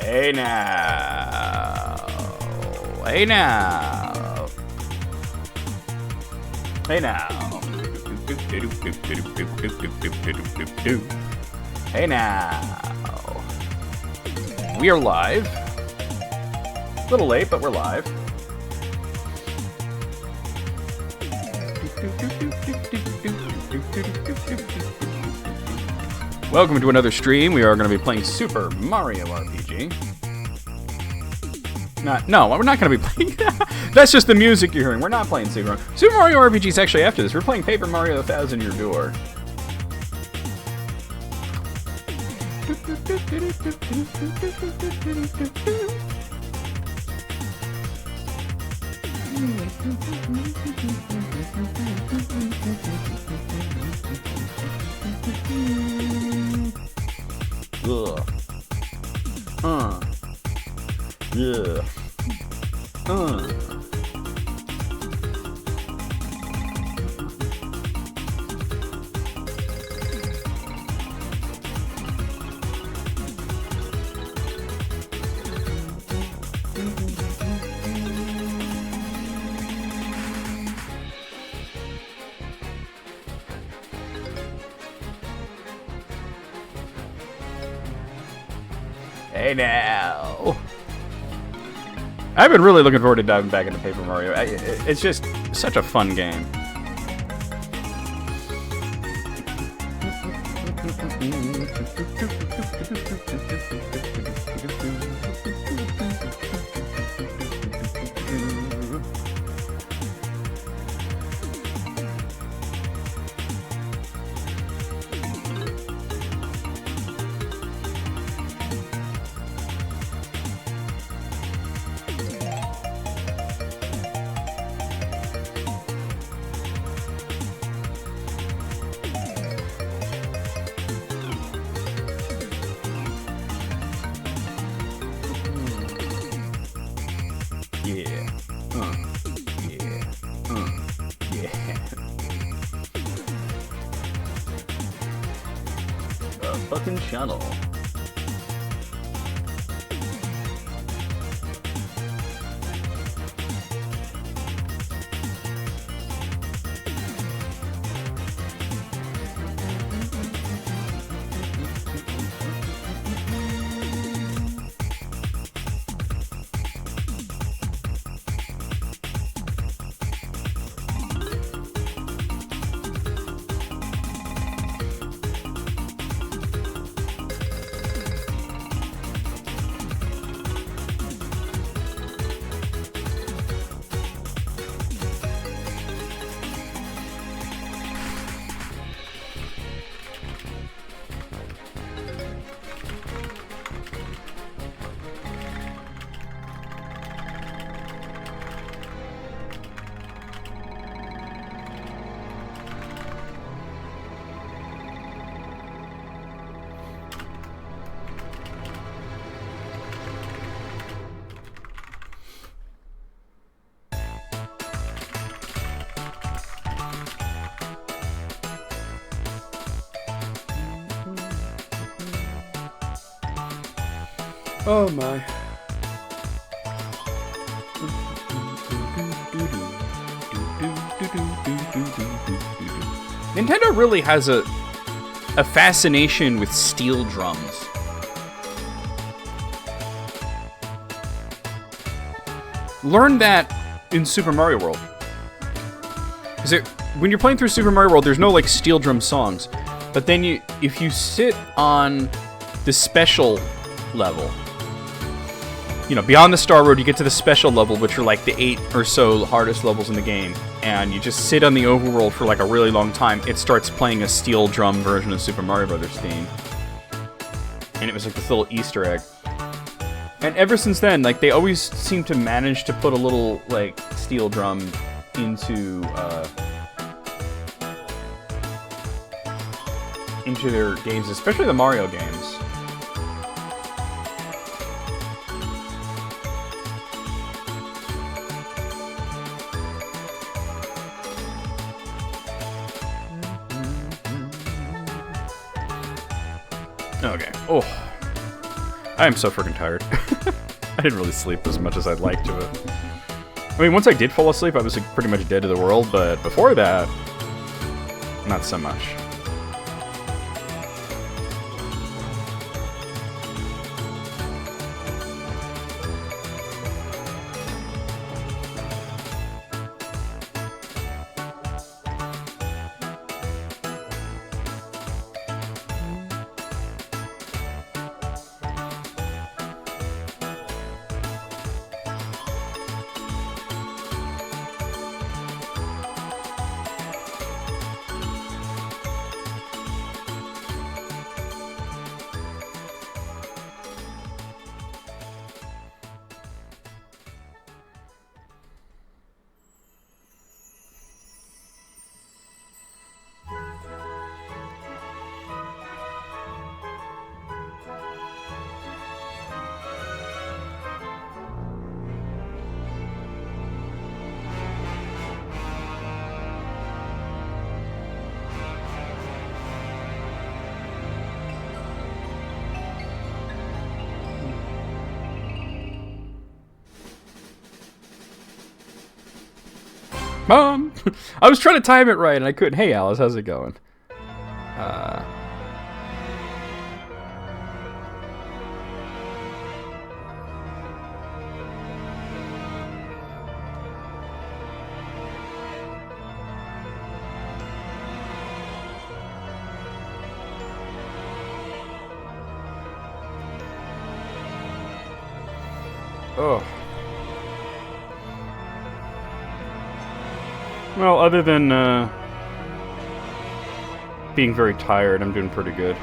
Hey now. Hey now. Hey now. Hey now. We are live. A little late, but we're live. Welcome to another stream. We are going to be playing Super Mario RPG. No, we're not going to be playing. That's just the music you're hearing. We're not playing Super Mario. Super Mario RPG is actually after this. We're playing Paper Mario: The Thousand Year Door. Ugh. Yeah. Hey now. I've been really looking forward to diving back into Paper Mario. It's just such a fun game. Fucking shuttle. Oh my. Nintendo really has a fascination with steel drums. Learn that in Super Mario World. When you're playing through Super Mario World, there's no like steel drum songs. But then if you sit on the special level, you know, beyond the Star Road, you get to the special level, which are like the 8 or so hardest levels in the game, and you just sit on the overworld for like a really long time. It starts playing a steel drum version of Super Mario Brothers theme, and it was like this little Easter egg. And ever since then, like they always seem to manage to put a little like steel drum into their games, especially the Mario games. Okay. Oh. I am so freaking tired. I didn't really sleep as much as I'd like to. I mean, once I did fall asleep, I was like, pretty much dead to the world, but before that, not so much. Mom! I was trying to time it right and I couldn't. Hey, Alice, how's it going? Oh. Well, other than being very tired, I'm doing pretty good.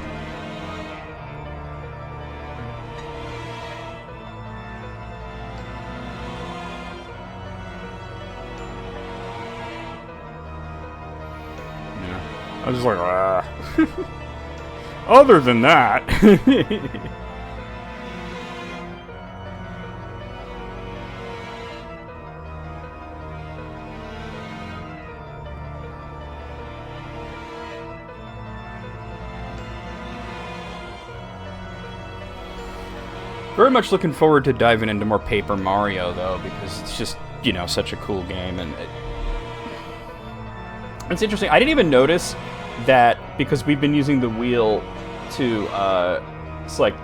Yeah. I was just like, ah. Other than that. Very much looking forward to diving into more Paper Mario, though, because it's just, you know, such a cool game. And it's interesting. I didn't even notice that, because we've been using the wheel to select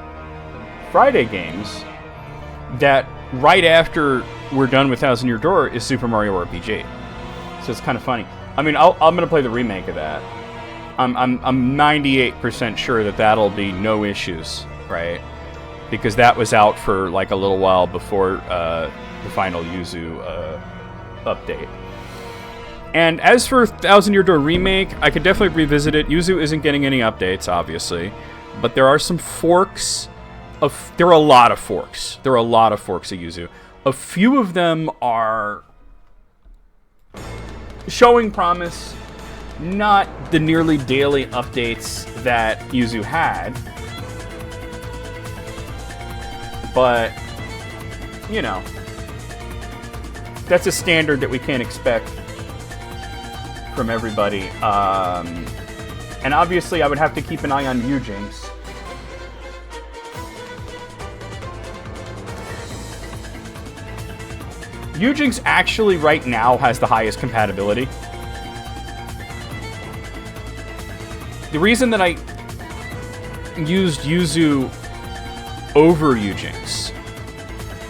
Friday games, that right after we're done with Thousand Year Door is Super Mario RPG. So it's kind of funny. I mean, I'm going to play the remake of that. I'm 98% sure that that'll be no issues, right? Because that was out for like a little while before the final Yuzu update. And as for Thousand Year Door Remake, I could definitely revisit it. Yuzu isn't getting any updates, obviously, but there are some forks. There are a lot of forks. There are a lot of forks of Yuzu. A few of them are showing promise, not the nearly daily updates that Yuzu had. But, you know, that's a standard that we can't expect from everybody. And obviously, I would have to keep an eye on Ujinx. Ujinx actually right now has the highest compatibility. The reason that I used Yuzu over Ujinx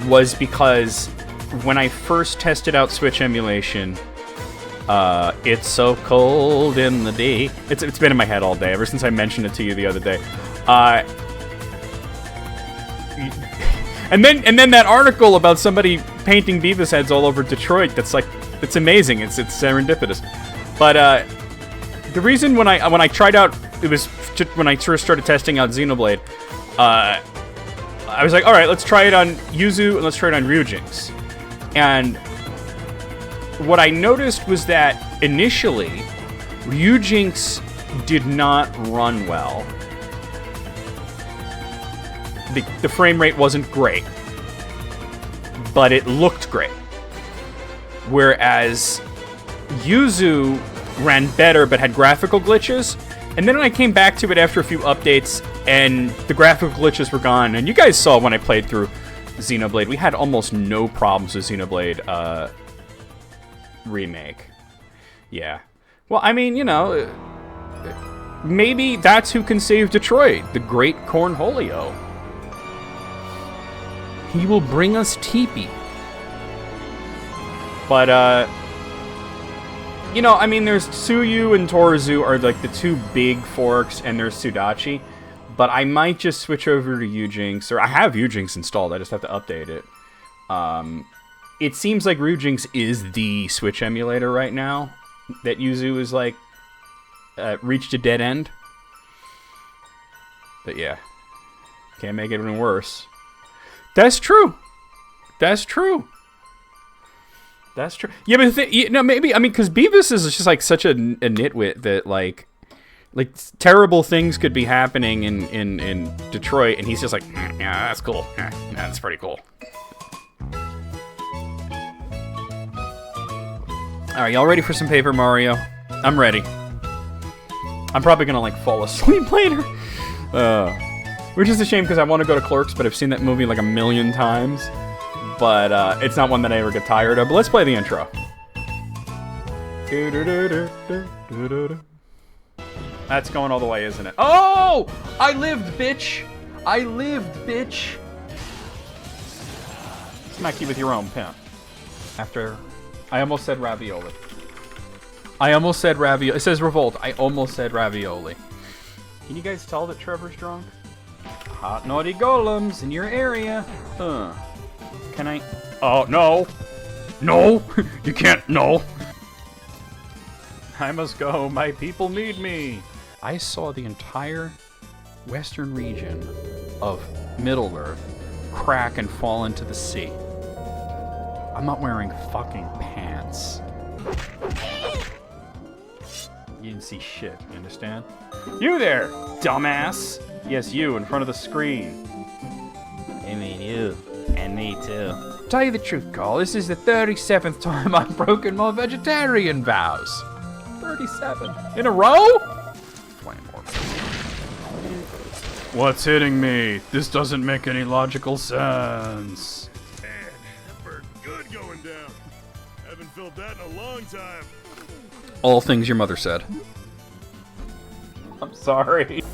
was because when I first tested out Switch emulation, it's so cold in the day. It's been in my head all day ever since I mentioned it to you the other day. And then that article about somebody painting Beavis heads all over Detroit. That's like, it's amazing. It's serendipitous. But the reason when I tried out, it was when I first started testing out Xenoblade. I was like, all right, let's try it on Yuzu and let's try it on Ryujinx. And what I noticed was that initially, Ryujinx did not run well. The frame rate wasn't great, but it looked great. Whereas Yuzu ran better but had graphical glitches. And then when I came back to it after a few updates, and the graphical glitches were gone. And you guys saw when I played through Xenoblade, we had almost no problems with Xenoblade Remake. Yeah. Well, I mean, you know, maybe that's who can save Detroit, the great Cornholio. He will bring us Teepee. But, you know, I mean, there's Tsuyu and Toruzu are like the two big forks, and there's Sudachi. But I might just switch over to Ujinx, or I have Ujinx installed, I just have to update it. It seems like Ujinx is the Switch emulator right now, that Yuzu is like, reached a dead end. But yeah, can't make it even worse. That's true. That's true. That's true. Yeah, but you know, maybe, I mean, because Beavis is just like such a nitwit that like terrible things could be happening in Detroit, and he's just like, yeah, that's cool. Yeah, that's pretty cool. All right, y'all ready for some Paper Mario? I'm ready. I'm probably gonna like fall asleep later, which is a shame because I want to go to Clerks, but I've seen that movie like a million times. But it's not one that I ever get tired of. But let's play the intro. That's going all the way, isn't it? Oh! I lived, bitch! I lived, bitch! Smack you with your own pen. After... I almost said ravioli. I almost said ravioli. It says revolt. I almost said ravioli. Can you guys tell that Trevor's drunk? Hot naughty golems in your area. Huh. Can I? Oh, no. No! You can't, no! I must go. My people need me. I saw the entire western region of Middle-earth crack and fall into the sea. I'm not wearing fucking pants. You didn't see shit, you understand? You there, dumbass! Yes, you, in front of the screen. I mean you. And me too. Tell you the truth, Carl, this is the 37th time I've broken my vegetarian vows. 37. In a row? Flame orb. What's hitting me? This doesn't make any logical sense. Man, that bird good going down. Haven't felt that in a long time. All things your mother said. I'm sorry.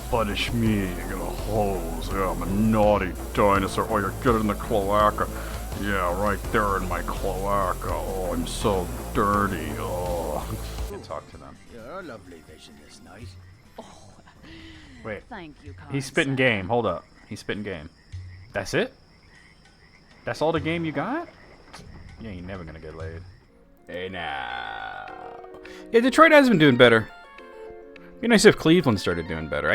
Punish me. You're gonna hose. Yeah, I'm a naughty dinosaur. Oh, you're good in the cloaca. Yeah, right there in my cloaca. Oh, I'm so dirty. Oh. You can talk to them. You're a lovely vision this night. Wait. Thank you, kind He's spitting sir. game. Hold up. He's spitting game. That's it? That's all the game you got? You ain't never gonna get laid. Hey, now. Yeah, Detroit has been doing better. Be nice if Cleveland started doing better.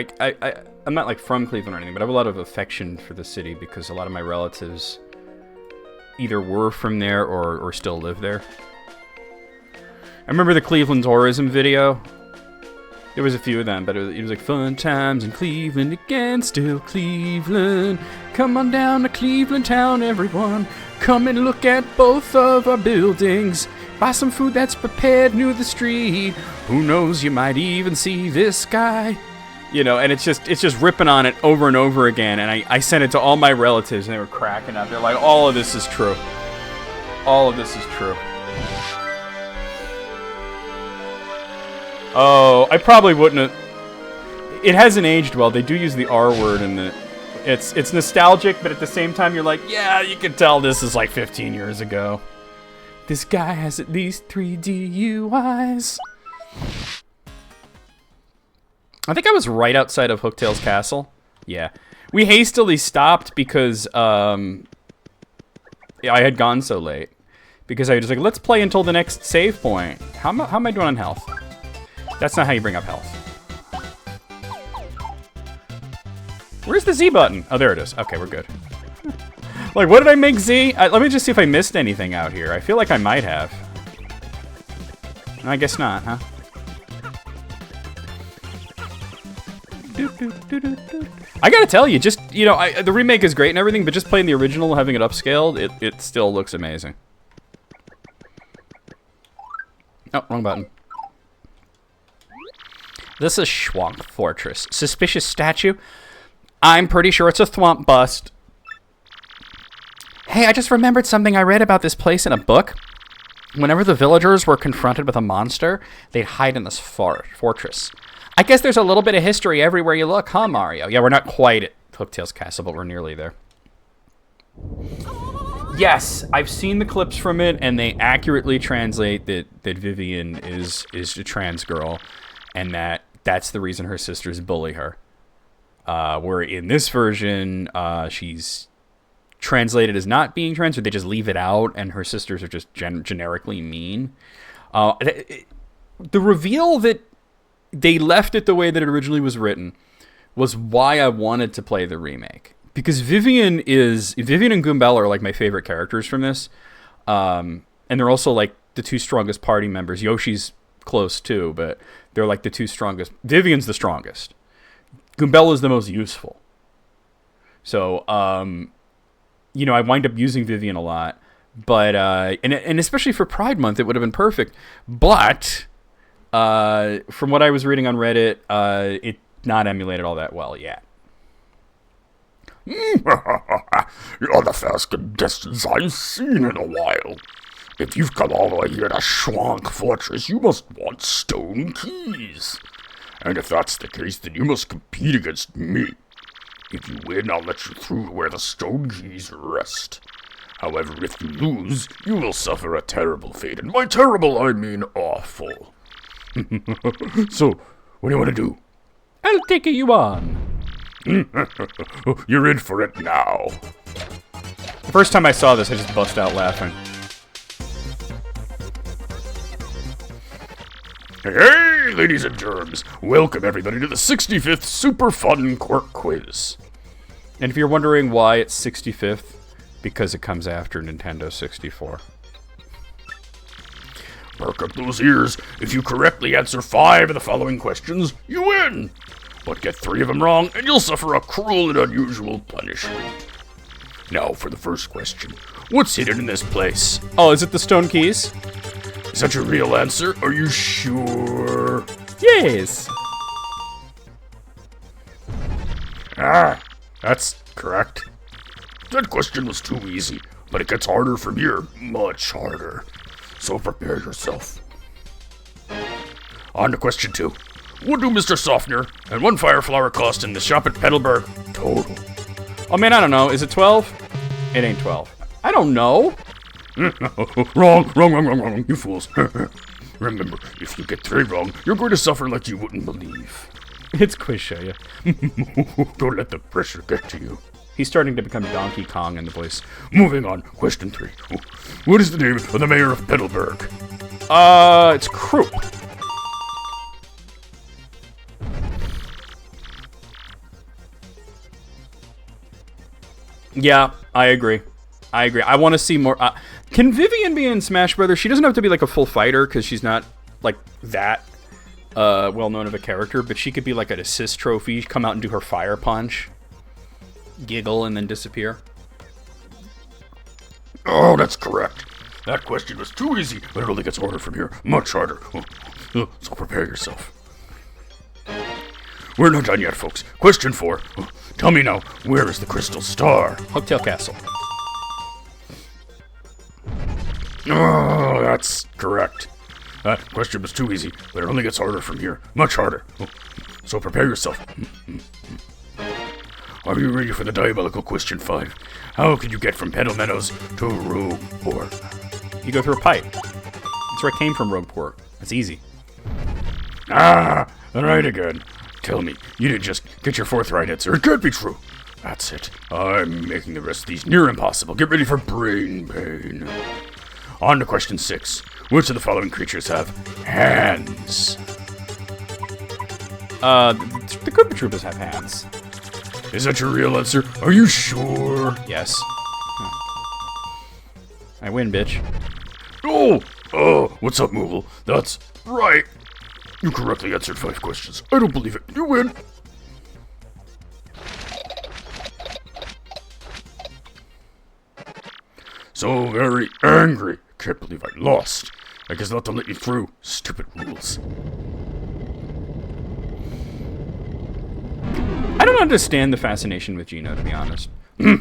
I'm not like from Cleveland or anything, but I have a lot of affection for the city because a lot of my relatives either were from there or still live there. I remember the Cleveland tourism video. There was a few of them, but it was like fun times in Cleveland again, still Cleveland. Come on down to Cleveland town, everyone. Come and look at both of our buildings. Buy some food that's prepared near the street. Who knows, you might even see this guy. You know, and it's just ripping on it over and over again. And I sent it to all my relatives, and they were cracking up. They're like, all of this is true. All of this is true. Oh, I probably wouldn't have... It hasn't aged well. They do use the R word in the... It's nostalgic, but at the same time, you're like, yeah, you can tell this is like 15 years ago. This guy has at least 3 DUIs. I think I was right outside of Hooktail's castle. Yeah. We hastily stopped because I had gone so late. Because I was like, let's play until the next save point. How am I doing on health? That's not how you bring up health. Where's the Z button? Oh, there it is. Okay, we're good. Like, what did I make Z? Let me just see if I missed anything out here. I feel like I might have. I guess not, huh? I gotta tell you, just, you know, the remake is great and everything, but just playing the original, having it upscaled, it still looks amazing. Oh, wrong button. This is Schwank Fortress. Suspicious statue? I'm pretty sure it's a thwomp bust. Hey, I just remembered something I read about this place in a book. Whenever the villagers were confronted with a monster, they'd hide in this fortress. I guess there's a little bit of history everywhere you look, huh, Mario? Yeah, we're not quite at Hooktail's Castle, but we're nearly there. Yes, I've seen the clips from it, and they accurately translate that Vivian is a trans girl, and that's the reason her sisters bully her. Where in this version, she's translated as not being trans, or they just leave it out, and her sisters are just generically mean. The reveal that they left it the way that it originally was written was why I wanted to play the remake. Because Vivian and Goombella are like my favorite characters from this. And they're also like the two strongest party members. Yoshi's close too, but they're like the two strongest. Vivian's the strongest. Goombella's the most useful. So, I wind up using Vivian a lot. But, and especially for Pride Month, it would have been perfect. But, from what I was reading on Reddit, it's not emulated all that well yet. You're the first contestants I've seen in a while. If you've come all the way here to Schwank Fortress, you must want stone keys. And if that's the case, then you must compete against me. If you win, I'll let you through to where the stone keys rest. However, if you lose, you will suffer a terrible fate. And by terrible, I mean awful. So, what do you want to do? I'll take you on. You're in for it now. The first time I saw this, I just bust out laughing. Hey, ladies and germs. Welcome, everybody, to the 65th Super Fun Quirk Quiz. And if you're wondering why it's 65th, because it comes after Nintendo 64. Perk up those ears. If you correctly answer 5 of the following questions, you win. But get 3 of them wrong, and you'll suffer a cruel and unusual punishment. Now for the first question. What's hidden in this place? Oh, is it the stone keys? Is that your real answer? Are you sure? Yes. That's correct. That question was too easy, but it gets harder from here. Much harder. So prepare yourself. On to question 2. What do Mr. Softner and 1 Fire Flower cost in the shop at Petalburg total? Oh man, I don't know. Is it 12? It ain't 12. I don't know. Wrong, you fools. Remember, if you get 3 wrong, you're going to suffer like you wouldn't believe. It's Quiz Show, yeah. Don't let the pressure get to you. He's starting to become Donkey Kong in the voice. Moving on, question 3. What is the name of the mayor of Petalburg? It's Croup. Yeah, I agree. I want to see more. Can Vivian be in Smash Brothers? She doesn't have to be like a full fighter because she's not like that well known of a character, but she could be like an assist trophy, come out and do her fire punch, giggle, and then disappear. Oh, that's correct. That question was too easy, but it only gets harder from here. Much harder. So prepare yourself. We're not done yet, folks. Question 4. Tell me now, where is the Crystal Star? Hooktail Castle. Oh, that's correct. That question was too easy, but it only gets harder from here. Much harder. So prepare yourself. Are you ready for the diabolical question 5? How can you get from Petal Meadows to Rogueport? You go through a pipe. That's where I came from, Rogueport. That's easy. Right again. Tell me, you didn't just get your 4th right answer. It can't be true. That's it. I'm making the rest of these near impossible. Get ready for brain pain. On to question 6. Which of the following creatures have hands? The Koopa Troopas have hands. Is that your real answer? Are you sure? Yes. I win, bitch. Oh, what's up, Moogle? That's right. You correctly answered 5 questions. I don't believe it. You win. So very angry. Can't believe I lost. I guess not to let you through. Stupid rules. I don't understand the fascination with Geno, to be honest. I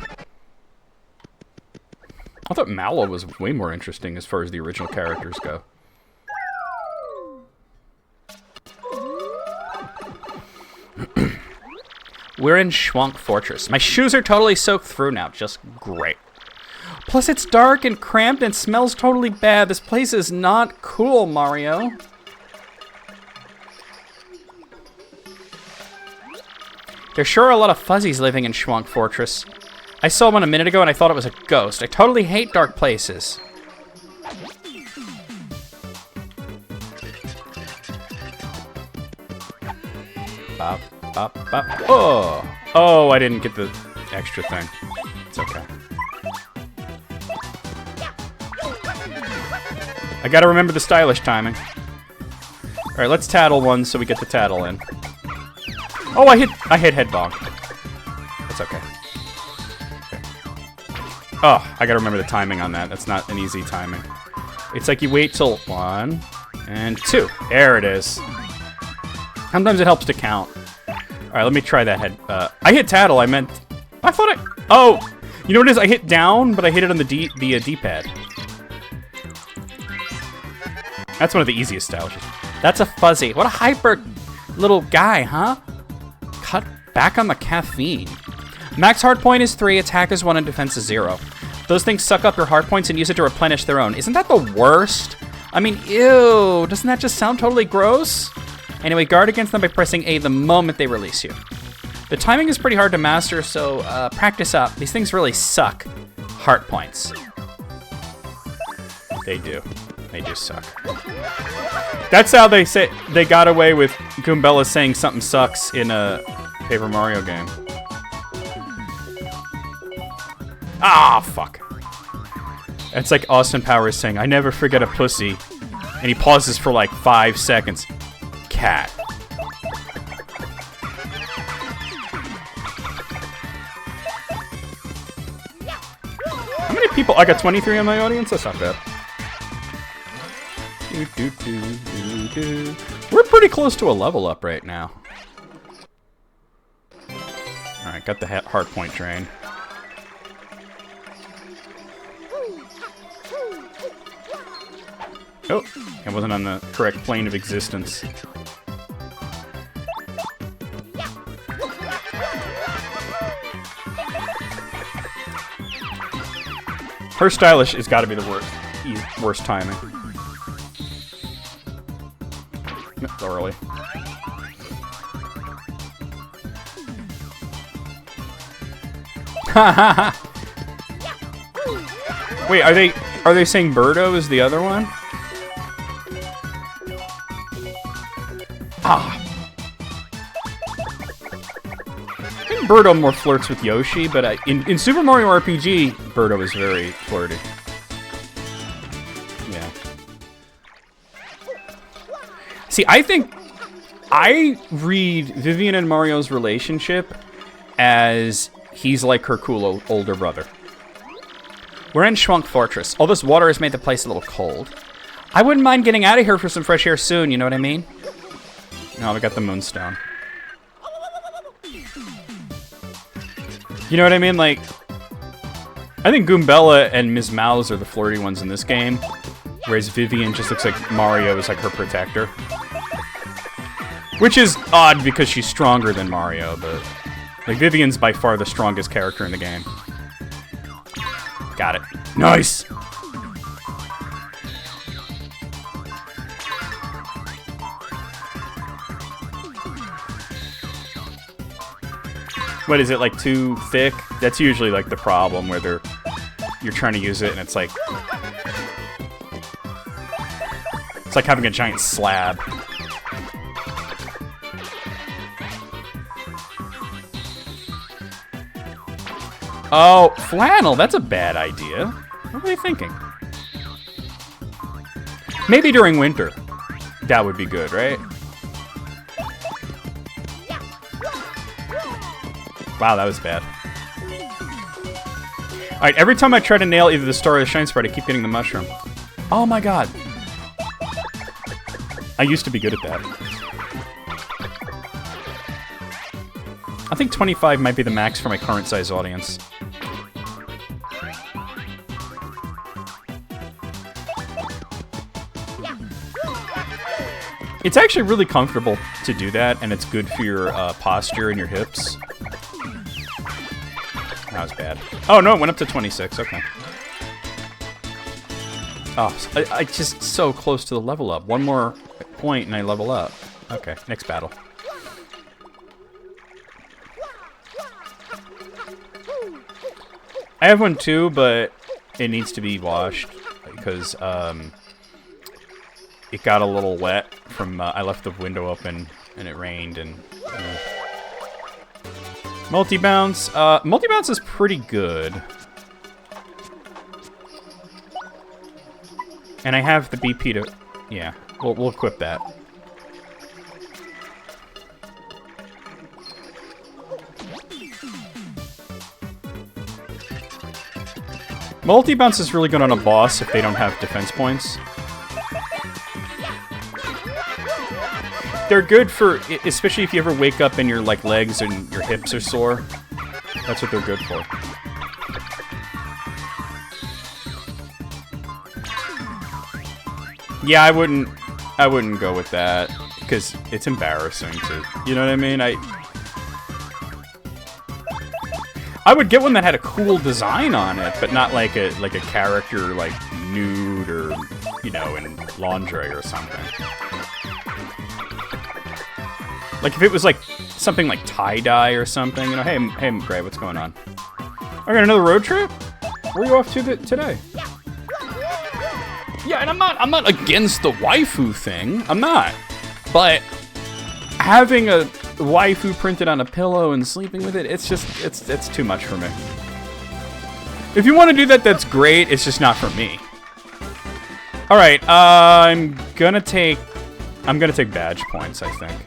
thought Mallow was way more interesting as far as the original characters go. We're in Schwank Fortress. My shoes are totally soaked through now. Just great. Plus, it's dark and cramped and smells totally bad. This place is not cool, Mario. There's sure a lot of fuzzies living in Schwank Fortress. I saw one a minute ago and I thought it was a ghost. I totally hate dark places. Bop, bop, bop. Oh! Oh, I didn't get the extra thing. It's okay. I gotta remember the stylish timing. Alright, let's tattle one so we get the tattle in. Oh, I hit head bonk. That's okay. Oh, I gotta remember the timing on that. That's not an easy timing. It's like you wait till 1 and 2. There it is. Sometimes it helps to count. Alright, let me try that head. I hit tattle, I thought I... Oh! You know what it is? I hit down, but I hit it on the D-pad. That's one of the easiest stylishes. That's a fuzzy. What a hyper little guy, huh? Cut back on the caffeine. Max hard point is 3, attack is 1, and defense is 0. Those things suck up your hard points and use it to replenish their own. Isn't that the worst? I mean, ew. Doesn't that just sound totally gross? Anyway, guard against them by pressing A the moment they release you. The timing is pretty hard to master, so practice up. These things really suck. Heart points. They do. They do suck. That's how they say they got away with Goombella saying something sucks in a Paper Mario game. Ah, fuck. It's like Austin Powers saying, "I never forget a pussy," and he pauses for like 5 seconds. Cat. How many people? I got 23 in my audience. That's not bad. We're pretty close to a level up right now. Alright, got the hard point drain. Oh, I wasn't on the correct plane of existence. Her stylish has got to be the worst timing. Early. Wait, are they saying Birdo is the other one? Ah. I think Birdo more flirts with Yoshi, but in Super Mario RPG, Birdo is very flirty. Yeah. See, I read Vivian and Mario's relationship as he's like her cool older brother. We're in Schwank Fortress. All this water has made the place a little cold. I wouldn't mind getting out of here for some fresh air soon, you know what I mean? No, we got the Moonstone. You know what I mean? Like, I think Goombella and Ms. Mouse are the flirty ones in this game, whereas Vivian just looks like Mario is like her protector. Which is odd because she's stronger than Mario, but like Vivian's by far the strongest character in the game. Got it. Nice! What is it, like too thick? That's usually like the problem where you're trying to use it and it's like having a giant slab. Oh, flannel, that's a bad idea. What were they thinking? Maybe during winter. That would be good, right? Wow, that was bad. Alright, every time I try to nail either the star or the shine sprite, I keep getting the mushroom. Oh my god. I used to be good at that. think 25 might be the max for my current size audience. It's actually really comfortable to do that, and it's good for your posture and your hips. That was bad. Oh, no, it went up to 26. Okay. Oh, I just so close to the level up. One more point and I level up. Okay, next battle. I have one too, but it needs to be washed because it got a little wet from I left the window open and it rained and multi-bounce. Multi-bounce is pretty good. And I have the BP to... Yeah, we'll equip that. Multi-bounce is really good on a boss if they don't have defense points. They're good for... Especially if you ever wake up and your like legs and your hips are sore. That's what they're good for. Yeah, I wouldn't go with that because it's embarrassing to, you know what I mean? I would get one that had a cool design on it, but not like a character like nude or, you know, in lingerie or something. Like if it was like something like tie-dye or something, you know, hey Gray, what's going on? I got another road trip? Where are you off to today? Yeah, and I'm not against the waifu thing. I'm not. But having a waifu printed on a pillow and sleeping with it, it's just it's too much for me. If you want to do that, that's great. It's just not for me. All right, I'm gonna take badge points, I think.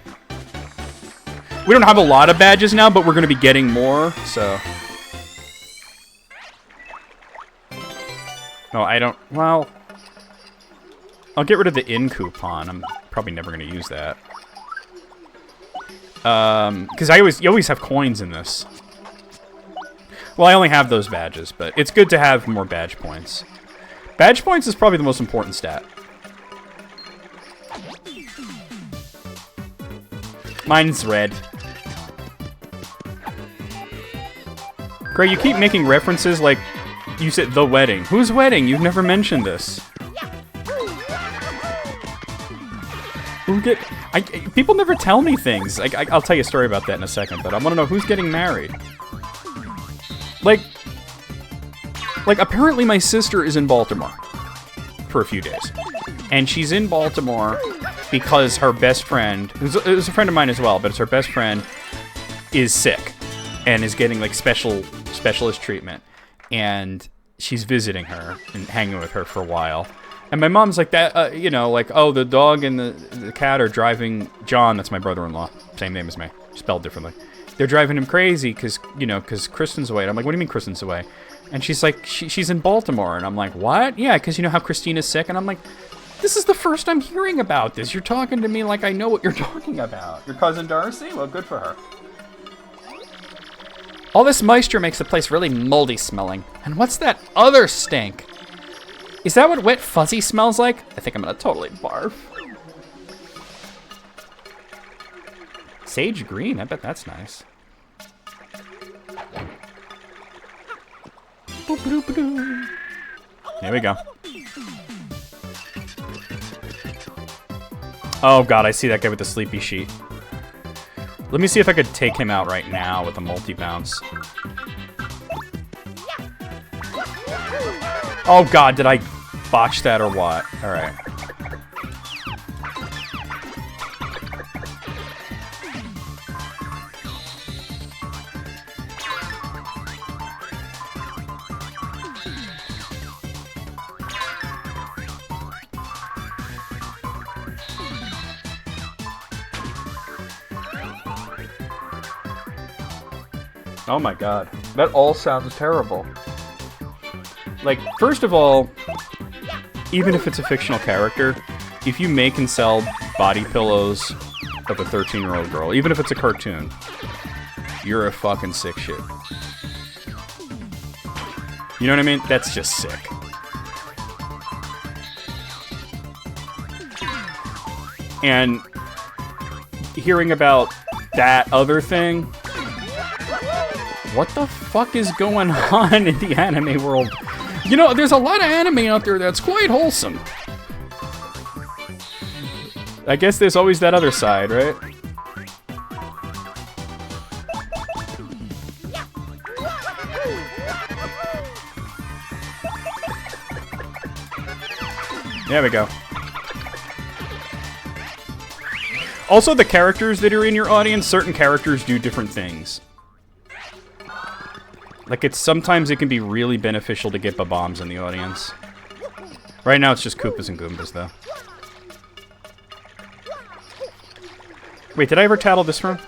We don't have a lot of badges now, but we're gonna be getting more, so. No, I don't. Well. I'll get rid of the in coupon. I'm probably never going to use that. Because you always have coins in this. Well, I only have those badges, but it's good to have more badge points. Badge points is probably the most important stat. Mine's red. Gray, you keep making references like you said the wedding. Whose wedding? You've never mentioned this. People never tell me things. I'll tell you a story about that in a second, but I want to know who's getting married. Like, apparently my sister is in Baltimore for a few days. And she's in Baltimore because her best friend, who's a friend of mine as well, but it's her best friend, is sick and is getting, like, specialist treatment. And she's visiting her and hanging with her for a while. And my mom's like that, you know, like, oh, the dog and the cat are driving John, that's my brother-in-law, same name as me, spelled differently. They're driving him crazy because Kristen's away. And I'm like, what do you mean Kristen's away? And she's like, she's in Baltimore. And I'm like, what? Yeah, because you know how Christina's sick? And I'm like, this is the first I'm hearing about this. You're talking to me like I know what you're talking about. Your cousin Darcy? Well, good for her. All this moisture makes the place really moldy smelling. And what's that other stink? Is that what wet fuzzy smells like? I think I'm gonna totally barf. Sage green, I bet that's nice. Here we go. Oh god, I see that guy with the sleepy sheet. Let me see if I could take him out right now with a multi-bounce. Oh god, did I botch that or what? Alright. Oh my god, that all sounds terrible. Like, first of all, even if it's a fictional character, if you make and sell body pillows of a 13-year-old girl, even if it's a cartoon, you're a fucking sick shit. You know what I mean? That's just sick. And hearing about that other thing, what the fuck is going on in the anime world? You know, there's a lot of anime out there that's quite wholesome. I guess there's always that other side, right? There we go. Also, the characters that are in your audience, certain characters do different things. Like, sometimes it can be really beneficial to get bombs in the audience. Right now, it's just Koopas and Goombas, though. Wait, did I ever tattle this room?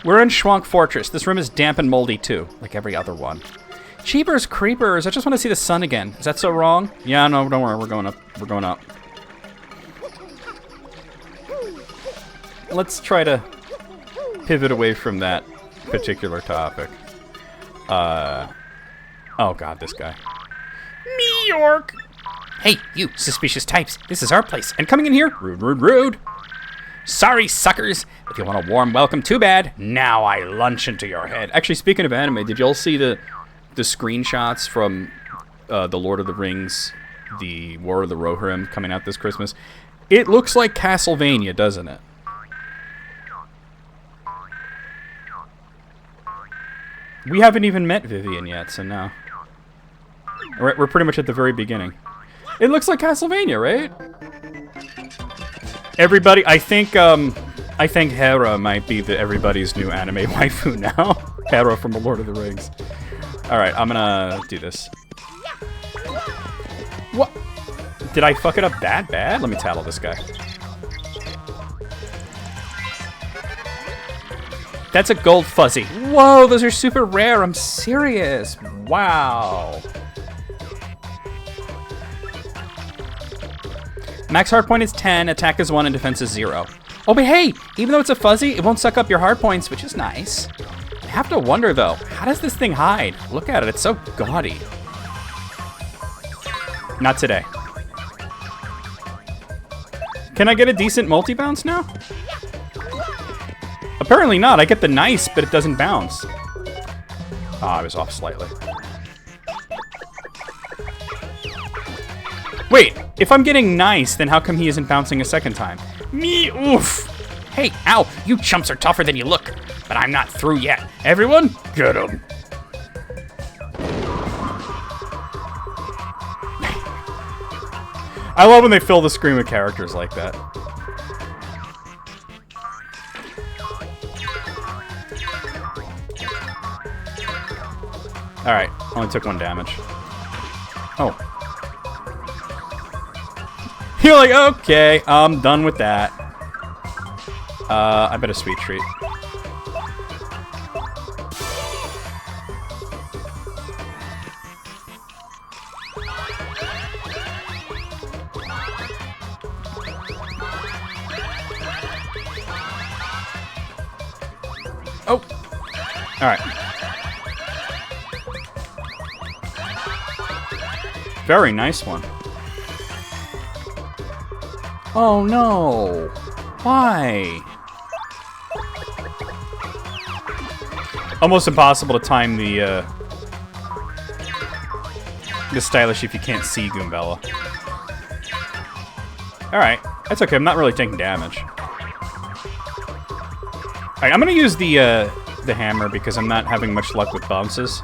We're in Schwank Fortress. This room is damp and moldy, too, like every other one. Cheapers creepers, I just want to see the sun again. Is that so wrong? Yeah, no, don't worry, we're going up. We're going up. Let's try to pivot away from that particular topic. Oh god, this guy. New York! Hey, you suspicious types, this is our place, and coming in here, rude, rude, rude. Sorry, suckers. If you want a warm welcome, too bad. Now I lunch into your head. Actually, speaking of anime, did y'all see the screenshots from the Lord of the Rings, the War of the Rohirrim coming out this Christmas? It looks like Castlevania, doesn't it? We haven't even met Vivian yet, so no. We're pretty much at the very beginning. It looks like Castlevania, right? Everybody, I think Hera might be everybody's new anime waifu now. Hera from the Lord of the Rings. Alright, I'm gonna do this. What? Did I fuck it up that bad? Let me tattle this guy. That's a gold fuzzy. Whoa, those are super rare. I'm serious. Wow. Max hard point is 10, attack is 1, and defense is 0. Oh, but hey, even though it's a fuzzy, it won't suck up your hard points, which is nice. I have to wonder, though, how does this thing hide? Look at it, it's so gaudy. Not today. Can I get a decent multi-bounce now? Apparently not. I get the nice, but it doesn't bounce. Oh, I was off slightly. Wait, if I'm getting nice, then how come he isn't bouncing a second time? Me, oof. Hey, ow, you chumps are tougher than you look. But I'm not through yet. Everyone, get him. I love when they fill the screen with characters like that. Alright, only took 1 damage. Oh. You're like, okay, I'm done with that. I bet a sweet treat. Oh! Alright. Very nice one. Oh no! Why? Almost impossible to time the stylish if you can't see Goombella. Alright, that's okay, I'm not really taking damage. Alright, I'm gonna use the hammer because I'm not having much luck with bounces.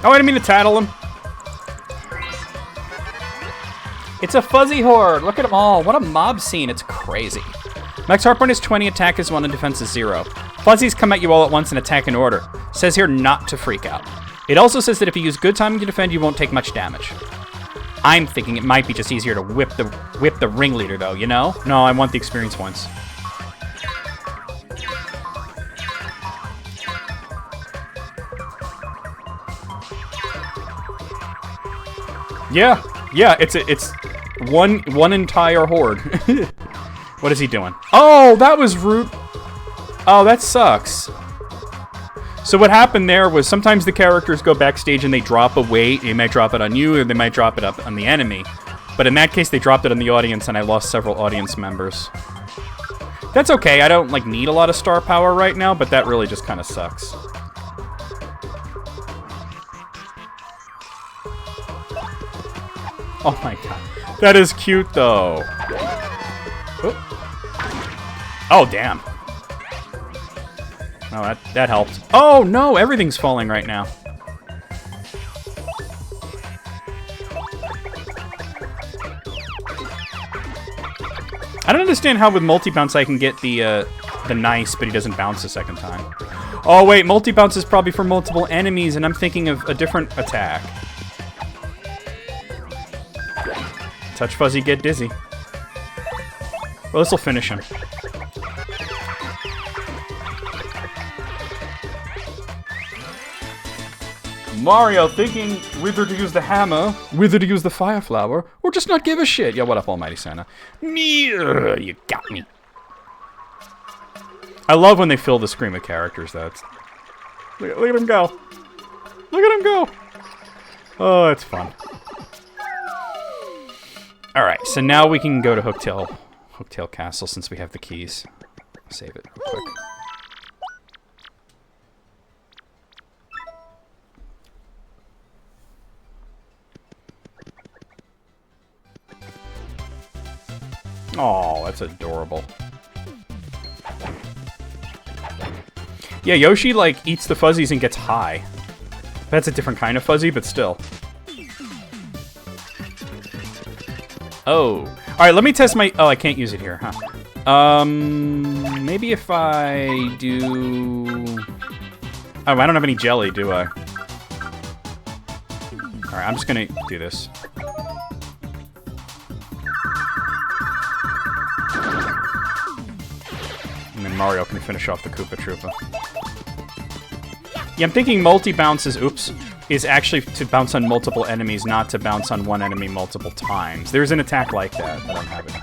Oh, I didn't mean to tattle him. It's a fuzzy horde. Look at them all. What a mob scene. It's crazy. Max hard point is 20, attack is 1, and defense is 0. Fuzzies come at you all at once and attack in order. Says here not to freak out. It also says that if you use good timing to defend, you won't take much damage. I'm thinking it might be just easier to whip the ringleader, though, you know? No, I want the experience points. Yeah, yeah, it's one entire horde. What is he doing? Oh, that was rude. Oh, that sucks. So what happened there was sometimes the characters go backstage and they drop a weight. They might drop it on you, or they might drop it up on the enemy. But in that case, they dropped it on the audience, and I lost several audience members. That's okay. I don't like need a lot of star power right now, but that really just kind of sucks. Oh my god. That is cute, though. Oh, damn. Oh, that helped. Oh, no! Everything's falling right now. I don't understand how with multi-bounce I can get the nice, but he doesn't bounce the second time. Oh, wait. Multi-bounce is probably for multiple enemies, and I'm thinking of a different attack. Touch Fuzzy, get dizzy. Well, this'll finish him. Mario thinking whether to use the hammer, whether to use the fire flower, or just not give a shit. Yeah, what up, Almighty Santa? You got me. I love when they fill the screen with characters, though. Look at him go. Look at him go. Oh, it's fun. Alright, so now we can go to Hooktail Castle since we have the keys. Save it real quick. Oh, that's adorable. Yeah, Yoshi, like, eats the fuzzies and gets high. That's a different kind of fuzzy, but still. Oh. Alright, let me test my... Oh, I can't use it here, huh? Maybe if I do... Oh, I don't have any jelly, do I? Alright, I'm just gonna do this. And then Mario can finish off the Koopa Troopa. Yeah, I'm thinking multi-bounces, is actually to bounce on multiple enemies, not to bounce on one enemy multiple times. There's an attack like that. I don't have it.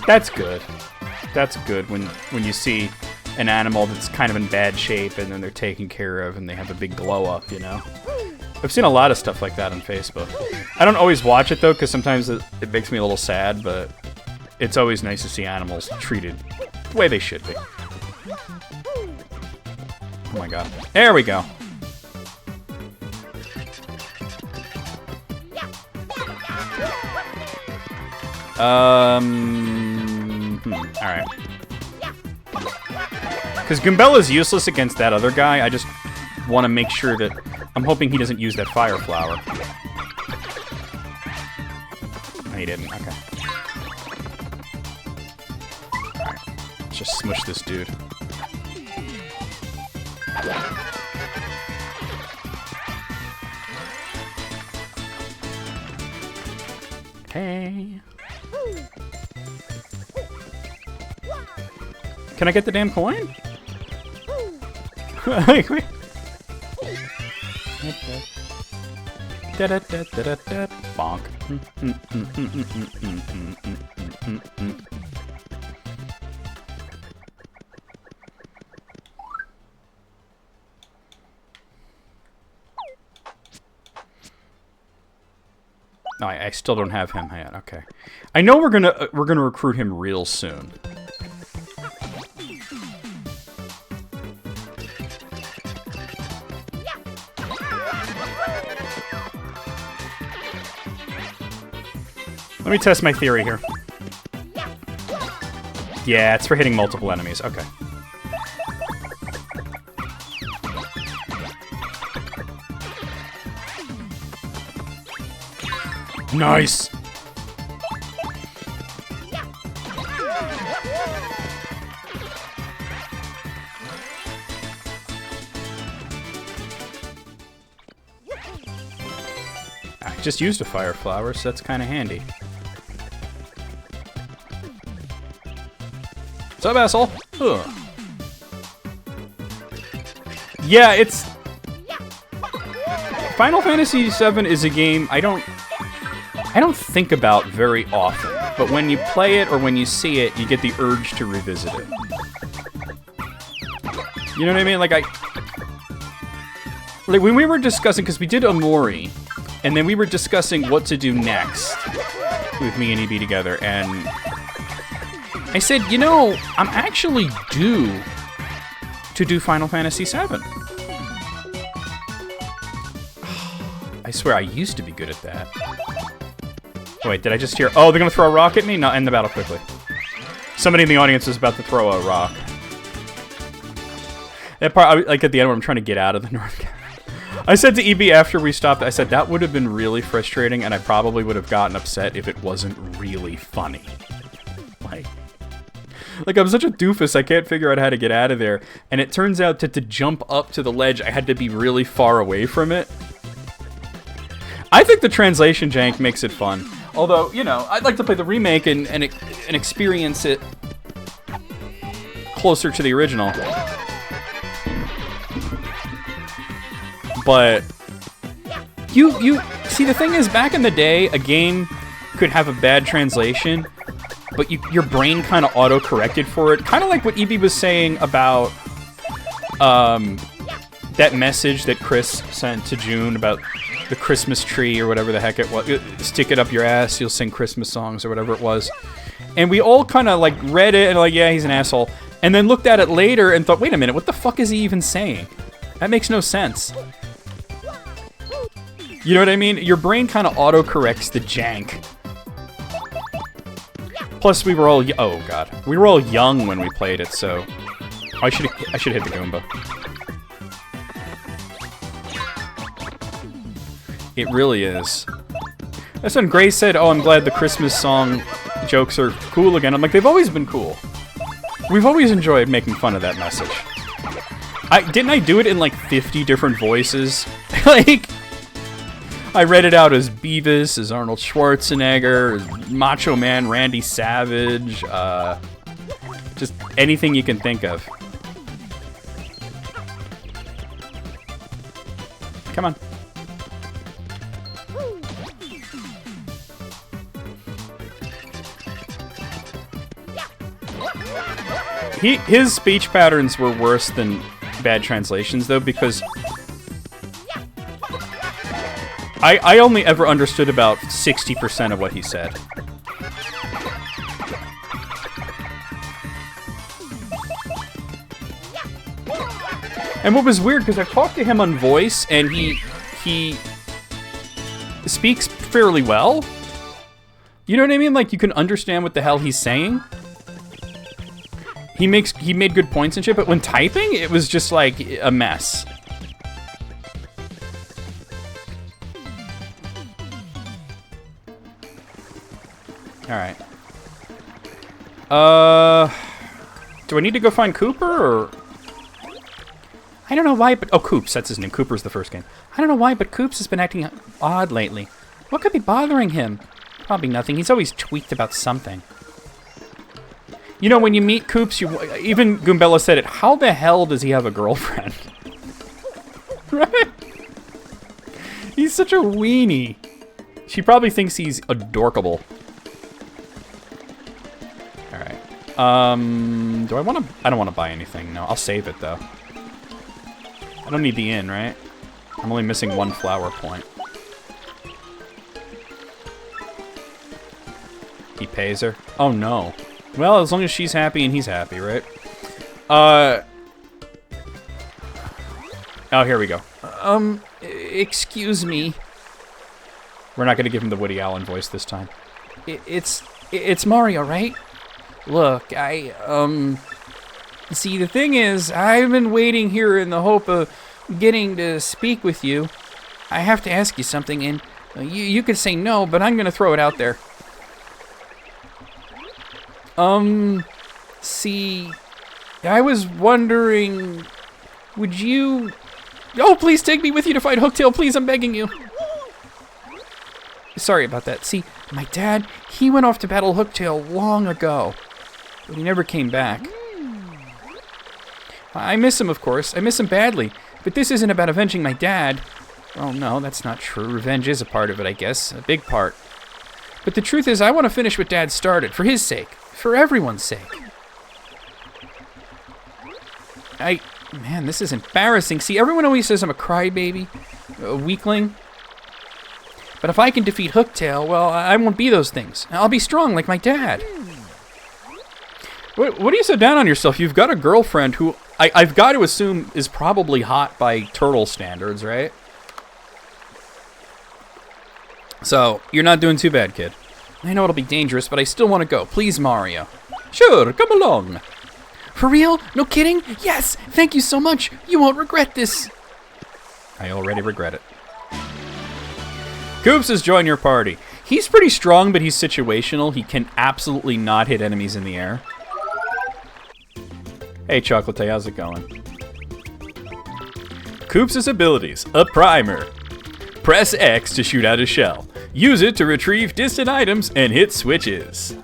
That's good. That's good when you see an animal that's kind of in bad shape and then they're taken care of and they have a big glow up, you know? I've seen a lot of stuff like that on Facebook. I don't always watch it, though, because sometimes it makes me a little sad, but it's always nice to see animals treated the way they should be. Oh my god. There we go. Alright. Because Goombella's useless against that other guy, I just want to make sure that... I'm hoping he doesn't use that fire flower. No, he didn't. Okay. Alright. Let's just smush this dude. Hey. Can I get the damn coin? Wait, wait. Bonk. No, I still don't have him yet. Okay, I know we're gonna recruit him real soon. Let me test my theory here. Yeah, it's for hitting multiple enemies. Okay. Nice! I just used a fire flower, so that's kind of handy. What's up, asshole? Ugh. Yeah, it's... Final Fantasy VII is a game I don't think about very often, but when you play it or when you see it, you get the urge to revisit it. You know what I mean? Like when we were discussing, because we did Omori, and then we were discussing what to do next with me and EB together, and I said, you know, I'm actually due to do Final Fantasy VII. I swear, I used to be good at that. Oh, wait, did I just hear... Oh, they're gonna throw a rock at me? No, end the battle quickly. Somebody in the audience is about to throw a rock. That part, like at the end where I'm trying to get out of the North. I said to EB after we stopped, I said, that would have been really frustrating, and I probably would have gotten upset if it wasn't really funny. Like, I'm such a doofus, I can't figure out how to get out of there. And it turns out that to jump up to the ledge, I had to be really far away from it. I think the translation jank makes it fun. Although, you know, I'd like to play the remake and experience it closer to the original. But you see, the thing is, back in the day, a game could have a bad translation, but your brain kind of auto-corrected for it. Kind of like what EB was saying about that message that Chris sent to June about the Christmas tree or whatever the heck it was. Stick it up your ass, you'll sing Christmas songs or whatever it was. And we all kind of like read it and like, yeah, he's an asshole. And then looked at it later and thought, wait a minute, what the fuck is he even saying? That makes no sense. You know what I mean? Your brain kind of auto-corrects the jank. Plus, we were all... Oh, God. We were all young when we played it, so... I should hit the Goomba. It really is. That's when Grace said, oh, I'm glad the Christmas song jokes are cool again. I'm like, they've always been cool. We've always enjoyed making fun of that message. Didn't I do it in, like, 50 different voices? Like... I read it out as Beavis, as Arnold Schwarzenegger, as Macho Man Randy Savage, just anything you can think of. Come on. His speech patterns were worse than bad translations, though, because... I only ever understood about 60% of what he said. And what was weird, because I talked to him on voice, and he speaks fairly well. You know what I mean? Like, you can understand what the hell he's saying. He made good points and shit, but when typing, it was just like a mess. Alright. Do I need to go find Cooper, or... I don't know why, but... Oh, Coops, that's his name. Cooper's the first game. I don't know why, but Coops has been acting odd lately. What could be bothering him? Probably nothing. He's always tweaked about something. You know, when you meet Coops, even Goombella said it, how the hell does he have a girlfriend? Right? He's such a weenie. She probably thinks he's adorkable. Do I want to... I don't want to buy anything, no. I'll save it, though. I don't need the inn, right? I'm only missing one flower point. He pays her? Oh, no. Well, as long as she's happy and he's happy, right? Oh, here we go. Excuse me. We're not going to give him the Woody Allen voice this time. It's Mario, right? Look, see, the thing is, I've been waiting here in the hope of getting to speak with you. I have to ask you something, and you could say no, but I'm going to throw it out there. See, I was wondering, would you... Oh, please take me with you to fight Hooktail, please, I'm begging you. Sorry about that. See, my dad, he went off to battle Hooktail long ago. But he never came back. I miss him, of course. I miss him badly. But this isn't about avenging my dad. Oh, no, that's not true. Revenge is a part of it, I guess. A big part. But the truth is, I want to finish what Dad started. For his sake. For everyone's sake. Man, this is embarrassing. See, everyone always says I'm a crybaby. A weakling. But if I can defeat Hooktail, well, I won't be those things. I'll be strong like my dad. What are you so down on yourself? You've got a girlfriend who I've got to assume is probably hot by turtle standards, right? So, you're not doing too bad, kid. I know it'll be dangerous, but I still want to go. Please, Mario. Sure, come along. For real? No kidding? Yes! Thank you so much! You won't regret this! I already regret it. Koops has joined your party. He's pretty strong, but he's situational. He can absolutely not hit enemies in the air. Hey, Chocolate, how's it going? Koops' abilities. A primer. Press X to shoot out a shell. Use it to retrieve distant items and hit switches.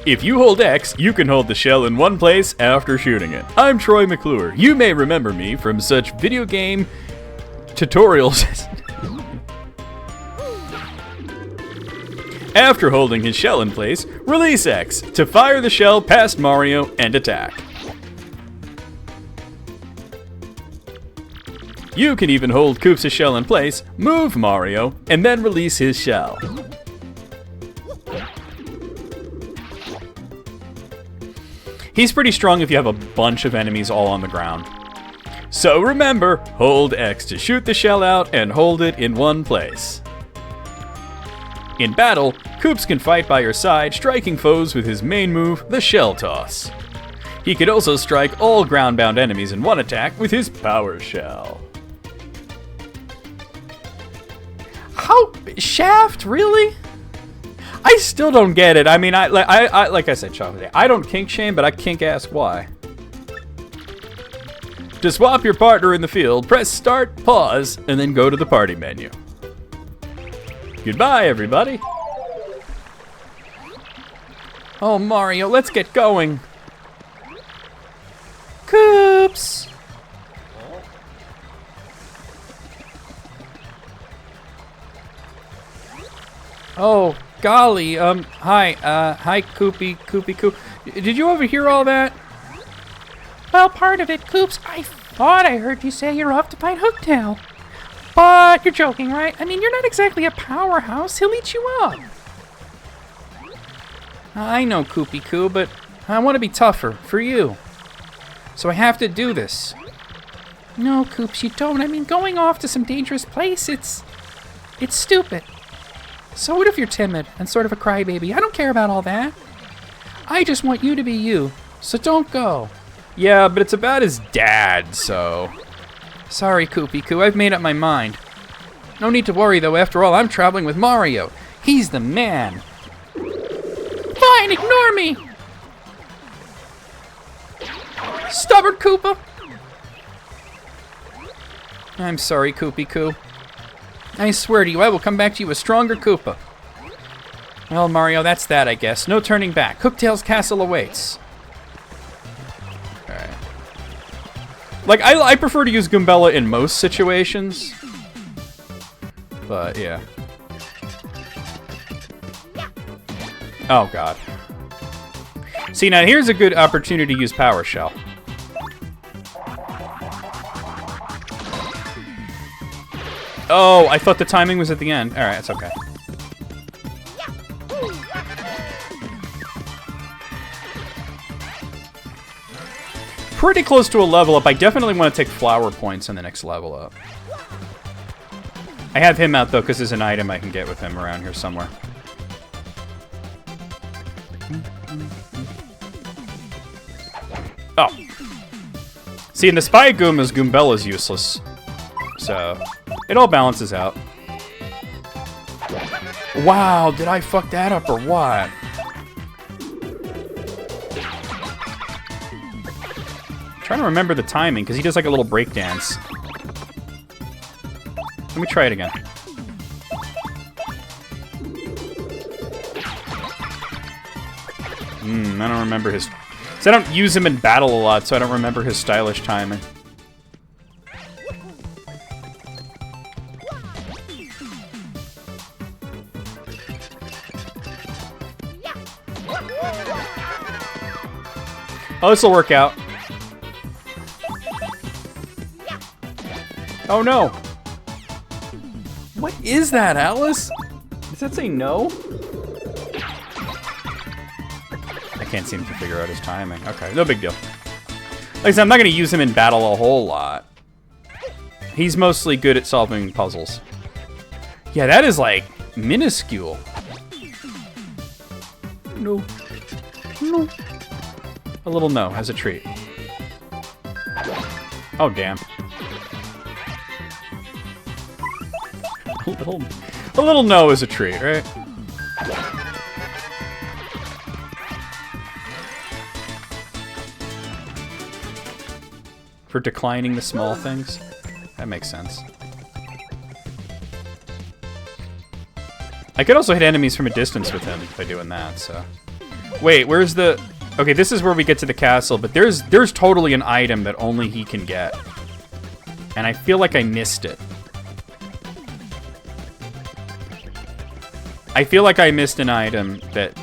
If you hold X, you can hold the shell in one place after shooting it. I'm Troy McClure. You may remember me from such video game tutorials. After holding his shell in place, release X to fire the shell past Mario and attack. You can even hold Koops' shell in place, move Mario, and then release his shell. He's pretty strong if you have a bunch of enemies all on the ground. So remember, hold X to shoot the shell out and hold it in one place. In battle, Koops can fight by your side, striking foes with his main move, the Shell Toss. He can also strike all ground-bound enemies in one attack with his Power Shell. How? Shaft? Really? I still don't get it. I mean, like I said, Chocolate, I don't kink shame, but I kink ask why. To swap your partner in the field, press start, pause, and then go to the party menu. Goodbye, everybody. Oh, Mario, let's get going. Koops! Oh, golly, hi, Koopy Koo. Did you overhear all that? Well, part of it, Koops. I thought I heard you say you're off to fight Hooktail. But you're joking, right? I mean, you're not exactly a powerhouse. He'll eat you up. I know, Koopy Koo, but I want to be tougher for you. So I have to do this. No, Koops, you don't. I mean, going off to some dangerous place, it's stupid. So what if you're timid and sort of a crybaby? I don't care about all that. I just want you to be you, so don't go. Yeah, but it's about his dad, so... Sorry, Koopy Koo, I've made up my mind. No need to worry, though. After all, I'm traveling with Mario. He's the man. Fine, ignore me! Stubborn Koopa! I'm sorry, Koopy Koo. I swear to you, I will come back to you a stronger Koopa. Well, Mario, that's that, I guess. No turning back. Hooktail's castle awaits. Alright. Like, I prefer to use Goombella in most situations. But, yeah. Oh, God. See, now here's a good opportunity to use Power Shell. Oh, I thought the timing was at the end. Alright, it's okay. Pretty close to a level up. I definitely want to take flower points in the next level up. I have him out, though, because there's an item I can get with him around here somewhere. Oh. See, in the Spy Goombas, Goombella's useless. So, it all balances out. Wow, did I fuck that up or what? I'm trying to remember the timing, because he does like a little break dance. Let me try it again. I don't remember his So I don't use him in battle a lot, so I don't remember his stylish timing. Oh, this will work out. Oh no! What is that, Alice? Does that say no? I can't seem to figure out his timing. Okay, no big deal. Like I said, I'm not going to use him in battle a whole lot. He's mostly good at solving puzzles. Yeah, that is like minuscule. No. No. A little no as a treat. Oh, damn. A little no is a treat, right? For declining the small things? That makes sense. I could also hit enemies from a distance with him by doing that, so... Wait, where's the... Okay, this is where we get to the castle, but there's totally an item that only he can get. And I feel like I missed it. I feel like I missed an item that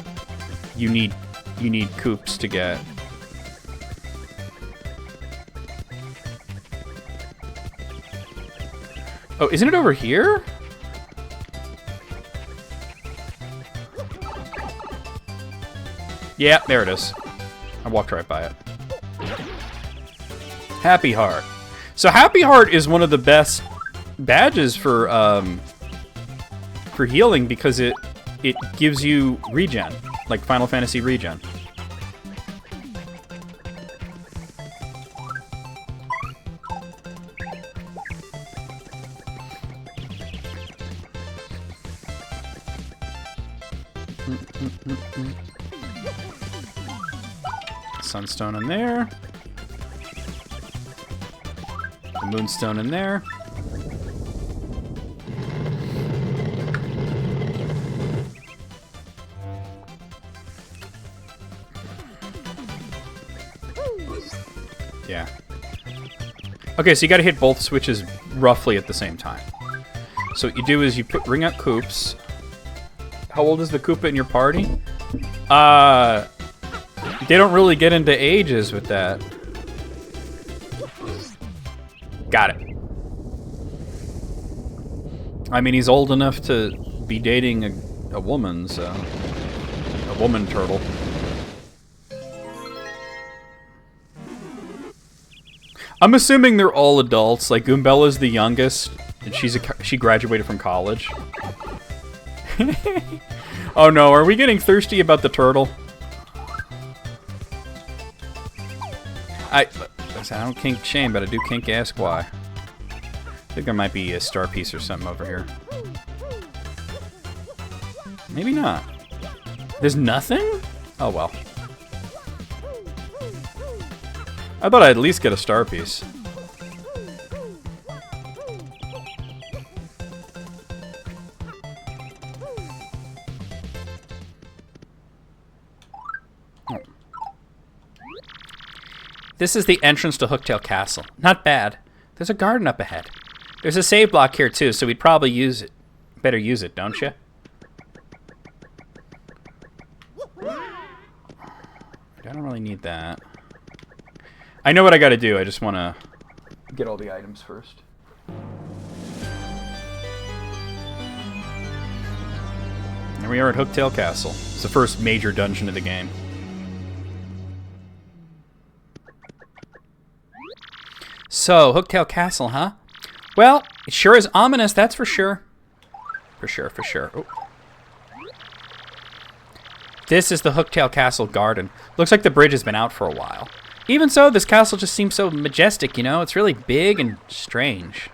you need Koops to get. Oh, isn't it over here? Yeah, there it is. I walked right by it. Happy Heart. So Happy Heart is one of the best badges for healing because it gives you regen, like Final Fantasy regen. Sunstone in there. The Moonstone in there. Yeah. Okay, so you gotta hit both switches roughly at the same time. So what you do is you bring out Koops. How old is the Koopa in your party? They don't really get into ages with that. Got it. I mean, he's old enough to be dating a woman, so... A woman turtle. I'm assuming they're all adults. Like, Goombella's the youngest, and she graduated from college. Oh no, are we getting thirsty about the turtle? I don't kink shame, but I do kink ask why. I think there might be a star piece or something over here. Maybe not. There's nothing? Oh well. I thought I'd at least get a star piece. This is the entrance to Hooktail Castle. Not bad. There's a garden up ahead. There's a save block here too, so we'd probably use it. Better use it, don't you? I don't really need that. I know what I gotta do, I just wanna get all the items first. Here we are at Hooktail Castle. It's the first major dungeon of the game. So, Hooktail Castle, huh? Well, it sure is ominous, that's for sure. For sure, for sure. Oh. This is the Hooktail Castle garden. Looks like the bridge has been out for a while. Even so, this castle just seems so majestic, you know? It's really big and strange.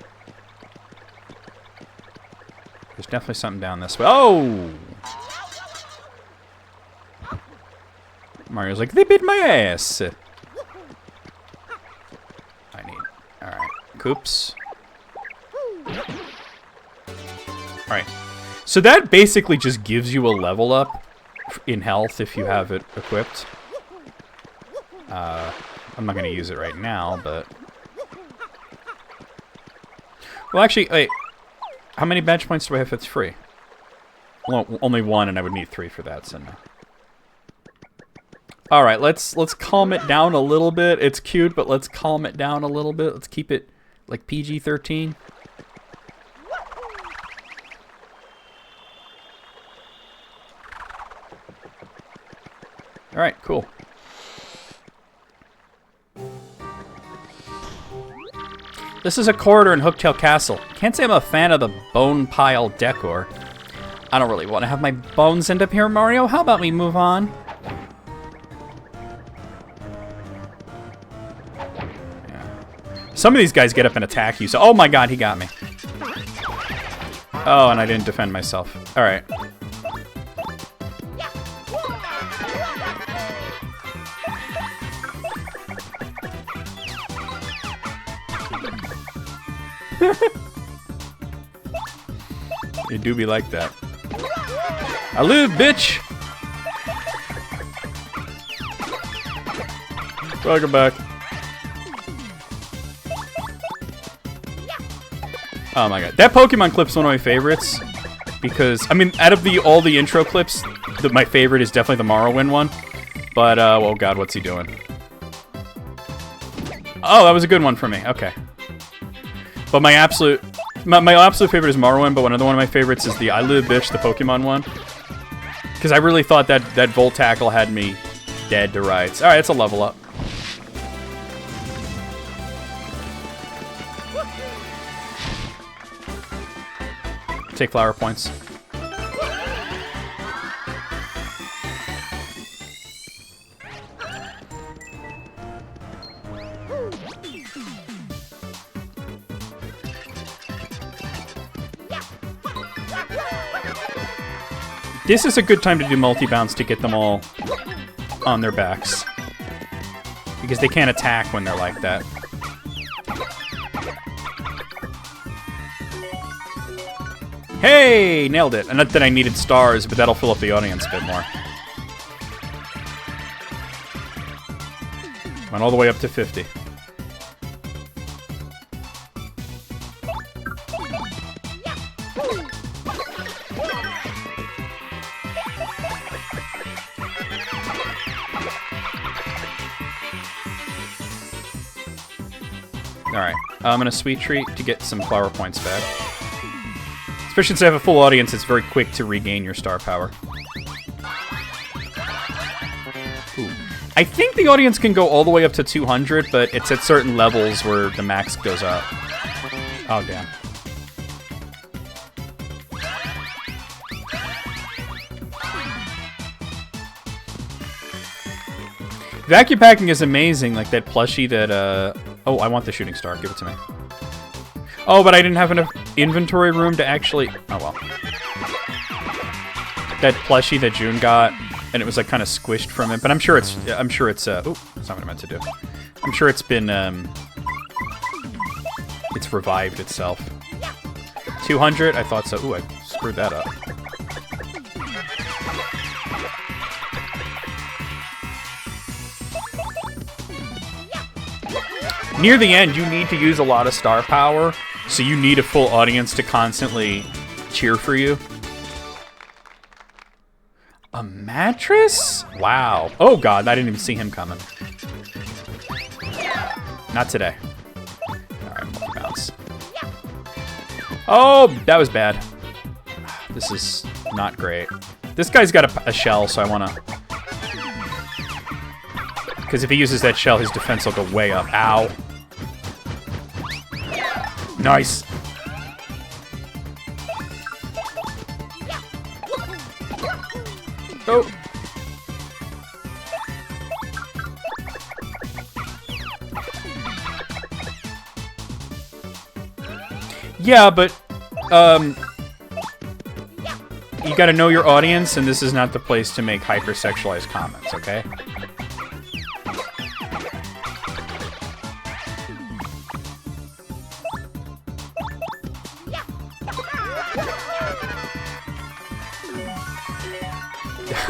There's definitely something down this way. Oh! Mario's like, they bit my ass. I need... Alright. Koops. Alright. So that basically just gives you a level up in health if you have it equipped. I'm not going to use it right now, but... Well, actually, wait. How many badge points do I have if it's free? Well, only 1, and I would need 3 for that, so no. Alright, let's calm it down a little bit. It's cute, but let's calm it down a little bit. Let's keep it, like, PG-13. Alright, cool. This is a corridor in Hooktail Castle. Can't say I'm a fan of the bone pile decor. I don't really want to have my bones end up here, Mario. How about we move on? Yeah. Some of these guys get up and attack you, so... Oh my god, he got me. Oh, and I didn't defend myself. Alright. It do be like that. I live, bitch! Welcome back. Oh my god. That Pokemon clip's one of my favorites. Because, I mean, out of all the intro clips, my favorite is definitely the Morrowind one. But, oh god, what's he doing? Oh, that was a good one for me. Okay. But my absolute favorite is Morrowind, but one of my favorites is the I Live Bitch, the Pokemon one. Because I really thought that Voltackle had me dead to rights. Alright, it's a level up. Take flower points. This is a good time to do multi-bounce to get them all on their backs. Because they can't attack when they're like that. Hey! Nailed it. And not that I needed stars, but that'll fill up the audience a bit more. Went all the way up to 50. Alright, I'm gonna sweet treat to get some flower points back. Especially since I have a full audience, it's very quick to regain your star power. Ooh. I think the audience can go all the way up to 200, but it's at certain levels where the max goes up. Oh, damn. Vacuum packing is amazing, like that plushie that, Oh, I want the shooting star. Give it to me. Oh, but I didn't have enough inventory room to actually... Oh, well. That plushie that June got, and it was, like, kind of squished from it. But I'm sure it's... Oh, that's not what I meant to do. I'm sure it's been, It's revived itself. 200? I thought so. Ooh, I screwed that up. Near the end, you need to use a lot of star power, so you need a full audience to constantly cheer for you. A mattress? Wow. Oh god, I didn't even see him coming. Not today. Alright, bounce. Oh, that was bad. This is not great. This guy's got a shell, so I want to... Because if he uses that shell, his defense will go way up. Ow. Nice. Oh. Yeah, but, you gotta know your audience, and this is not the place to make hypersexualized comments, okay?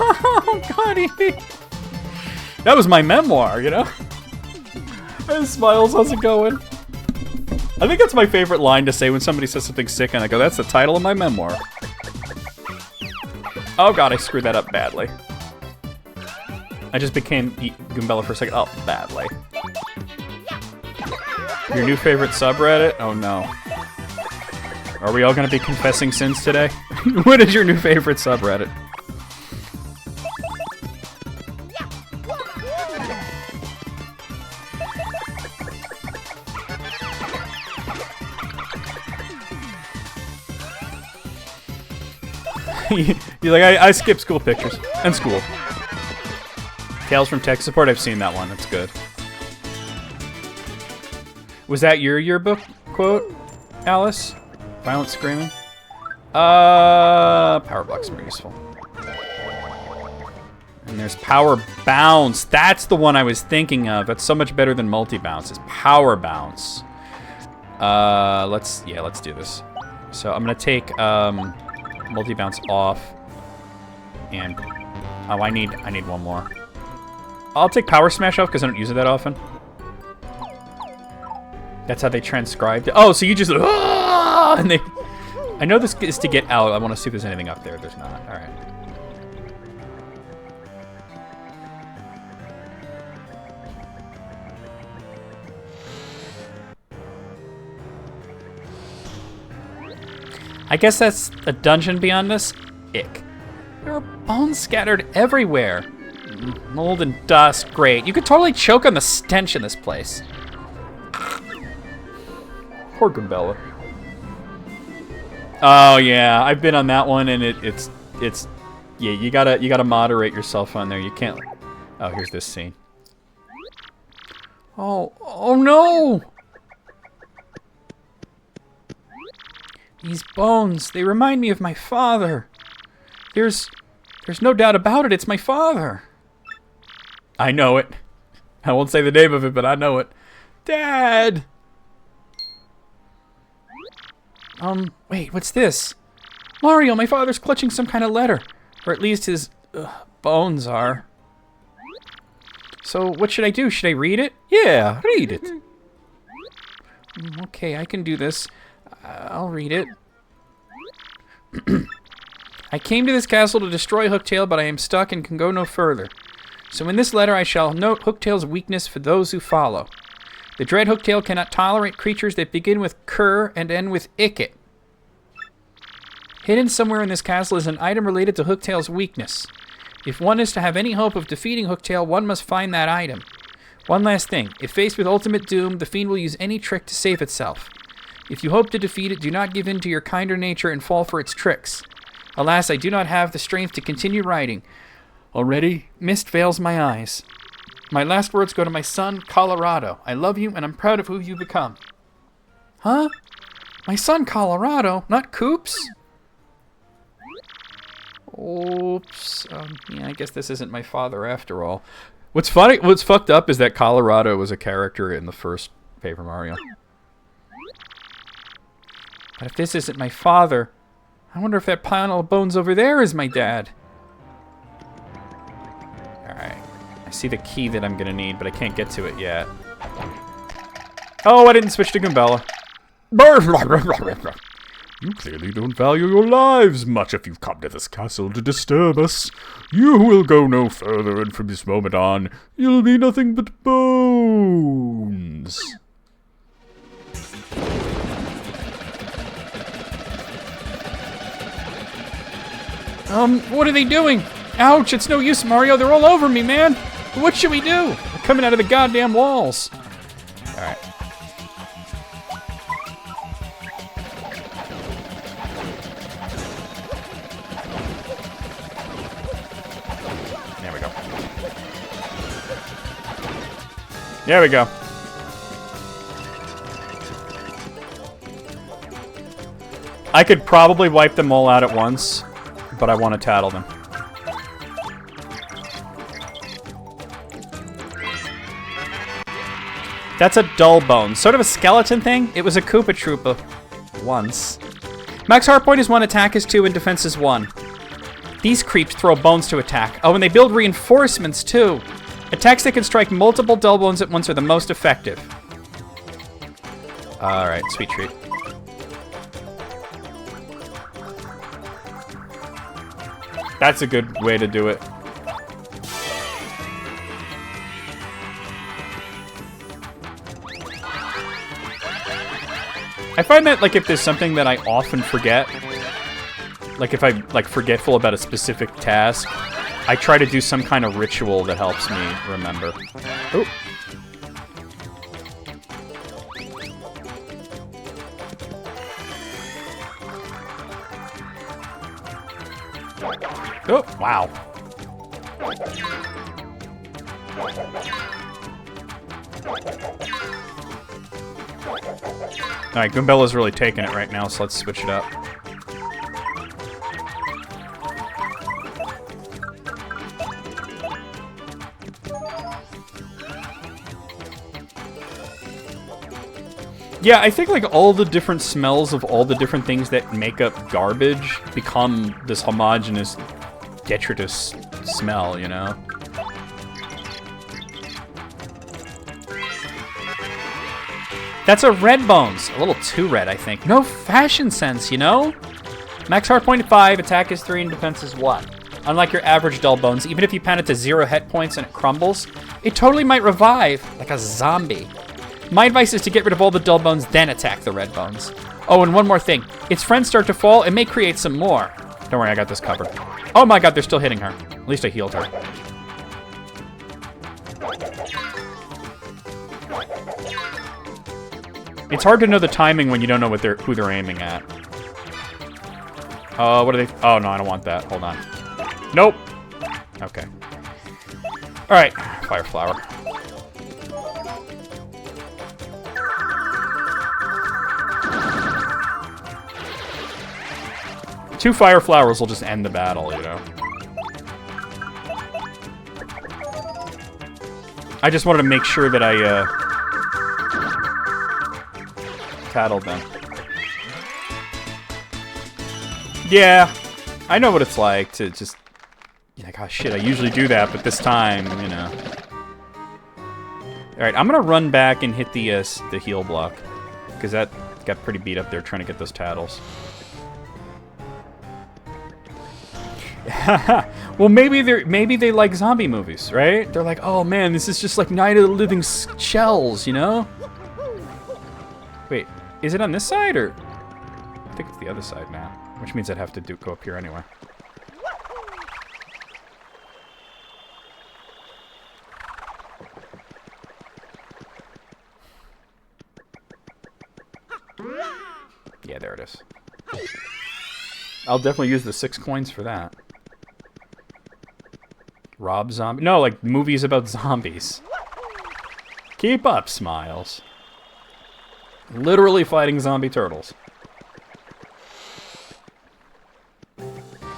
Oh, God, That was my memoir, you know? Hey, Smiles, how's it going? I think that's my favorite line to say when somebody says something sick and I go, that's the title of my memoir. Oh god, I screwed that up badly. I just became Goombella for a second. Oh, badly. Your new favorite subreddit? Oh no. Are we all gonna be confessing sins today? What is your new favorite subreddit? You're like, I skip school pictures. And school. Tales from Tech Support, I've seen that one. That's good. Was that your yearbook quote, Alice? Violent screaming? Power blocks are more useful. And there's Power Bounce. That's the one I was thinking of. That's so much better than Multi-Bounce. It's Power Bounce. Let's do this. So I'm gonna take Multi-Bounce off. And I need one more. I'll take Power Smash off because I don't use it that often. That's how they transcribed it. Oh, so you just and they. I know this is to get out. I want to see if there's anything up there. There's not. All right. I guess that's a dungeon beyond this. Ick. There are bones scattered everywhere. Mold and dust. Great. You could totally choke on the stench in this place. Poor Goombella. Oh yeah, I've been on that one, and it's yeah. You gotta moderate yourself on there. You can't. Oh, here's this scene. Oh no! These bones, they remind me of my father. There's no doubt about it. It's my father. I know it. I won't say the name of it, but I know it. Dad. Wait, what's this? Mario, my father's clutching some kind of letter. Or at least his bones are. So, what should I do? Should I read it? Yeah, read it. Okay, I can do this. I'll read it. I came to this castle to destroy Hooktail, but I am stuck and can go no further. So in this letter I shall note Hooktail's weakness for those who follow. The dread Hooktail cannot tolerate creatures that begin with cur and end with icket. Hidden somewhere in this castle is an item related to Hooktail's weakness. If one is to have any hope of defeating Hooktail, one must find that item. One last thing. If faced with ultimate doom, the fiend will use any trick to save itself. If you hope to defeat it, do not give in to your kinder nature and fall for its tricks. Alas, I do not have the strength to continue writing. Already, mist veils my eyes. My last words go to my son, Colorado. I love you, and I'm proud of who you've become. Huh? My son, Colorado? Not Coops? Oops. Yeah, I guess this isn't my father after all. What's funny, what's fucked up is that Colorado was a character in the first Paper Mario. But if this isn't my father, I wonder if that pile of bones over there is my dad. Alright. I see the key that I'm gonna need, but I can't get to it yet. Oh, I didn't switch to Goombella. You clearly don't value your lives much if you've come to this castle to disturb us. You will go no further, and from this moment on, you'll be nothing but bones. What are they doing? Ouch, it's no use, Mario. They're all over me, man. What should we do? They're coming out of the goddamn walls. Alright. There we go. There we go. I could probably wipe them all out at once, but I want to tattle them. That's a dull bone. Sort of a skeleton thing. It was a Koopa Troopa once. Max Hardpoint is 1, attack is 2, and defense is 1. These creeps throw bones to attack. Oh, and they build reinforcements too. Attacks that can strike multiple dull bones at once are the most effective. Alright, sweet treat. That's a good way to do it. I find that, like, if there's something that I often forget, like if I'm, like, forgetful about a specific task, I try to do some kind of ritual that helps me remember. Oh. Oh, wow. Alright, Goombella's really taking it right now, so let's switch it up. Yeah, I think like all the different smells of all the different things that make up garbage become this homogeneous, detritus smell, you know? That's a red bones. A little too red, I think. No fashion sense, you know? Max heart point 5, attack is 3, and defense is 1. Unlike your average dull bones, even if you pound it to 0 hit points and it crumbles, it totally might revive like a zombie. My advice is to get rid of all the dull bones, then attack the red bones. Oh, and one more thing. Its friends start to fall, it may create some more. Don't worry, I got this covered. Oh my god, they're still hitting her. At least I healed her. It's hard to know the timing when you don't know what who they're aiming at. What are they? Oh, no, I don't want that. Hold on. Nope. Okay. Alright, Fire Flower. Two Fire Flowers will just end the battle, you know? I just wanted to make sure that I, tattled them. Yeah, I know what it's like to just... You're like, oh shit, I usually do that, but this time, you know. Alright, I'm gonna run back and hit the heal block. Because that got pretty beat up there trying to get those tattles. Well, maybe they like zombie movies, right? They're like, oh man, this is just like Night of the Living Shells, you know? Wait, is it on this side or? I think it's the other side now, which means I'd have to go up here anyway. Yeah, there it is. I'll definitely use the 6 coins for that. Rob Zombie? No, like movies about zombies. Keep up, Smiles. Literally fighting zombie turtles.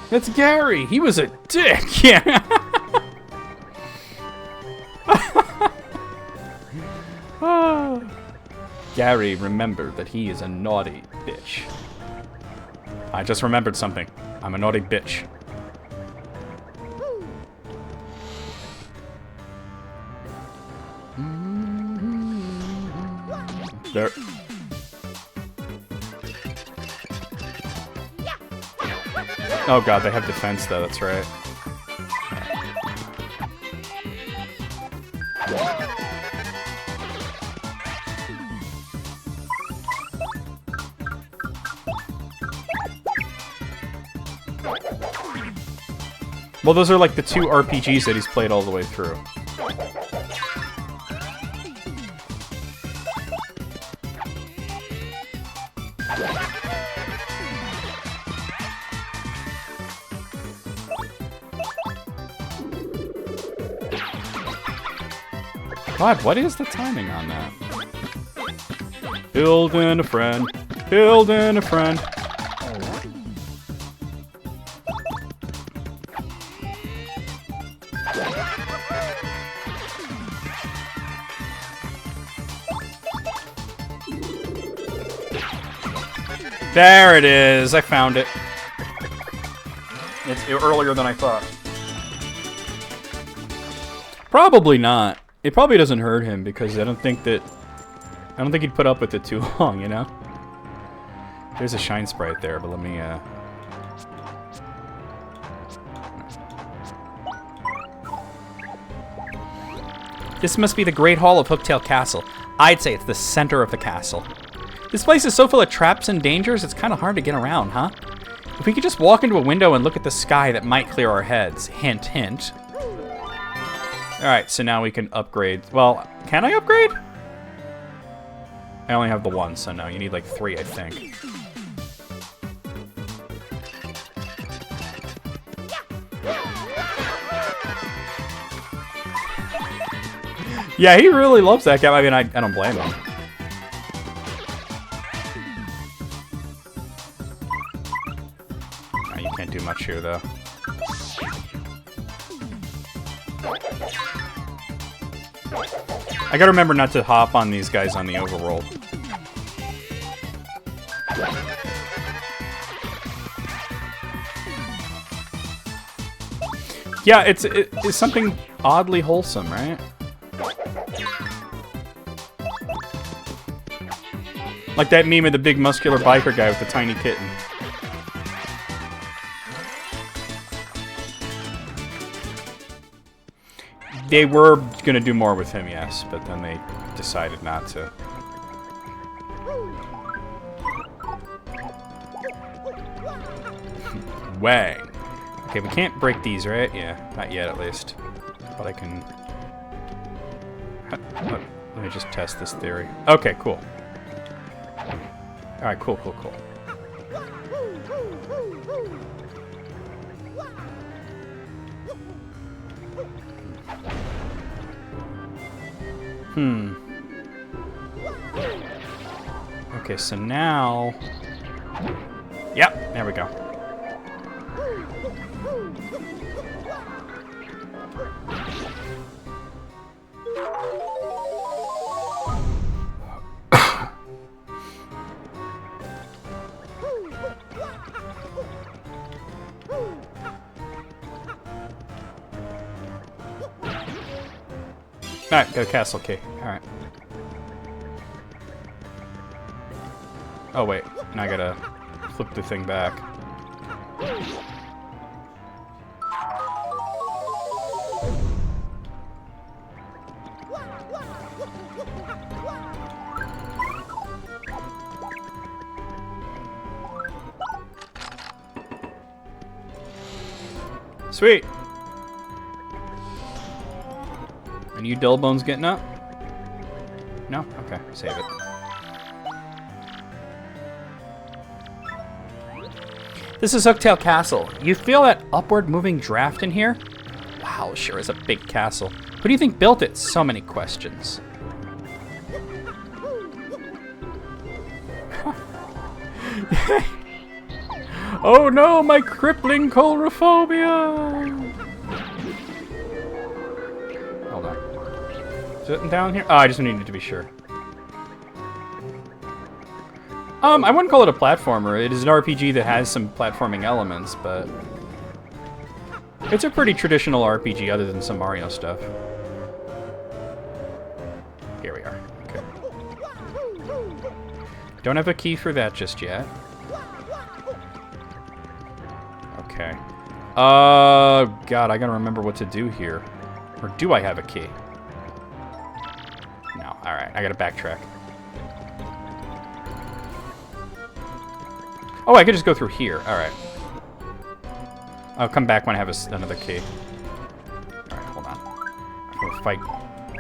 That's Gary! He was a dick! Yeah! Gary, remember that he is a naughty bitch. I just remembered something. I'm a naughty bitch. There. Oh god, they have defense though, that's right. Well, those are like the 2 RPGs that he's played all the way through. God, what is the timing on that? Building a friend. Building a friend. There it is. I found it. It's earlier than I thought. Probably not. It probably doesn't hurt him because I don't think he'd put up with it too long, you know? There's a shine sprite there, but let me, This must be the Great Hall of Hooktail Castle. I'd say it's the center of the castle. This place is so full of traps and dangers, it's kind of hard to get around, huh? If we could just walk into a window and look at the sky, that might clear our heads. Hint, hint. Alright, so now we can upgrade. Well, can I upgrade? I only have the one, so no, you need like 3, I think. Yeah, he really loves that guy. I mean, I don't blame him. Oh, you can't do much here, though. I gotta remember not to hop on these guys on the overroll. Yeah, it's something oddly wholesome, right? Like that meme of the big muscular biker guy with the tiny kitten. They were gonna do more with him, yes, but then they decided not to. Wang. Okay, we can't break these, right? Yeah, not yet at least. But I can... Let me just test this theory. Okay, cool. Alright, cool, cool, cool. Okay, so now... Yep, there we go. Alright, got a castle key. Alright. Oh, wait. Now I gotta flip the thing back. Sweet! And you dull bones getting up? No? Okay, save it. This is Hooktail Castle. You feel that upward moving draft in here? Wow, sure is a big castle. Who do you think built it? So many questions. Oh no, my crippling coulrophobia! Hold on. Is it down here? Oh, I just needed to be sure. I wouldn't call it a platformer. It is an RPG that has some platforming elements, but... it's a pretty traditional RPG other than some Mario stuff. Here we are. Okay. Don't have a key for that just yet. Okay. God, I gotta remember what to do here. Or do I have a key? No. Alright, I gotta backtrack. Oh, I could just go through here. Alright. I'll come back when I have another key. Alright, hold on. I'm gonna fight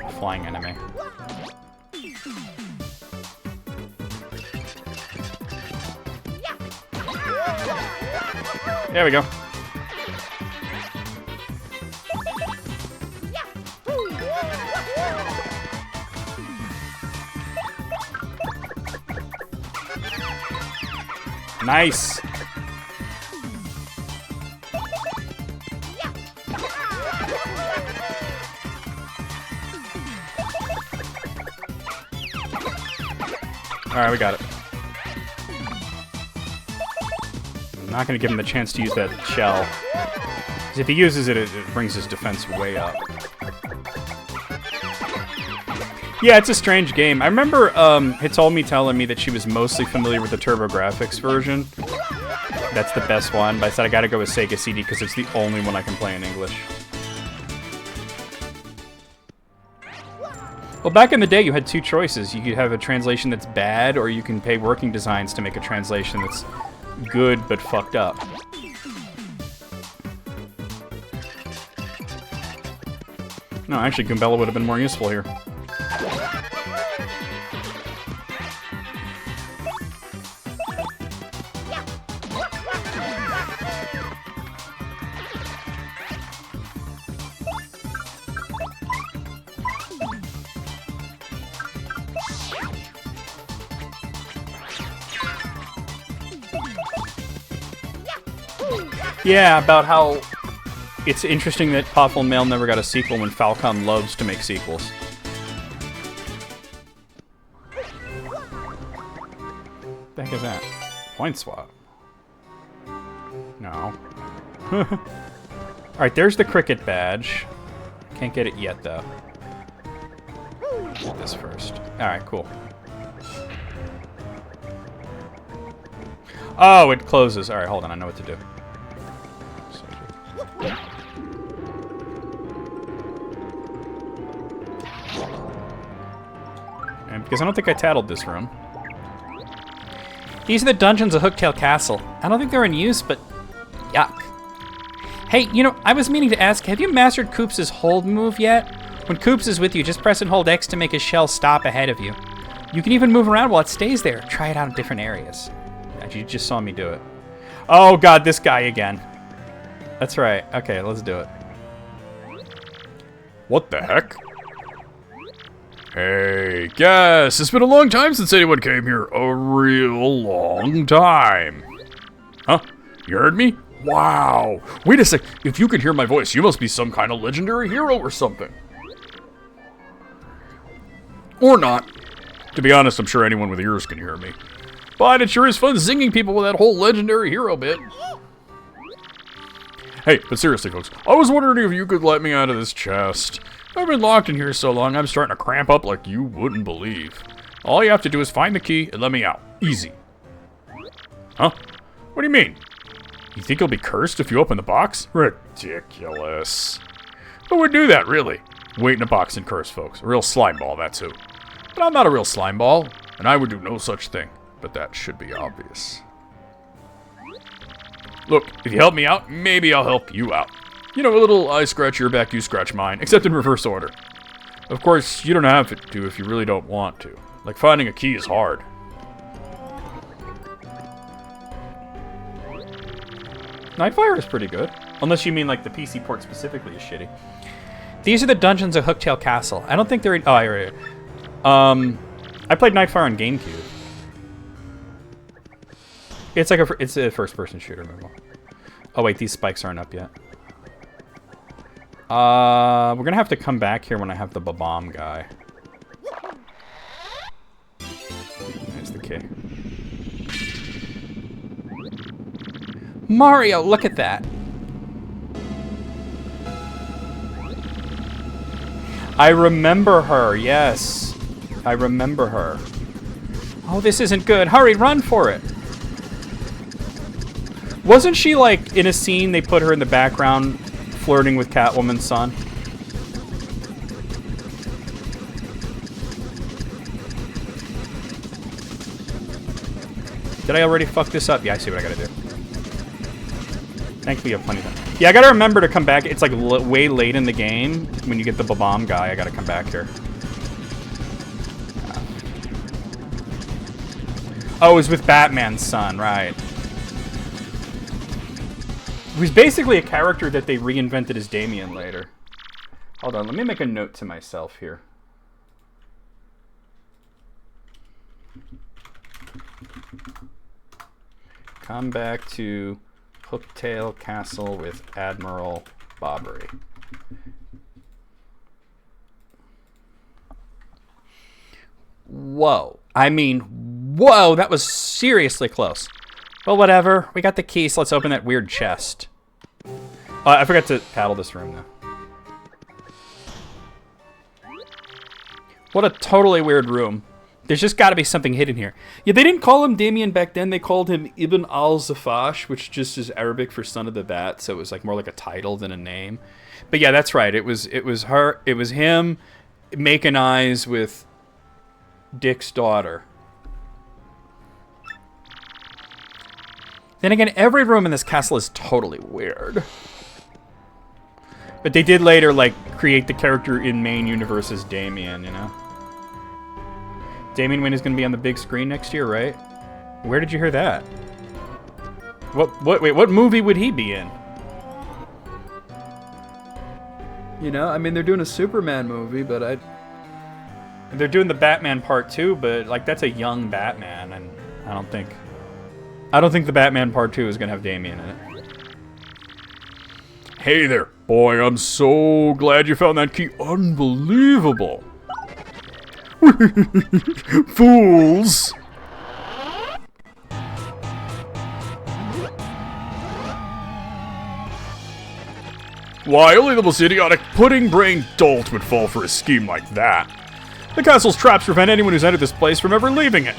a flying enemy. There we go. Nice. All right, we got it. I'm not going to give him the chance to use that shell. Because if he uses it, it brings his defense way up. Yeah, it's a strange game. I remember Hitomi telling me that she was mostly familiar with the TurboGrafx version. That's the best one, but I said I gotta go with Sega CD because it's the only one I can play in English. Well, back in the day, you had two choices. You could have a translation that's bad, or you can pay Working Designs to make a translation that's good but fucked up. No, actually, Goombella would have been more useful here. Yeah, about how it's interesting that Potful Mail never got a sequel when Falcom loves to make sequels. What the heck is that? Point swap. No. Alright, there's the cricket badge. Can't get it yet, though. Get this first. Alright, cool. Oh, it closes. Alright, hold on. I know what to do. And because I don't think I tattled this room. These are the dungeons of Hooktail Castle. I don't think they're in use, but yuck. Hey, you know, I was meaning to ask, have you mastered Koops' hold move yet? When Koops is with you, just press and hold X to make his shell stop ahead of you. You can even move around while it stays there. Try it out in different areas. You just saw me do it. Oh god, this guy again. That's right. Okay, let's do it. What the heck? Hey, guess, it's been a long time since anyone came here. A real long time. Huh? You heard me? Wow. Wait a sec. If you can hear my voice, you must be some kind of legendary hero or something. Or not. To be honest, I'm sure anyone with ears can hear me. But it sure is fun zinging people with that whole legendary hero bit. Hey, but seriously, folks, I was wondering if you could let me out of this chest. I've been locked in here so long, I'm starting to cramp up like you wouldn't believe. All you have to do is find the key and let me out. Easy. Huh? What do you mean? You think you'll be cursed if you open the box? Ridiculous. Who would do that, really? Wait in a box and curse, folks. A real slimeball, that's who. But I'm not a real slimeball, and I would do no such thing. But that should be obvious. Look, if you help me out, maybe I'll help you out. You know, a little I scratch your back, you scratch mine, except in reverse order. Of course, you don't have to if you really don't want to. Like, finding a key is hard. Nightfire is pretty good. Unless you mean, like, the PC port specifically is shitty. These are the dungeons of Hooktail Castle. I don't think they're in... Oh, I read it. I played Nightfire on GameCube. It's like it's a first-person shooter. Oh, wait, these spikes aren't up yet. We're gonna have to come back here when I have the Babam guy. There's the key. Mario, look at that. I remember her, yes. I remember her. Oh, this isn't good. Hurry, run for it. Wasn't she, like, in a scene they put her in the background flirting with Catwoman's son? Did I already fuck this up? Yeah, I see what I gotta do. Thankfully, you have plenty of time. Yeah, I gotta remember to come back. It's, like, way late in the game. When you get the Babam guy, I gotta come back here. Oh, it was with Batman's son, right. Who's basically a character that they reinvented as Damien later. Hold on, let me make a note to myself here. Come back to Hooktail Castle with Admiral Bobbery. Whoa. I mean, whoa, that was seriously close. Well, whatever. We got the key, so let's open that weird chest. I forgot to paddle this room, though. What a totally weird room. There's just got to be something hidden here. Yeah, they didn't call him Damien back then. They called him Ibn al-Zafash, which just is Arabic for son of the bat. So it was like more like a title than a name. But yeah, that's right. It was her. It was him making eyes with Dick's daughter. Then again, every room in this castle is totally weird. But they did later, like, create the character in main universe as Damien, you know? Damien Wayne is going to be on the big screen next year, right? Where did you hear that? Wait, what movie would he be in? You know, I mean, they're doing a Superman movie, but they're doing the Batman Part 2, but, like, that's a young Batman, and I don't think the Batman Part 2 is going to have Damien in it. Hey there, boy, I'm so glad you found that key. Unbelievable. Fools. Why, only the most idiotic pudding-brained dolt would fall for a scheme like that. The castle's traps prevent anyone who's entered this place from ever leaving it.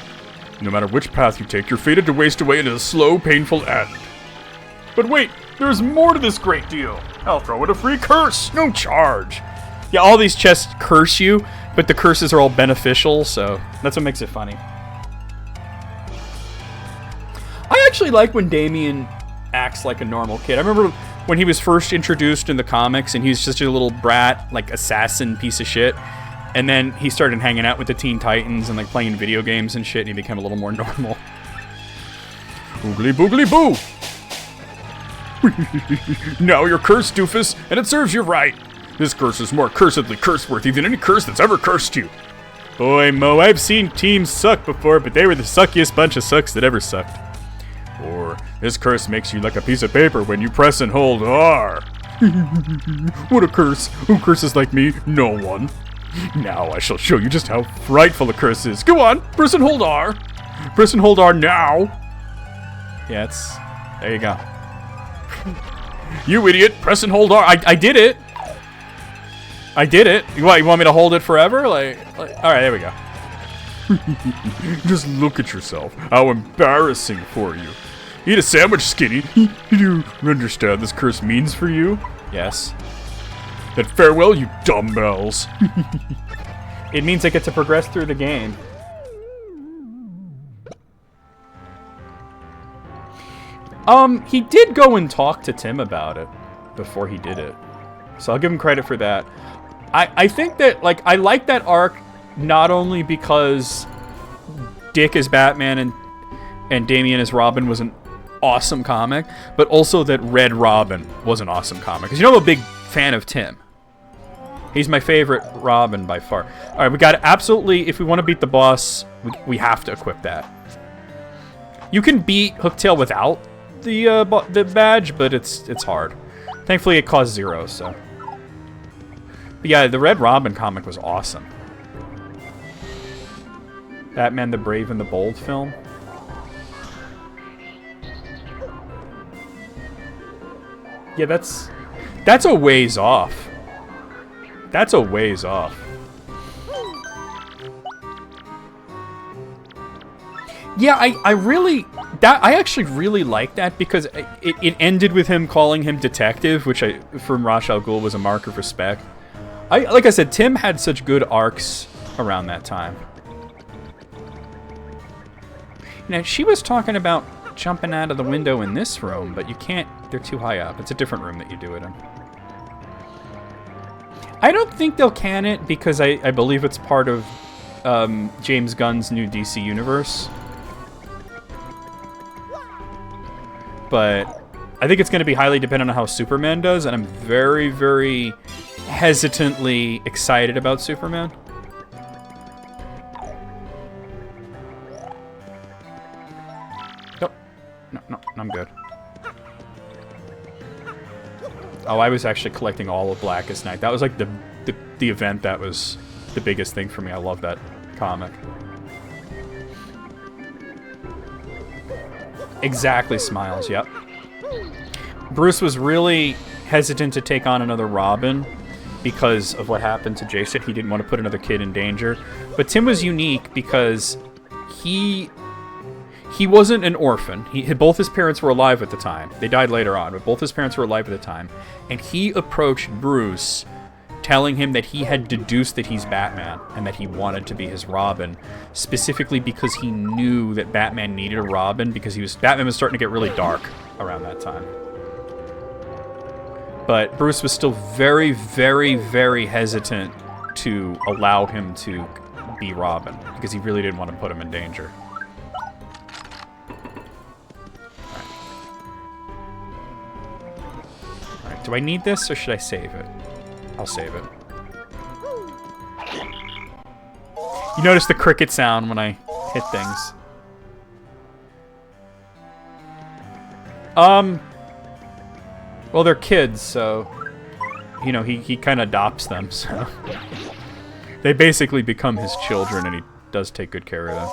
No matter which path you take, you're fated to waste away into a slow, painful end. But wait, there's more to this great deal. I'll throw in a free curse, no charge. Yeah, all these chests curse you, but the curses are all beneficial, so that's what makes it funny. I actually like when Damien acts like a normal kid. I remember when he was first introduced in the comics, and he was just a little brat, like assassin piece of shit. And then he started hanging out with the Teen Titans and like playing video games and shit, and he became a little more normal. Oogly boogly boo! Now you're cursed, doofus, and it serves you right. This curse is more cursedly curse-worthy than any curse that's ever cursed you. Boy, Mo, I've seen teams suck before, but they were the suckiest bunch of sucks that ever sucked. Or, this curse makes you like a piece of paper when you press and hold R. What a curse. Who curses like me? No one. Now I shall show you just how frightful a curse is. Go on, press and hold R. Press and hold R now. Yeah, there you go. You idiot, press and hold R. I did it. I did it. You want me to hold it forever? Like all right, there we go. Just look at yourself. How embarrassing for you. Eat a sandwich, Skinny. Do you understand this curse means for you? Yes. Then farewell, you dumbbells. It means I get to progress through the game. He did go and talk to Tim about it before he did it. So I'll give him credit for that. I think that, like, I like that arc not only because Dick as Batman and Damien as Robin was an awesome comic, but also that Red Robin was an awesome comic. Because, you know, I'm a big fan of Tim. He's my favorite Robin by far. All right, we got to absolutely, if we want to beat the boss, we have to equip that. You can beat Hooktail without the badge, but it's hard. Thankfully, it costs 0, so. But yeah, the Red Robin comic was awesome. Batman the Brave and the Bold film. Yeah, that's a ways off. That's a ways off. Yeah, I actually really like that because it ended with him calling him detective, which from Ra's al Ghul was a mark of respect. Like I said, Tim had such good arcs around that time. Now, she was talking about jumping out of the window in this room, but you can't, they're too high up. It's a different room that you do it in. I don't think they'll can it because I believe it's part of James Gunn's new DC universe. But I think it's going to be highly dependent on how Superman does, and I'm very, very hesitantly excited about Superman. No, I'm good. Oh, I was actually collecting all of Blackest Night. That was like the event that was the biggest thing for me. I love that comic. Exactly, Smiles, yep. Bruce was really hesitant to take on another Robin because of what happened to Jason. He didn't want to put another kid in danger. But Tim was unique because he wasn't an orphan. Both his parents were alive at the time. They died later on, but both his parents were alive at the time. And he approached Bruce, telling him that he had deduced that he's Batman and that he wanted to be his Robin, specifically because he knew that Batman needed a Robin because Batman was starting to get really dark around that time. But Bruce was still very, very, very hesitant to allow him to be Robin because he really didn't want to put him in danger. Alright, do I need this or should I save it? I'll save it. You notice the cricket sound when I hit things. Well, they're kids, so... You know, he kind of adopts them, so... They basically become his children, and he does take good care of them.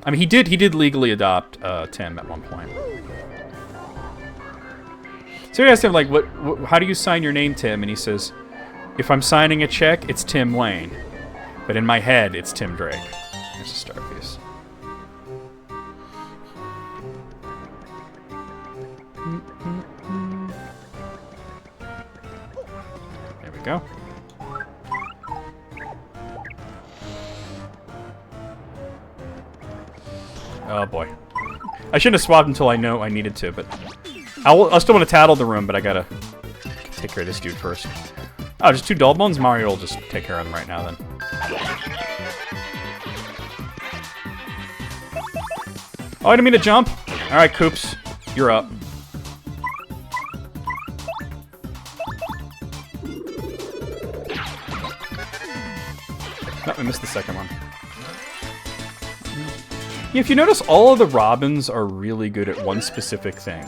I mean, he did legally adopt Tim at one point. So he asked him, like, how do you sign your name, Tim? And he says, if I'm signing a check, it's Tim Wayne. But in my head, it's Tim Drake. There's a star piece. There we go. Oh boy. I shouldn't have swapped until I know I needed to, but... I'll still want to tattle the room, but I gotta take care of this dude first. Oh, just 2 dull bones? Mario will just take care of them right now, then. Oh, I didn't mean to jump. Alright, Koops. You're up. Oh, I missed the second one. Yeah, if you notice, all of the Robins are really good at one specific thing.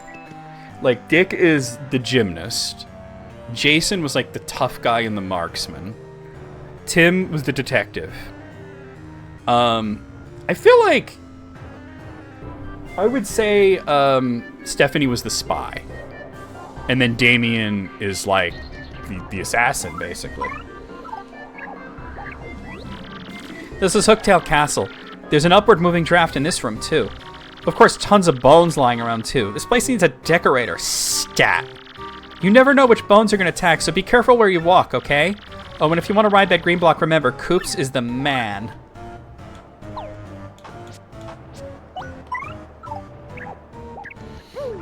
Like, Dick is the gymnast. Jason was like the tough guy and the marksman. Tim was the detective. I feel like... I would say Stephanie was the spy. And then Damien is like the assassin, basically. This is Hooktail Castle. There's an upward moving draft in this room, too. Of course, tons of bones lying around, too. This place needs a decorator. Stat. You never know which bones are going to attack, so be careful where you walk, okay? Oh, and if you want to ride that green block, remember, Koops is the man.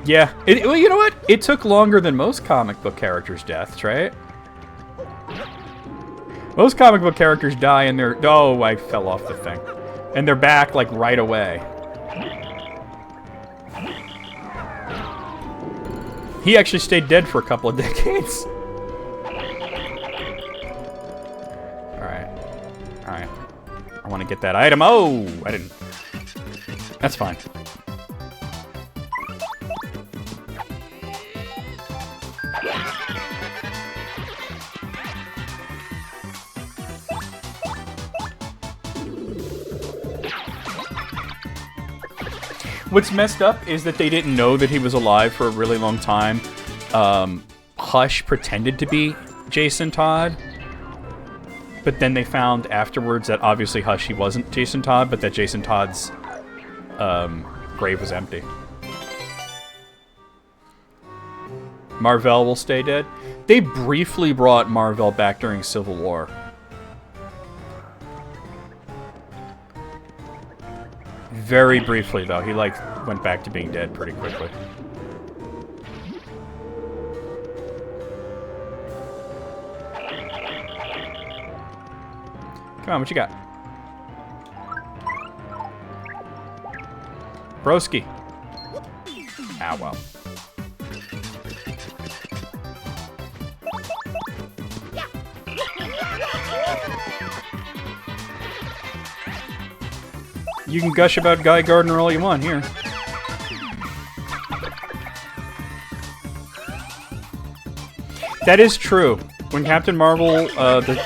Yeah. Well, you know what? It took longer than most comic book characters' deaths, right? Most comic book characters die and they're... Oh, I fell off the thing. And they're back, like, right away. He actually stayed dead for a couple of decades. Alright. Alright. I want to get that item. Oh! I didn't... That's fine. What's messed up is that they didn't know that he was alive for a really long time. Hush pretended to be Jason Todd. But then they found afterwards that obviously Hush, he wasn't Jason Todd, but that Jason Todd's grave was empty. Mar-Vell will stay dead. They briefly brought Mar-Vell back during Civil War. Very briefly, though. He, like, went back to being dead pretty quickly. Come on, what you got? Broski. Ah, well. You can gush about Guy Gardner all you want here. That is true. When Captain Marvel, that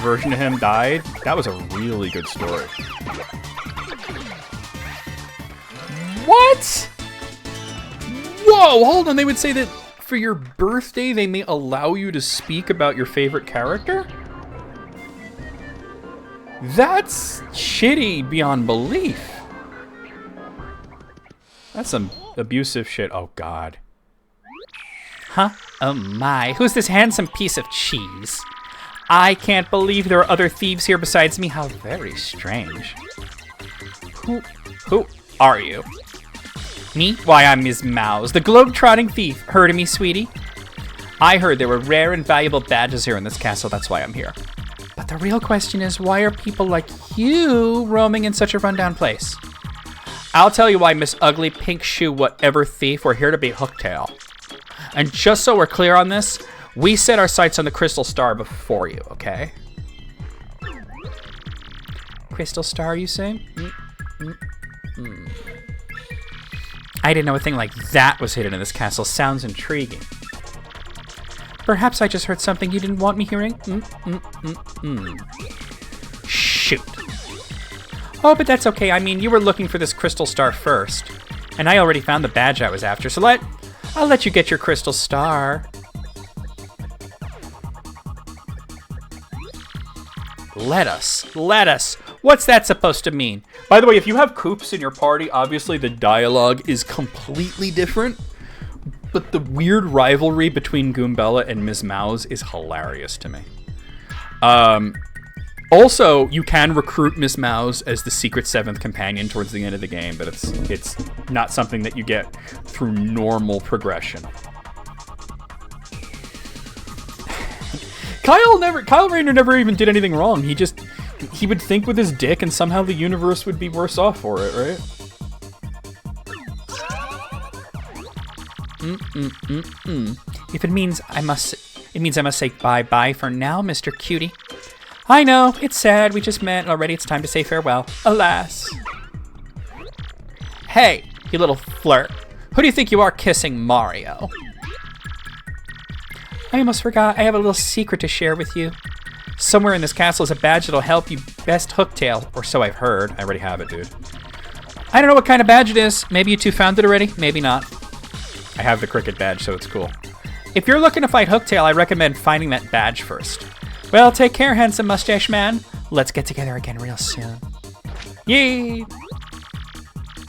version of him died, that was a really good story. What? Whoa, hold on. They would say that for your birthday, they may allow you to speak about your favorite character? That's shitty beyond belief. That's some abusive shit. Oh, God. Huh? Oh, my. Who's this handsome piece of cheese? I can't believe there are other thieves here besides me. How very strange. Who are you? Me? Why, I'm Ms. Mouse, the globe-trotting thief. Heard of me, sweetie? I heard there were rare and valuable badges here in this castle. That's why I'm here. But the real question is, why are people like you roaming in such a rundown place? I'll tell you why, Miss Ugly Pink Shoe Whatever Thief. We're here to be Hooktail. And just so we're clear on this, we set our sights on the Crystal Star before you, okay? Crystal Star, you say? I didn't know a thing like that was hidden in this castle. Sounds intriguing. Perhaps I just heard something you didn't want me hearing? Shoot. Oh, but that's okay. I mean, you were looking for this Crystal Star first. And I already found the badge I was after, so I'll let you get your Crystal Star. Let us. What's that supposed to mean? By the way, if you have Koops in your party, obviously the dialogue is completely different. But the weird rivalry between Goombella and Ms. Mouse is hilarious to me. Also, you can recruit Ms. Mouse as the secret 7th companion towards the end of the game, but it's not something that you get through normal progression. Kyle Rayner never even did anything wrong. He would think with his dick and somehow the universe would be worse off for it, right? If it means I must say bye-bye for now, Mr. Cutie. I know, it's sad, we just met, and already it's time to say farewell. Alas. Hey, you little flirt. Who do you think you are kissing Mario? I almost forgot, I have a little secret to share with you. Somewhere in this castle is a badge that'll help you best Hooktail, or so I've heard. I already have it, dude. I don't know what kind of badge it is. Maybe you two found it already, maybe not. I have the cricket badge, so it's cool. If you're looking to fight Hooktail, I recommend finding that badge first. Well, take care, handsome mustache man. Let's get together again real soon. Yay!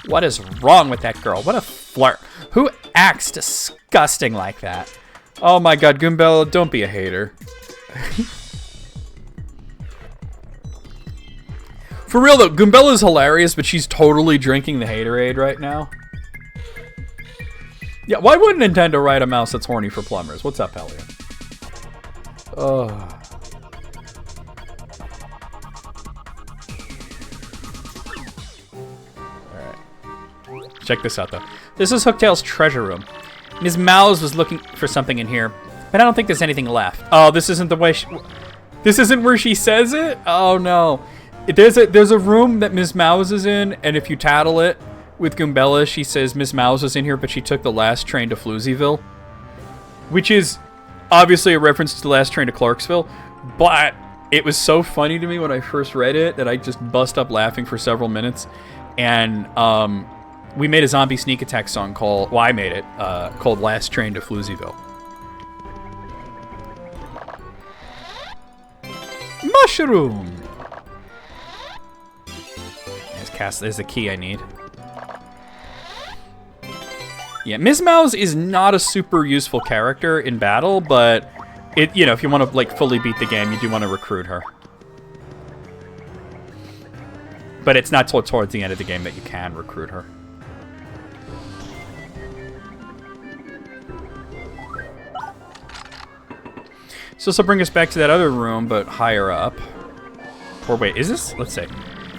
What is wrong with that girl? What a flirt. Who acts disgusting like that? Oh my god, Goombella, don't be a hater. For real though, Goombella's hilarious, but she's totally drinking the haterade right now. Yeah, why wouldn't Nintendo write a mouse that's horny for plumbers? What's up, Elliot? Oh. Alright. Check this out, though. This is Hooktail's treasure room. Ms. Mouse was looking for something in here, but I don't think there's anything left. Oh, this isn't the way this isn't where she says it? Oh, no. There's a room that Ms. Mouse is in, and if you tattle it, with Goombella, she says Miss Mouse was in here, but she took the last train to Floozyville. Which is obviously a reference to the last train to Clarksville. But it was so funny to me when I first read it that I just bust up laughing for several minutes. And we made a zombie sneak attack song called... Well, I made it. Called Last Train to Floozyville. Mushroom! There's the key I need. Yeah, Ms. Mouse is not a super useful character in battle, but if you want to like fully beat the game, you do want to recruit her. But it's not towards the end of the game that you can recruit her. So this will bring us back to that other room, but higher up. Or wait, is this? Let's see.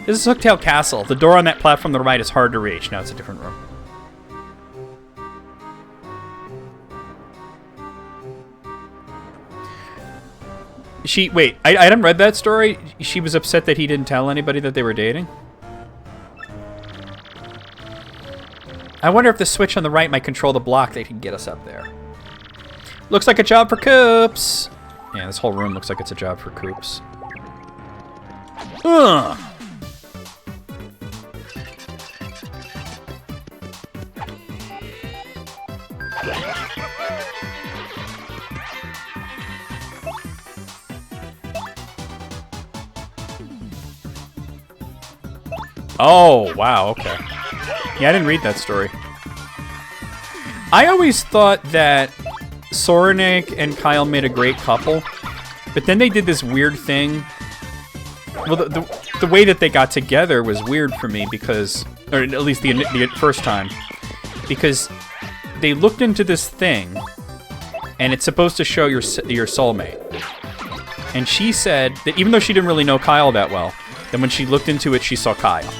This is Hooktail Castle. The door on that platform on the right is hard to reach. No, it's a different room. Wait, I hadn't read that story. She was upset that he didn't tell anybody that they were dating. I wonder if the switch on the right might control the block that can get us up there. Looks like a job for Koops. Yeah, this whole room looks like it's a job for Koops. Ugh. Oh, wow, okay. Yeah, I didn't read that story. I always thought that Soranik and Kyle made a great couple, but then they did this weird thing. Well, the way that they got together was weird for me because, or at least the first time, because they looked into this thing, and it's supposed to show your soulmate. And she said that even though she didn't really know Kyle that well, then when she looked into it, she saw Kyle.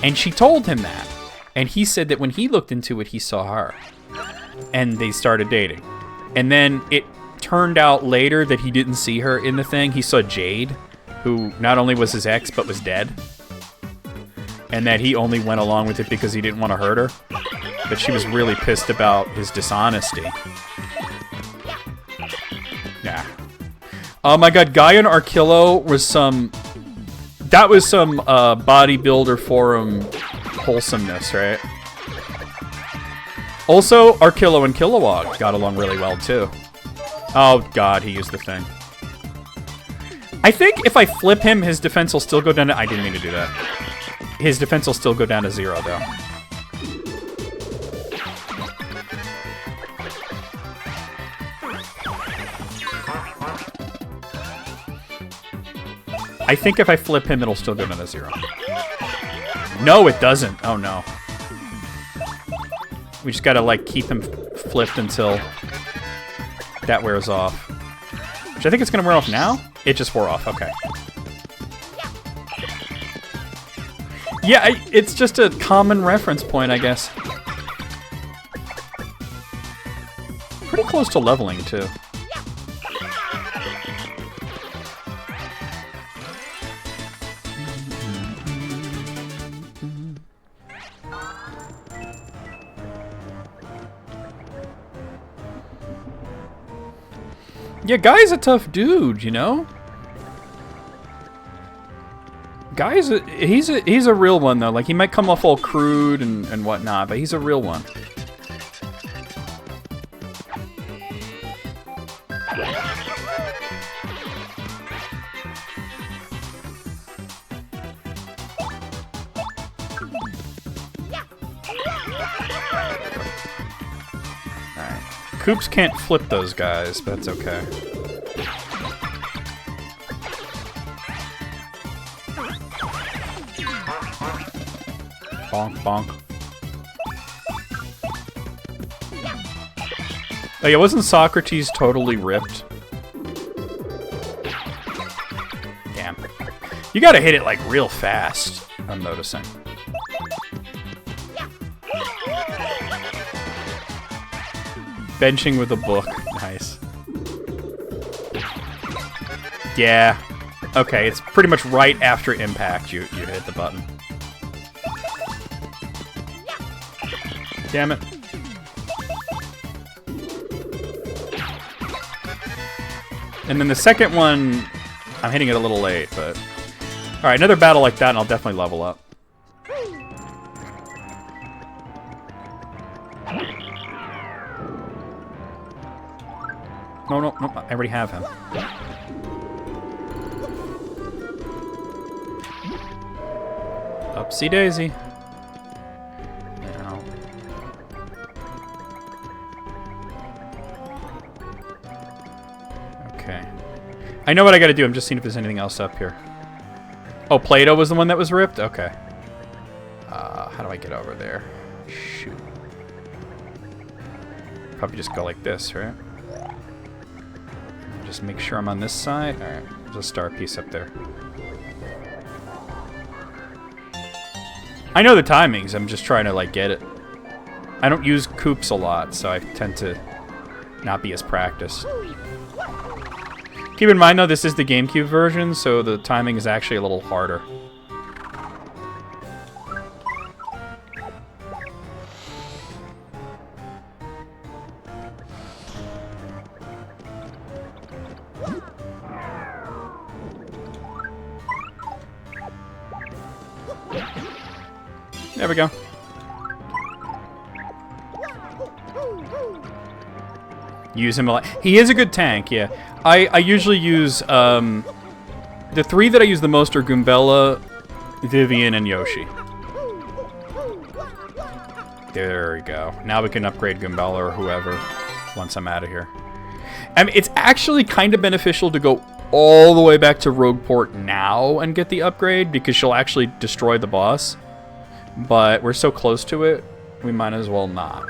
And she told him that. And he said that when he looked into it, he saw her. And they started dating. And then it turned out later that he didn't see her in the thing. He saw Jade, who not only was his ex, but was dead. And that he only went along with it because he didn't want to hurt her. But she was really pissed about his dishonesty. Yeah. Oh my god, Guy and Arkillo was some... That was some bodybuilder forum wholesomeness, right? Also, Arkillo and Kilowog got along really well, too. Oh god, he used the thing. I think if I flip him, his defense will still go down to... I didn't mean to do that. His defense will still go down to 0, though. I think if I flip him, it'll still go down to 0. No, it doesn't. Oh, no. We just gotta, like, keep him flipped until that wears off. Which I think it's gonna wear off now? It just wore off. Okay. Yeah, it's just a common reference point, I guess. Pretty close to leveling, too. Yeah, Guy's a tough dude, you know? Guy's he's a real one, though. Like, he might come off all crude and whatnot, but he's a real one. Koops can't flip those guys, but that's okay. Bonk, bonk. Oh yeah, wasn't Socrates totally ripped? Damn. You gotta hit it, like, real fast, I'm noticing. Benching with a book. Nice. Yeah. Okay, it's pretty much right after impact you hit the button. Damn it. And then the second one, I'm hitting it a little late, but... Alright, another battle like that and I'll definitely level up. No, no, no, I already have him. Upsy daisy. Now. Okay. I know what I gotta do, I'm just seeing if there's anything else up here. Oh, Plato was the one that was ripped? Okay. How do I get over there? Shoot. Probably just go like this, right? Just make sure I'm on this side. Alright, there's a star piece up there. I know the timings, I'm just trying to, like, get it. I don't use Koops a lot, so I tend to not be as practiced. Keep in mind, though, this is the GameCube version, so the timing is actually a little harder. There we go. Use him a lot. He is a good tank, yeah. I usually use, the three that I use the most are Goombella, Vivian, and Yoshi. There we go. Now we can upgrade Goombella or whoever once I'm out of here. I mean, it's actually kind of beneficial to go all the way back to Rogueport now and get the upgrade because she'll actually destroy the boss. But we're so close to it, we might as well not.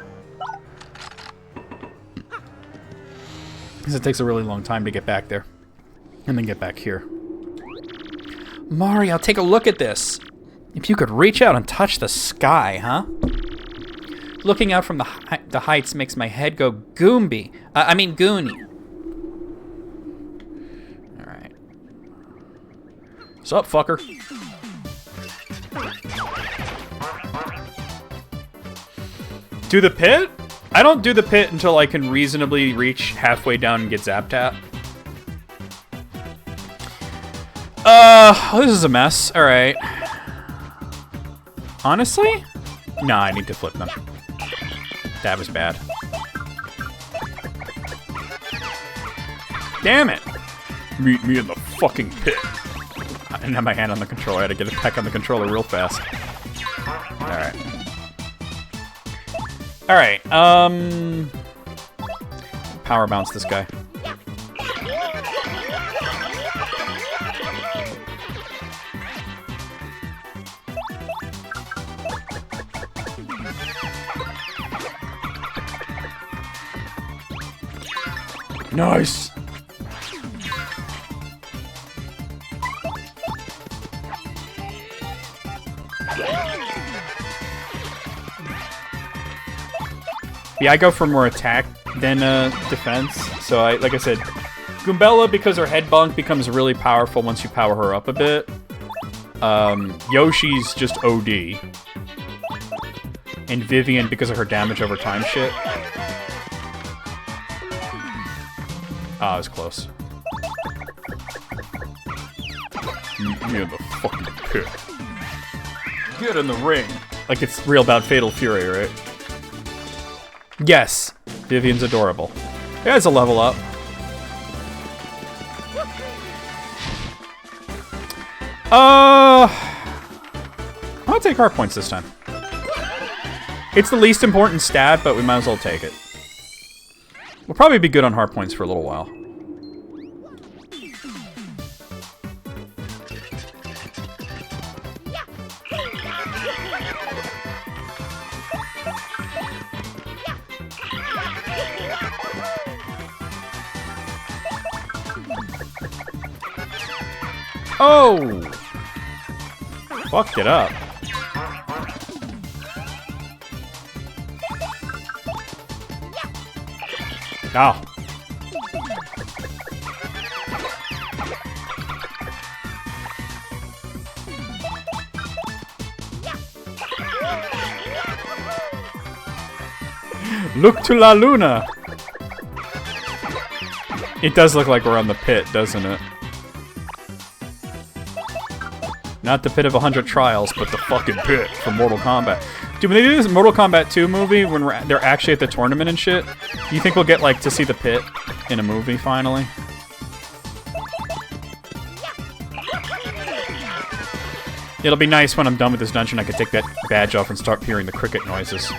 Because it takes a really long time to get back there. And then get back here. Mario, take a look at this. If you could reach out and touch the sky, huh? Looking out from the heights makes my head go Goonie. Alright. What's up, fucker? Do the pit? I don't do the pit until I can reasonably reach halfway down and get zapped at. This is a mess. Alright. Honestly? No, I need to flip them. That was bad. Damn it! Meet me in the fucking pit. I didn't have my hand on the controller. I had to get a peck on the controller real fast. Alright. Alright, power bounce this guy. Nice! Yeah, I go for more attack than defense. So, like I said, Goombella, because her head bunk becomes really powerful once you power her up a bit. Yoshi's just OD. And Vivian, because of her damage over time shit. Ah, it was close. Meet me in the fucking pit. Get in the ring. Like it's real about Fatal Fury, right? Yes. Vivian's adorable. Yeah, it's a level up. I'll take heart points this time. It's the least important stat, but we might as well take it. We'll probably be good on heart points for a little while. Oh! Fucked it up. Oh. Look to La Luna! It does look like we're on the pit, doesn't it? Not the pit of 100 trials, but the fucking pit from Mortal Kombat. Dude, when they do this Mortal Kombat 2 movie, when they're actually at the tournament and shit, do you think we'll get, like, to see the pit in a movie, finally? It'll be nice when I'm done with this dungeon, I can take that badge off and start hearing the cricket noises.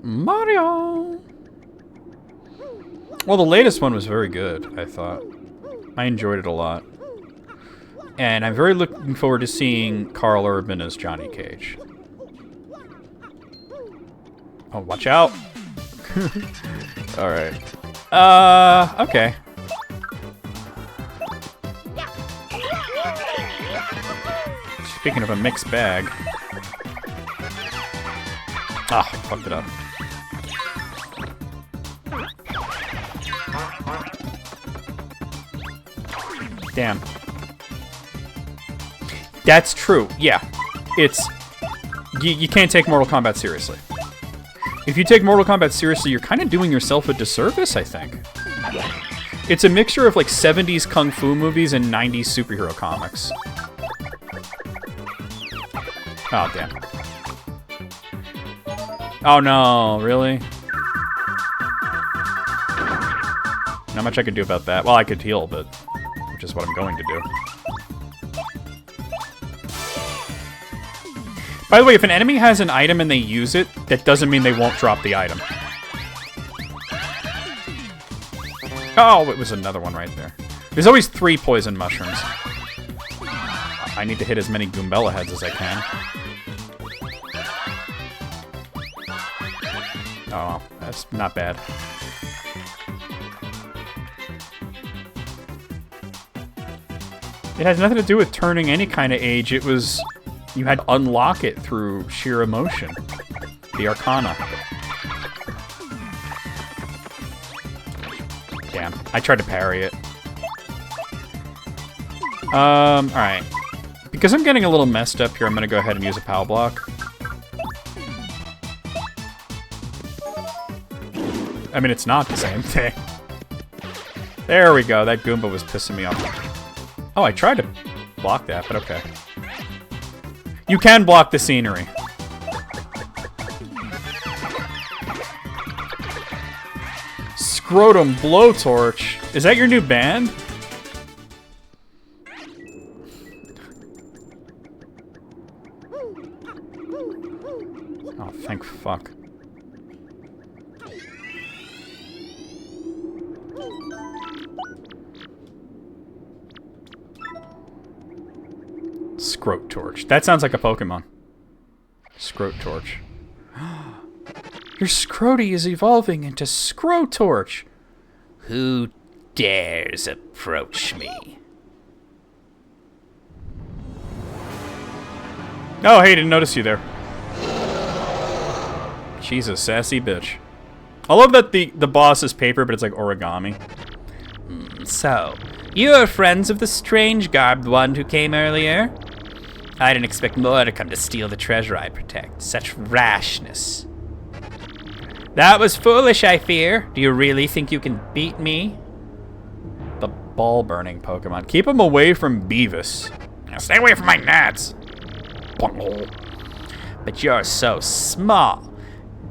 Mario! Well, the latest one was very good, I thought. I enjoyed it a lot. And I'm very looking forward to seeing Carl Urban as Johnny Cage. Oh, watch out! Alright. Okay. Speaking of a mixed bag. Ah, fucked it up. Damn. That's true, yeah. It's... You can't take Mortal Kombat seriously. If you take Mortal Kombat seriously, you're kind of doing yourself a disservice, I think. It's a mixture of like 70s kung fu movies and 90s superhero comics. Oh, damn. Oh no, really? Not much I could do about that. Well, I could heal, but which is what I'm going to do. By the way, if an enemy has an item and they use it, that doesn't mean they won't drop the item. Oh, it was another one right there. There's always 3 poison mushrooms. I need to hit as many Goombella heads as I can. Oh, that's not bad. It has nothing to do with turning any kind of age. It was... You had to unlock it through sheer emotion. The Arcana. Damn. I tried to parry it. Alright. Because I'm getting a little messed up here, I'm gonna go ahead and use a POW block. I mean, it's not the same thing. There we go. That Goomba was pissing me off. Oh, I tried to block that, but okay. You can block the scenery. Scrotum Blowtorch. Is that your new band? Oh, thank fuck. Scrotorch. That sounds like a Pokemon. Scrotorch. Your Scrody is evolving into Scrotorch. Who dares approach me? Oh, hey, didn't notice you there. She's a sassy bitch. I love that the boss is paper, but it's like origami. So, you are friends of the strange garbed one who came earlier? I didn't expect more to come to steal the treasure I protect. Such rashness. That was foolish, I fear. Do you really think you can beat me? The ball-burning Pokemon. Keep him away from Beavis. Now stay away from my gnats. But you're so small.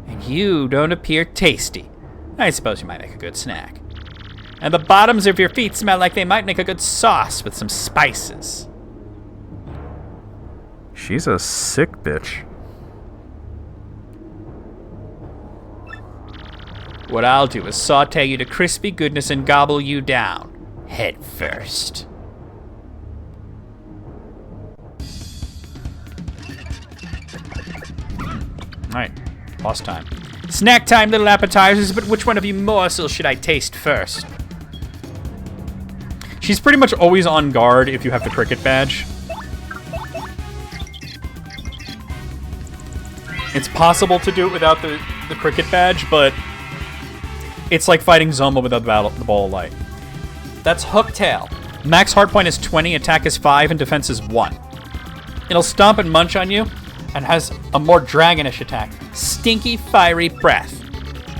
And you don't appear tasty. I suppose you might make a good snack. And the bottoms of your feet smell like they might make a good sauce with some spices. She's a sick bitch. What I'll do is saute you to crispy goodness and gobble you down. Head first. Alright, lost time. Snack time, little appetizers, but which one of you morsels should I taste first? She's pretty much always on guard if you have the cricket badge. It's possible to do it without the cricket badge, but it's like fighting Zoma without the ball of light. That's Hooktail. Max heart point is 20, attack is 5, and defense is 1. It'll stomp and munch on you, and has a more dragonish attack. Stinky, fiery breath.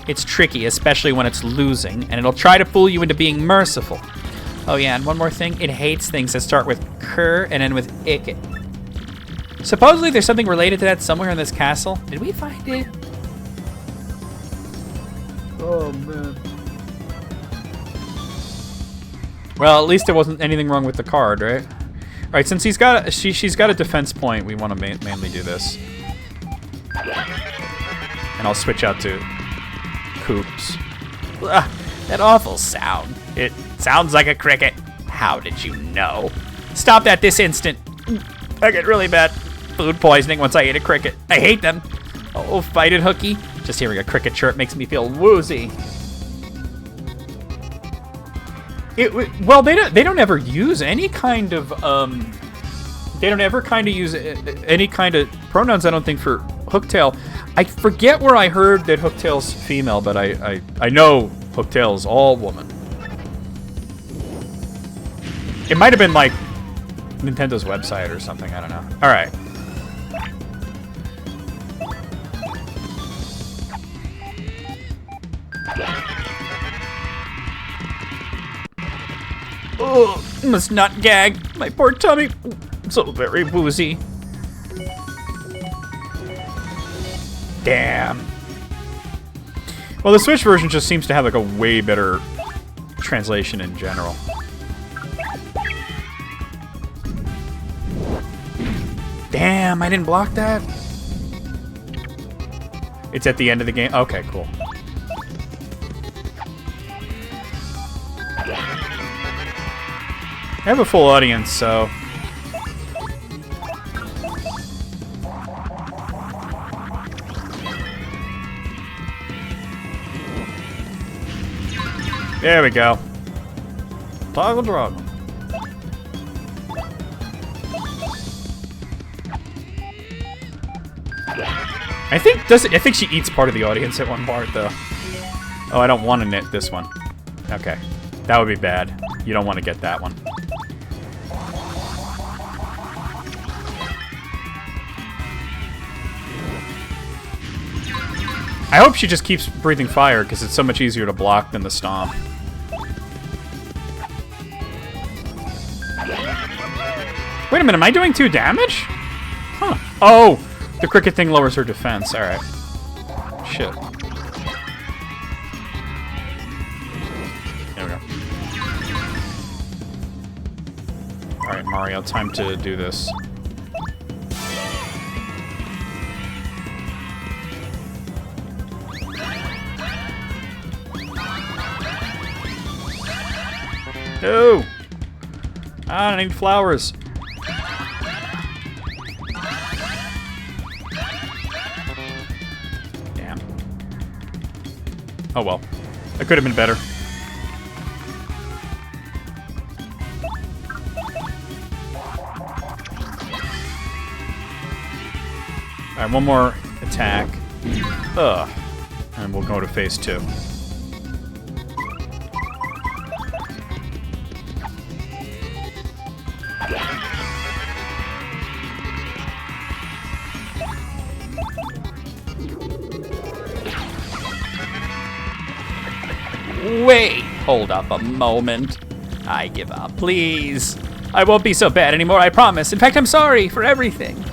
It's tricky, especially when it's losing, and it'll try to fool you into being merciful. Oh yeah, and one more thing, it hates things that start with Ker and end with Icket. Supposedly there's something related to that somewhere in this castle. Did we find it? Oh, man. Well, at least there wasn't anything wrong with the card, right? All right, since she's got a defense point, we want to mainly do this. And I'll switch out to Koops. Ugh, that awful sound. It sounds like a cricket. How did you know? Stop that this instant. I get really bad food poisoning once I eat a cricket. I hate them. Oh, fight it, Hooky. Just hearing a cricket chirp makes me feel woozy. Well, they don't ever use any kind of they don't ever kind of use any kind of pronouns. I don't think for Hooktail. I forget where I heard that Hooktail's female, but I know Hooktail's all woman. It might have been like Nintendo's website or something. I don't know. All right. Oh, must not gag. My poor tummy. So very woozy. Damn. Well, the Switch version just seems to have like a way better translation in general. Damn, I didn't block that? It's at the end of the game? Okay, cool. I have a full audience, so... There we go. Toggle Dragon. I think she eats part of the audience at one part, though. Oh, I don't want to knit this one. Okay. That would be bad. You don't want to get that one. I hope she just keeps breathing fire, because it's so much easier to block than the stomp. Wait a minute, am I doing 2 damage? Huh. Oh! The cricket thing lowers her defense. Alright. Shit. There we go. Alright, Mario, time to do this. No! I need flowers. Damn. Oh well. That could have been better. Alright, one more attack. Ugh. And we'll go to phase 2. Wait! Hold up a moment. I give up, please. I won't be so bad anymore, I promise. In fact, I'm sorry for everything.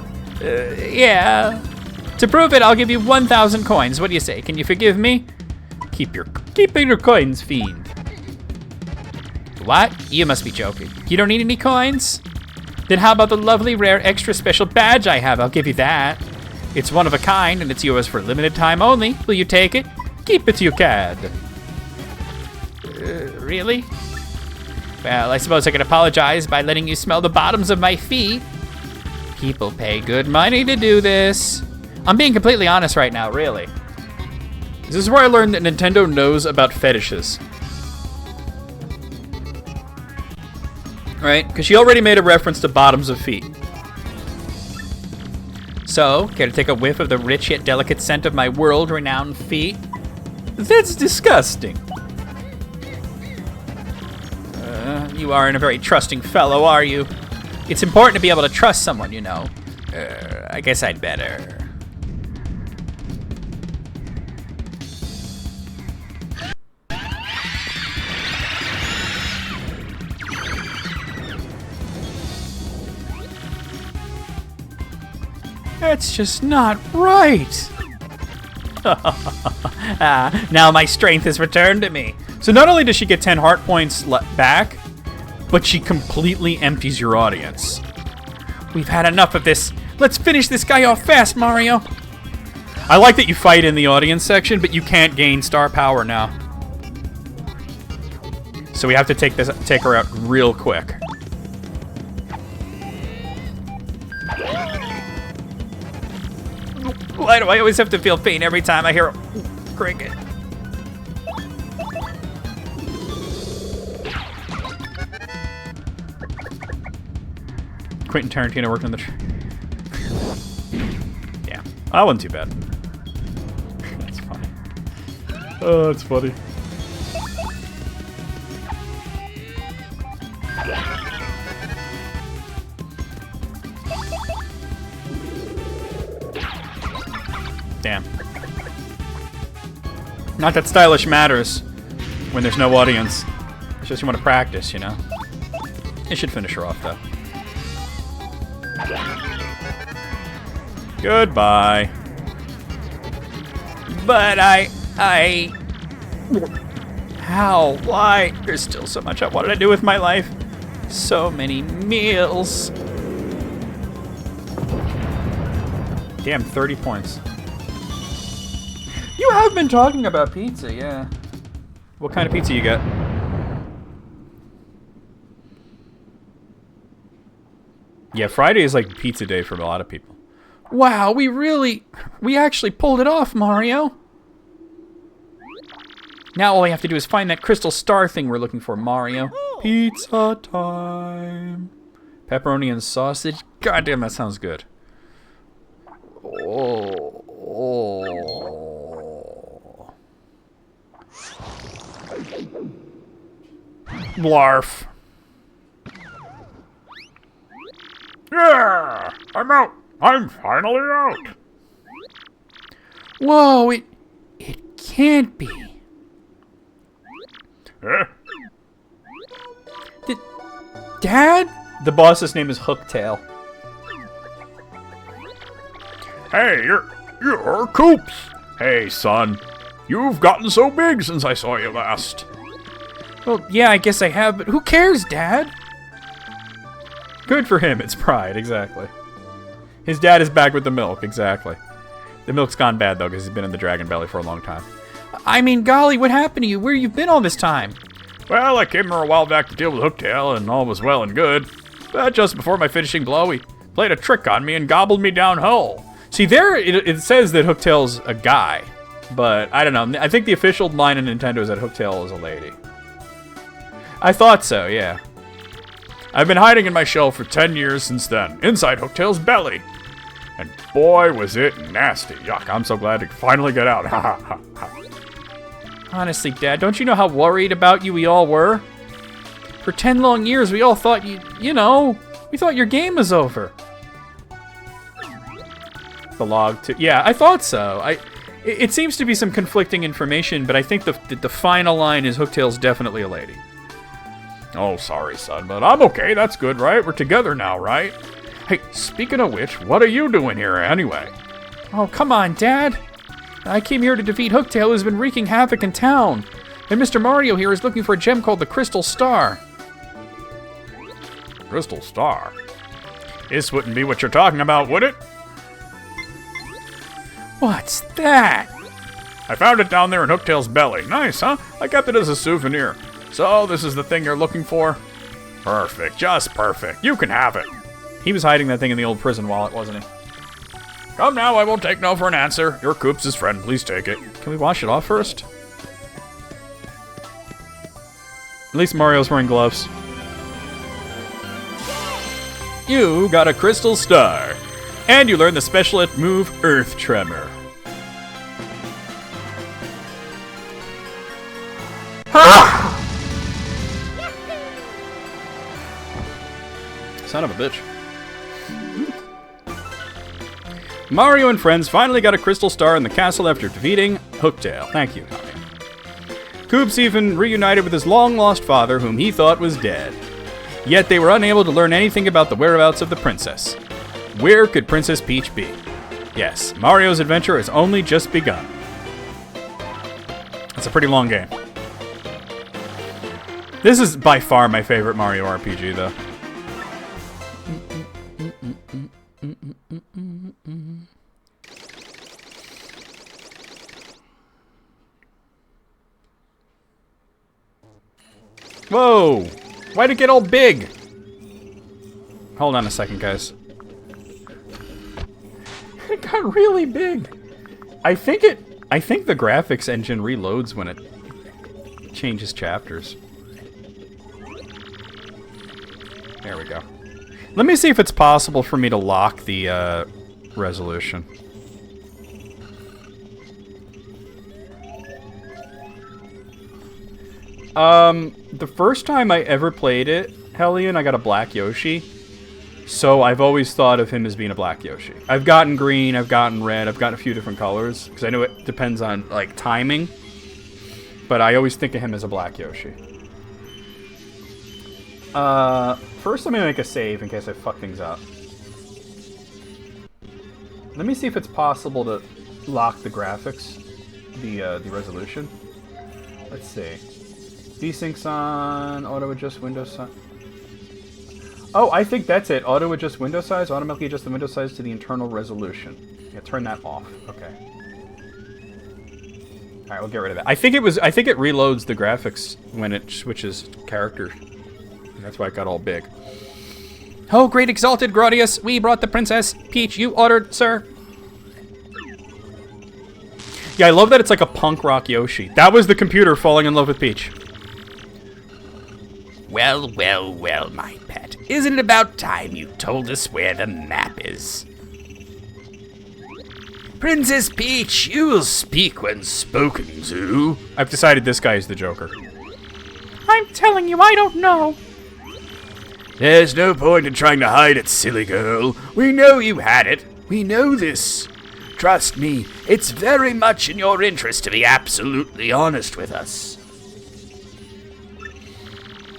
Yeah. To prove it, I'll give you 1,000 coins. What do you say? Can you forgive me? Keep your coins, fiend. What? You must be joking. You don't need any coins? Then how about the lovely, rare, extra special badge I have? I'll give you that. It's one of a kind, and it's yours for a limited time only. Will you take it? Keep it to your cad. Really? Well, I suppose I could apologize by letting you smell the bottoms of my feet. People pay good money to do this. I'm being completely honest right now, really. This is where I learned that Nintendo knows about fetishes. Right? Because she already made a reference to bottoms of feet. So, care to take a whiff of the rich yet delicate scent of my world-renowned feet? That's disgusting. You aren't a very trusting fellow, are you? It's important to be able to trust someone, you know. I guess I'd better. That's just not right. Now my strength has returned to me. So not only does she get 10 heart points back, but she completely empties your audience. We've had enough of this. Let's finish this guy off fast, Mario. I like that you fight in the audience section, but you can't gain star power now. So we have to take her out real quick. Why do I always have to feel pain every time I hear a cricket? Quentin Tarantino worked on the... Yeah. That wasn't too bad. That's funny. Oh, that's funny. Damn. Not that stylish matters when there's no audience. It's just you want to practice, you know? It should finish her off, though. Goodbye. But How? Why? There's still so much I wanted to do with my life. So many meals. Damn, 30 points. You have been talking about pizza, yeah. What kind of pizza you got? Yeah, Friday is like pizza day for a lot of people. Wow, we actually pulled it off, Mario. Now all I have to do is find that crystal star thing we're looking for, Mario. Pizza time. Pepperoni and sausage. God damn, that sounds good. Oh. Blarf. Yeah, I'm out. I'm finally out. Whoa, it can't be. Eh? Dad? The boss's name is Hooktail. Hey, you're Coops. Hey, son. You've gotten so big since I saw you last. Well, yeah, I guess I have, but who cares, Dad? Good for him, it's pride, exactly. His dad is back with the milk, exactly. The milk's gone bad, though, because he's been in the dragon belly for a long time. I mean, golly, what happened to you? Where you been all this time? Well, I came here a while back to deal with Hooktail, and all was well and good. But just before my finishing blow, he played a trick on me and gobbled me down whole. See, there it says that Hooktail's a guy, but I don't know. I think the official line of Nintendo is that Hooktail is a lady. I thought so, yeah. I've been hiding in my shell for 10 years since then, inside Hooktail's belly. And boy, was it nasty. Yuck, I'm so glad to finally get out. Ha ha ha ha. Honestly, Dad, don't you know how worried about you we all were? For 10 long years, we all thought we thought your game was over. The log, too. Yeah, I thought so. It seems to be some conflicting information, but I think the final line is Hooktail's definitely a lady. Oh, sorry, son, but I'm okay. That's good, right? We're together now, right? Hey, speaking of which, what are you doing here anyway? Oh, come on, Dad. I came here to defeat Hooktail, who's been wreaking havoc in town. And Mr. Mario here is looking for a gem called the Crystal Star. Crystal Star? This wouldn't be what you're talking about, would it? What's that? I found it down there in Hooktail's belly. Nice, huh? I kept it as a souvenir. So, this is the thing you're looking for? Perfect, just perfect. You can have it. He was hiding that thing in the old prison wallet, wasn't he? Come now, I won't take no for an answer. You're Coops' friend, please take it. Can we wash it off first? At least Mario's wearing gloves. You got a Crystal Star. And you learn the special move, Earth Tremor. Son of a bitch. Mario and friends finally got a Crystal Star in the castle after defeating Hooktail. Thank you, Mario. Koops even reunited with his long-lost father, whom he thought was dead. Yet they were unable to learn anything about the whereabouts of the princess. Where could Princess Peach be? Yes, Mario's adventure has only just begun. It's a pretty long game. This is by far my favorite Mario RPG, though. Whoa! Why'd it get all big? Hold on a second, guys. It got really big. I think the graphics engine reloads when it changes chapters. There we go. Let me see if it's possible for me to lock the resolution. The first time I ever played it, Hellion, I got a black Yoshi. So I've always thought of him as being a black Yoshi. I've gotten green, I've gotten red, I've gotten a few different colors. Because I know it depends on, like, timing. But I always think of him as a black Yoshi. First let me make a save in case I fuck things up. Let me see if it's possible to lock the graphics, the resolution. Let's see. Desyncs on, auto adjust window size. Oh, I think that's it. Auto adjust window size, automatically adjust the window size to the internal resolution. Yeah, turn that off. Okay. All right, we'll get rid of that. I think it reloads the graphics when it switches character. That's why it got all big. Oh, great exalted Graudius, we brought the Princess Peach you ordered, sir. Yeah, I love that it's like a punk rock Yoshi. That was the computer falling in love with Peach. Well, well, well, my pet. Isn't it about time you told us where the map is? Princess Peach, you will speak when spoken to. I've decided this guy is the Joker. I'm telling you, I don't know. There's no point in trying to hide it, silly girl. We know you had it. We know this. Trust me, it's very much in your interest to be absolutely honest with us.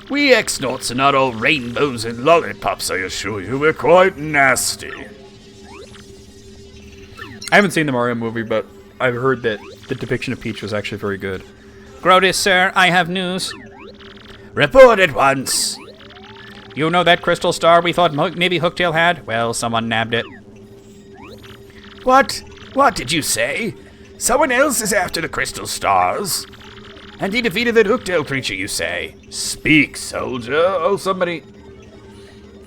We X-Nauts are not all rainbows and lollipops, I assure you. We're quite nasty. I haven't seen the Mario movie, but I've heard that the depiction of Peach was actually very good. Grodius, sir, I have news. Report at once. You know that crystal star we thought maybe Hooktail had? Well, someone nabbed it. What? What did you say? Someone else is after the crystal stars? And he defeated that Hooktail creature, you say? Speak, soldier. Oh, somebody...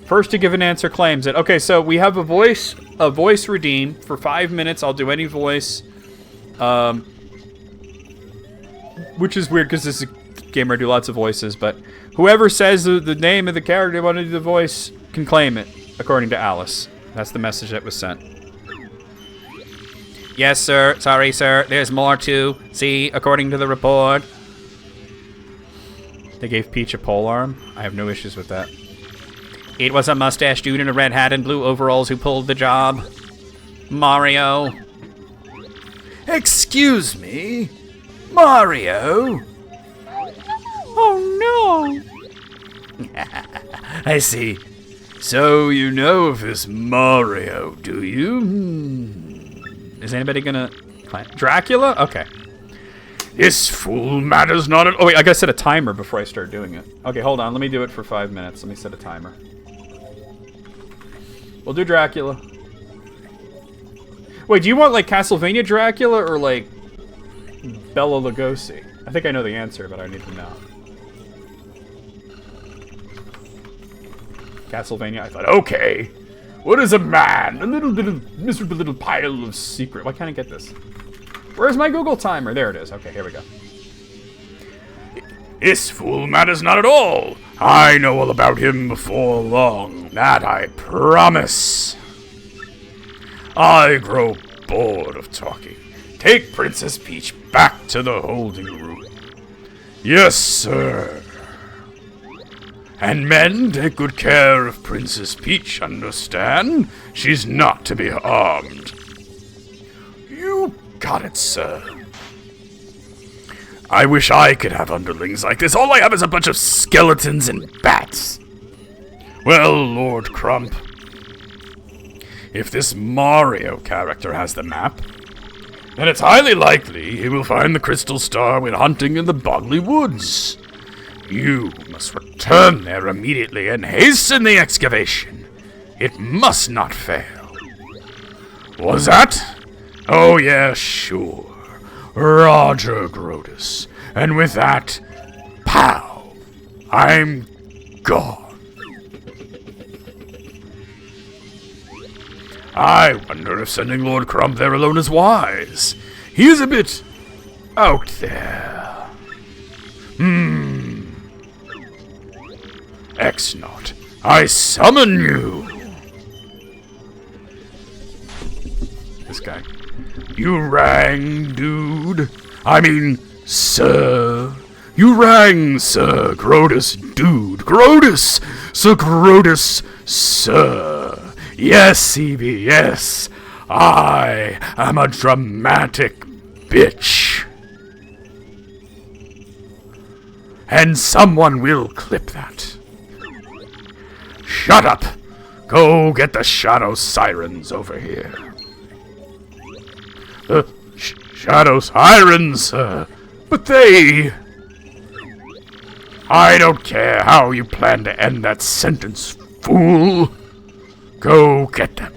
First to give an answer claims it. Okay, so we have a voice redeem. For 5 minutes, I'll do any voice. Which is weird, because this is a game where I do lots of voices, but whoever says the name of the character they want to do the voice can claim it, according to Alice. That's the message that was sent. Yes, sir. Sorry, sir. There's more too. See, according to the report. They gave Peach a polearm. I have no issues with that. It was a mustache dude in a red hat and blue overalls who pulled the job. Mario. Excuse me? Mario? Oh, no. I see. So you know of this Mario, do you? Is anybody gonna... Dracula? Okay. This fool matters not at all. Oh, wait, I gotta set a timer before I start doing it. Okay, hold on. Let me do it for 5 minutes. Let me set a timer. We'll do Dracula. Wait, do you want, like, Castlevania Dracula or, like, Bela Lugosi? I think I know the answer, but I need to know. Castlevania, I thought, okay. What is a man? A little bit of miserable little pile of secret. Why can't I get this? Where's my Google timer? There it is. Okay, here we go. This fool matters not at all. I know all about him before long. That I promise. I grow bored of talking. Take Princess Peach back to the holding room. Yes, sir. And men, take good care of Princess Peach, understand? She's not to be harmed. You got it, sir. I wish I could have underlings like this. All I have is a bunch of skeletons and bats. Well, Lord Crump, if this Mario character has the map, then it's highly likely he will find the crystal star when hunting in the Bogley Woods. You must return there immediately and hasten the excavation. It must not fail. Was that? Oh, yeah, sure. Roger Grodus. And with that, pow! I'm gone. I wonder if sending Lord Crump there alone is wise. He is a bit out there. X-Naut, I summon you! This guy. You rang, dude. I mean, sir. You rang, Sir Grodus, dude. Grodus! Sir Grodus, sir. Yes, Evie, yes. I am a dramatic bitch. And someone will clip that. Shut up! Go get the Shadow Sirens over here. The Shadow Sirens, but they... I don't care how you plan to end that sentence, fool. Go get them.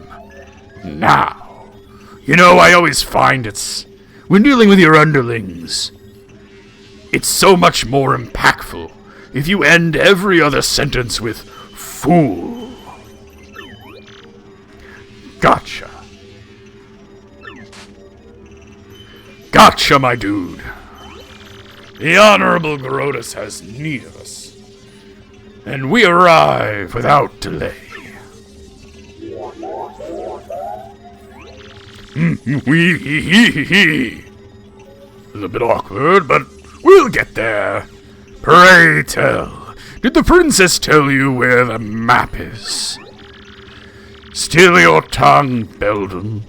Now. You know, I always find when dealing with your underlings, it's so much more impactful if you end every other sentence with fool. Gotcha. Gotcha, my dude. The Honorable Grodus has need of us, and we arrive without delay. A little bit awkward, but we'll get there. Pray tell, did the princess tell you where the map is? Still your tongue, Beldam.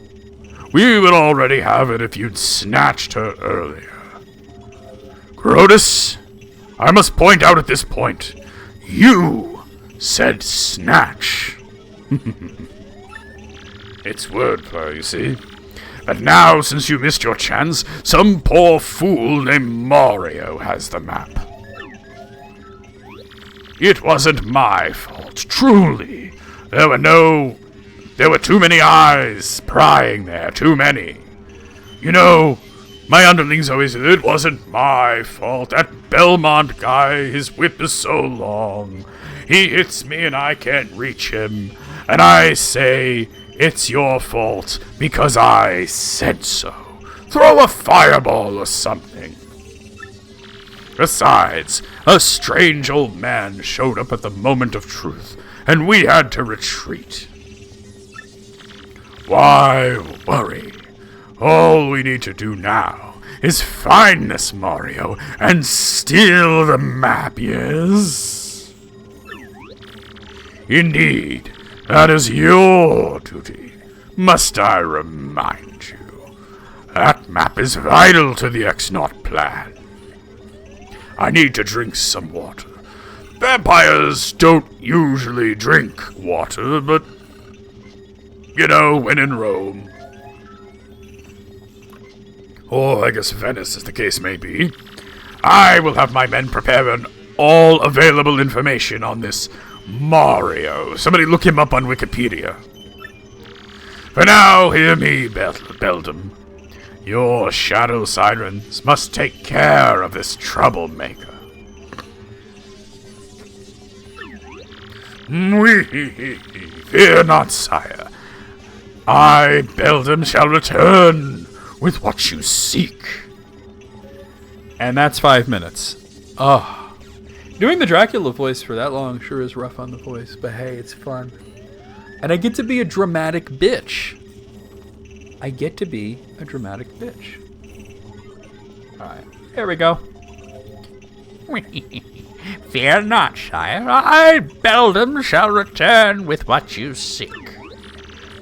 We would already have it if you'd snatched her earlier. Grodus, I must point out at this point, you said snatch. It's wordplay, you see. But now, since you missed your chance, some poor fool named Mario has the map. It wasn't my fault, truly. There were too many eyes prying there, too many. You know, my underlings always said it wasn't my fault. That Belmont guy, his whip is so long. He hits me and I can't reach him. And I say, it's your fault because I said so. Throw a fireball or something. Besides, a strange old man showed up at the moment of truth, and we had to retreat. Why worry? All we need to do now is find this Mario and steal the map, yes? Indeed, that is your duty, must I remind you. That map is vital to the X-Naught plan. I need to drink some water. Vampires don't usually drink water, but, you know, when in Rome. Or I guess Venice, as the case may be. I will have my men prepare all available information on this Mario. Somebody look him up on Wikipedia. For now, hear me, Beldam. Your Shadow Sirens must take care of this troublemaker. Fear not, sire. I, Beldam, shall return with what you seek. And that's 5 minutes. Oh. Doing the Dracula voice for that long sure is rough on the voice, but hey, it's fun. And I get to be a dramatic bitch. I get to be a dramatic bitch. Alright, here we go. Fear not, sire. I, Beldam, shall return with what you seek.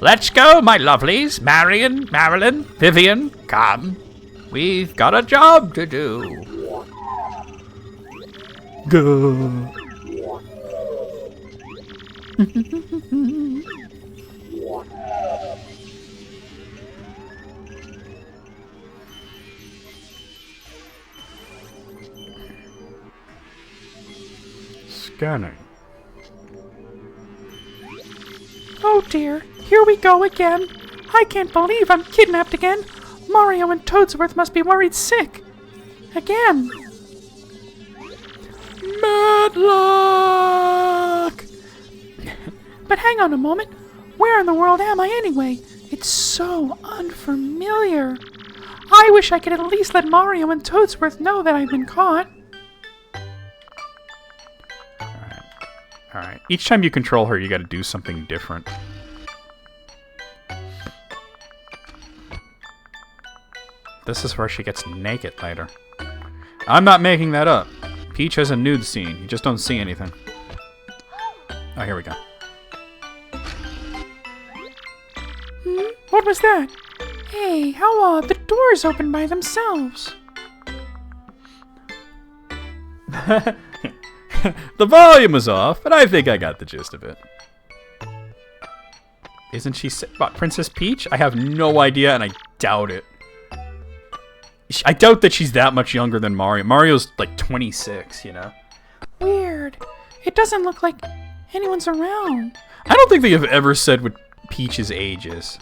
Let's go, my lovelies. Marion, Marilyn, Vivian, come. We've got a job to do. Go. Scanning. Oh dear, here we go again. I can't believe I'm kidnapped again. Mario and Toadsworth must be worried sick. Again. Matlock! But hang on a moment. Where in the world am I anyway? It's so unfamiliar. I wish I could at least let Mario and Toadsworth know that I've been caught. Alright. Each time you control her, you gotta do something different. This is where she gets naked later. I'm not making that up. Peach has a nude scene. You just don't see anything. Oh, here we go. What was that? Hey, how odd. The doors open by themselves. The volume was off, but I think I got the gist of it. Isn't she... What, Princess Peach? I have no idea, and I doubt it. I doubt that she's that much younger than Mario. Mario's like 26, you know? Weird. It doesn't look like anyone's around. I don't think they have ever said what Peach's age is.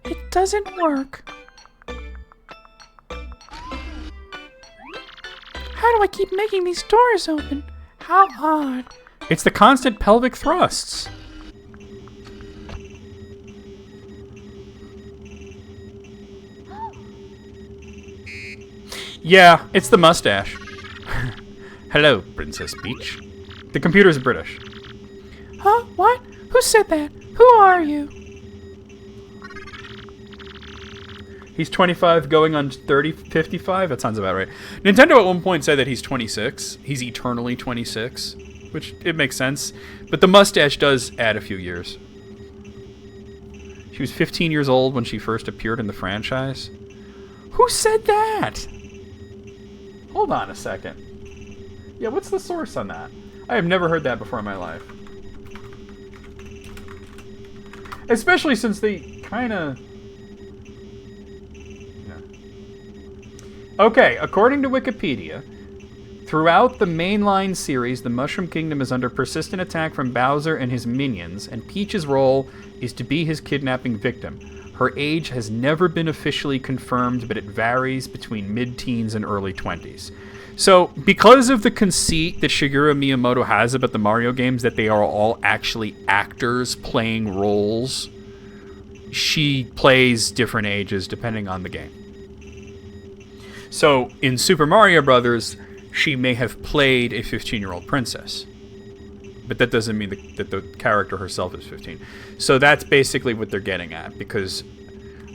It doesn't work. How do I keep making these doors open? How odd. It's the constant pelvic thrusts. Yeah, it's the mustache. Hello, Princess Peach. The computer's British. Huh? What? Who said that? Who are you? He's 25 going on 30, 55? That sounds about right. Nintendo at one point said that he's 26. He's eternally 26, which it makes sense. But the mustache does add a few years. She was 15 years old when she first appeared in the franchise. Who said that? Hold on a second. Yeah, what's the source on that? I have never heard that before in my life. Especially since they kind of... Okay, according to Wikipedia, throughout the mainline series, the Mushroom Kingdom is under persistent attack from Bowser and his minions, and Peach's role is to be his kidnapping victim. Her age has never been officially confirmed, but it varies between mid-teens and early 20s. So, because of the conceit that Shigeru Miyamoto has about the Mario games, that they are all actually actors playing roles, she plays different ages depending on the game. So, in Super Mario Brothers, she may have played a 15-year-old princess. But that doesn't mean that the character herself is 15. So that's basically what they're getting at, because,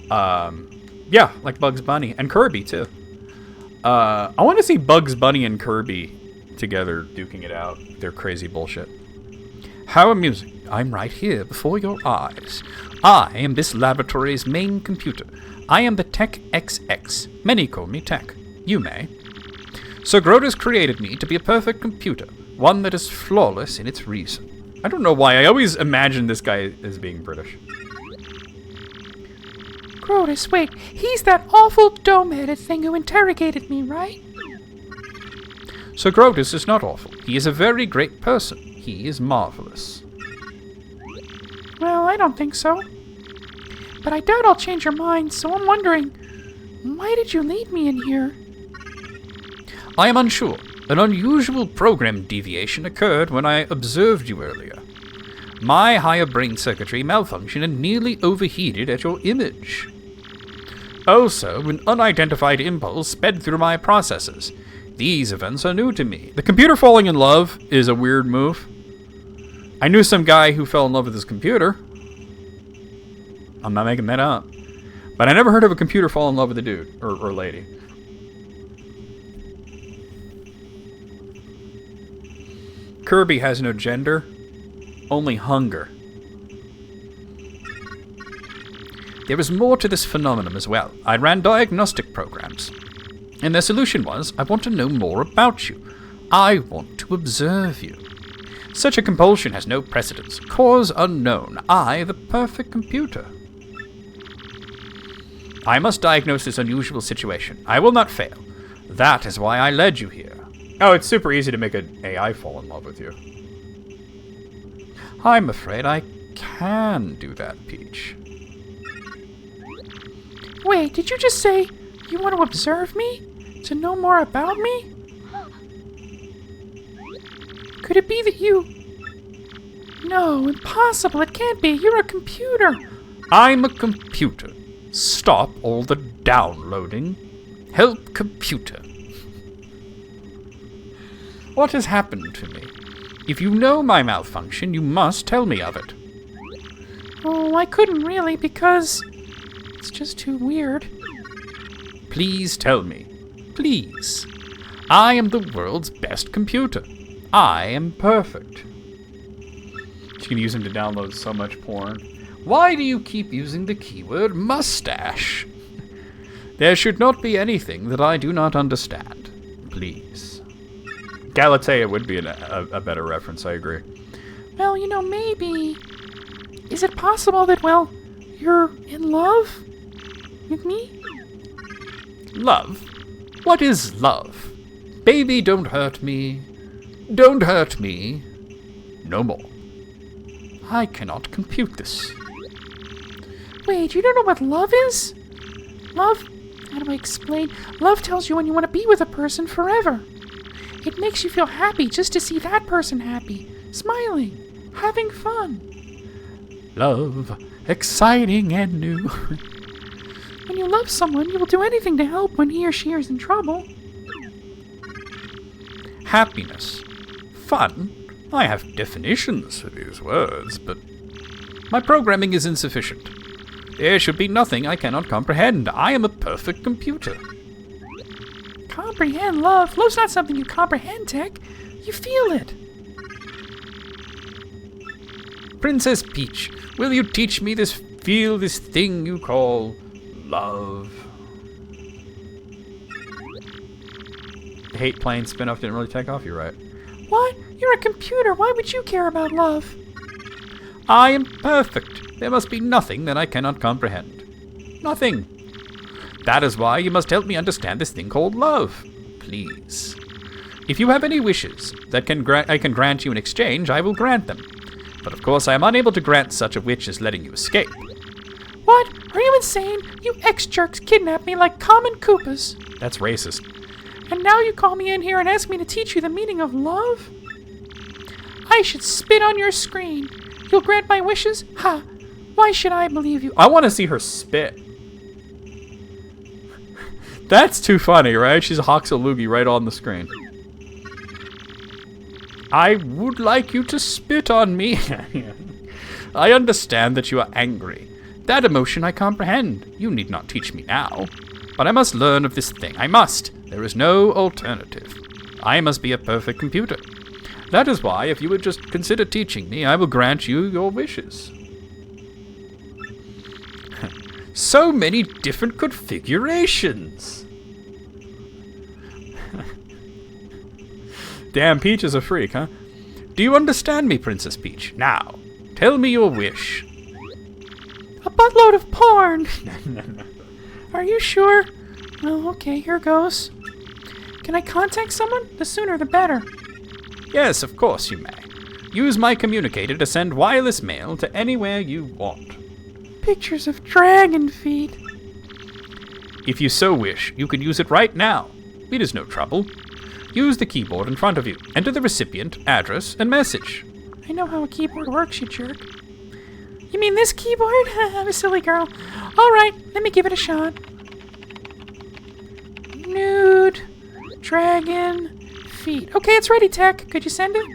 yeah, like Bugs Bunny. And Kirby, too. I want to see Bugs Bunny and Kirby together duking it out. Their crazy bullshit. How amusing. I'm right here before your eyes. I am this laboratory's main computer. I am the Tech XX. Many call me Tech. You may. Sir Grotus created me to be a perfect computer, one that is flawless in its reason. I don't know why, I always imagine this guy as being British. Grotus, wait, he's that awful dome-headed thing who interrogated me, right? Sir Grotus is not awful. He is a very great person. He is marvelous. Well, I don't think so. But I doubt I'll change your mind, so I'm wondering, why did you lead me in here? I am unsure. An unusual program deviation occurred when I observed you earlier. My higher brain circuitry malfunctioned and nearly overheated at your image. Also, an unidentified impulse sped through my processes. These events are new to me. The computer falling in love is a weird move. I knew some guy who fell in love with his computer. I'm not making that up. But I never heard of a computer fall in love with a dude or lady. Kirby has no gender, only hunger. There is more to this phenomenon as well. I ran diagnostic programs, and their solution was, I want to know more about you. I want to observe you. Such a compulsion has no precedence. Cause unknown. I, the perfect computer. I must diagnose this unusual situation. I will not fail. That is why I led you here. Oh, it's super easy to make an AI fall in love with you. I'm afraid I can do that, Peach. Wait, did you just say you want to observe me? To know more about me? Could it be that you... No, impossible, it can't be. You're a computer. I'm a computer. Stop all the downloading. Help computer. What has happened to me? If you know my malfunction, you must tell me of it. Oh, I couldn't really because it's just too weird. Please tell me. Please. I am the world's best computer. I am perfect. You can use him to download so much porn. Why do you keep using the keyword mustache? There should not be anything that I do not understand. Please. Galatea would be a better reference, I agree. Well, you know, maybe... Is it possible that, well, you're in love with me? Love? What is love? Baby, don't hurt me. Don't hurt me. No more. I cannot compute this. Wait, you don't know what love is? Love, how do I explain? Love tells you when you want to be with a person forever. It makes you feel happy just to see that person happy, smiling, having fun. Love, exciting and new. When you love someone, you will do anything to help when he or she is in trouble. Happiness. Fun. I have definitions for these words, but my programming is insufficient. There should be nothing I cannot comprehend. I am a perfect computer. Comprehend love? Love's not something you comprehend, Tech. You feel it. Princess Peach, will you teach me this thing you call love? The Hate Plane spin-off didn't really take off, you're right. What? You're a computer. Why would you care about love? I am perfect. There must be nothing that I cannot comprehend. Nothing. That is why you must help me understand this thing called love. Please. If you have any wishes that I can grant you in exchange, I will grant them. But of course I am unable to grant such a wish as letting you escape. What? Are you insane? You ex-jerks kidnapped me like common Koopas. That's racist. And now you call me in here and ask me to teach you the meaning of love? I should spit on your screen. You'll grant my wishes? Ha! Why should I believe you? I want to see her spit. That's too funny, right? She's a Hoxalugi right on the screen. I would like you to spit on me. I understand that you are angry. That emotion I comprehend. You need not teach me now. But I must learn of this thing. I must. There is no alternative. I must be a perfect computer. That is why, if you would just consider teaching me, I will grant you your wishes. So many different configurations. Damn, Peach is a freak, huh? Do you understand me, Princess Peach? Now, tell me your wish. A buttload of porn. Are you sure? Well, okay, here goes. Can I contact someone? The sooner the better. Yes, of course you may. Use my communicator to send wireless mail to anywhere you want. Pictures of dragon feet. If you so wish, you can use it right now. It is no trouble. Use the keyboard in front of you. Enter the recipient, address, and message. I know how a keyboard works, you jerk. You mean this keyboard? I'm a silly girl. All right, let me give it a shot. Nude dragon feet. Okay, it's ready, Tech. Could you send it?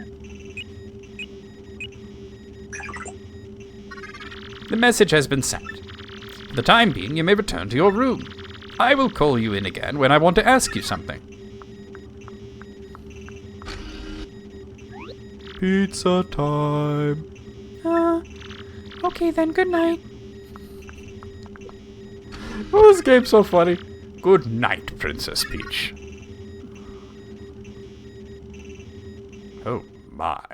The message has been sent. For the time being, you may return to your room. I will call you in again when I want to ask you something. Pizza time. Okay then, good night. Oh, this game's so funny. Good night, Princess Peach. Oh my.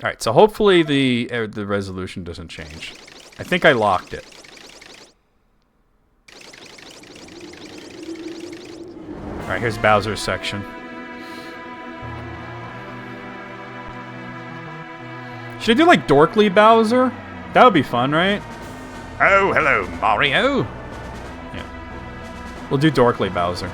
Alright, so hopefully the resolution doesn't change. I think I locked it. Alright, here's Bowser's section. Should I do like Dorkly Bowser? That would be fun, right? Oh, hello, Mario. Yeah. We'll do Dorkly Bowser.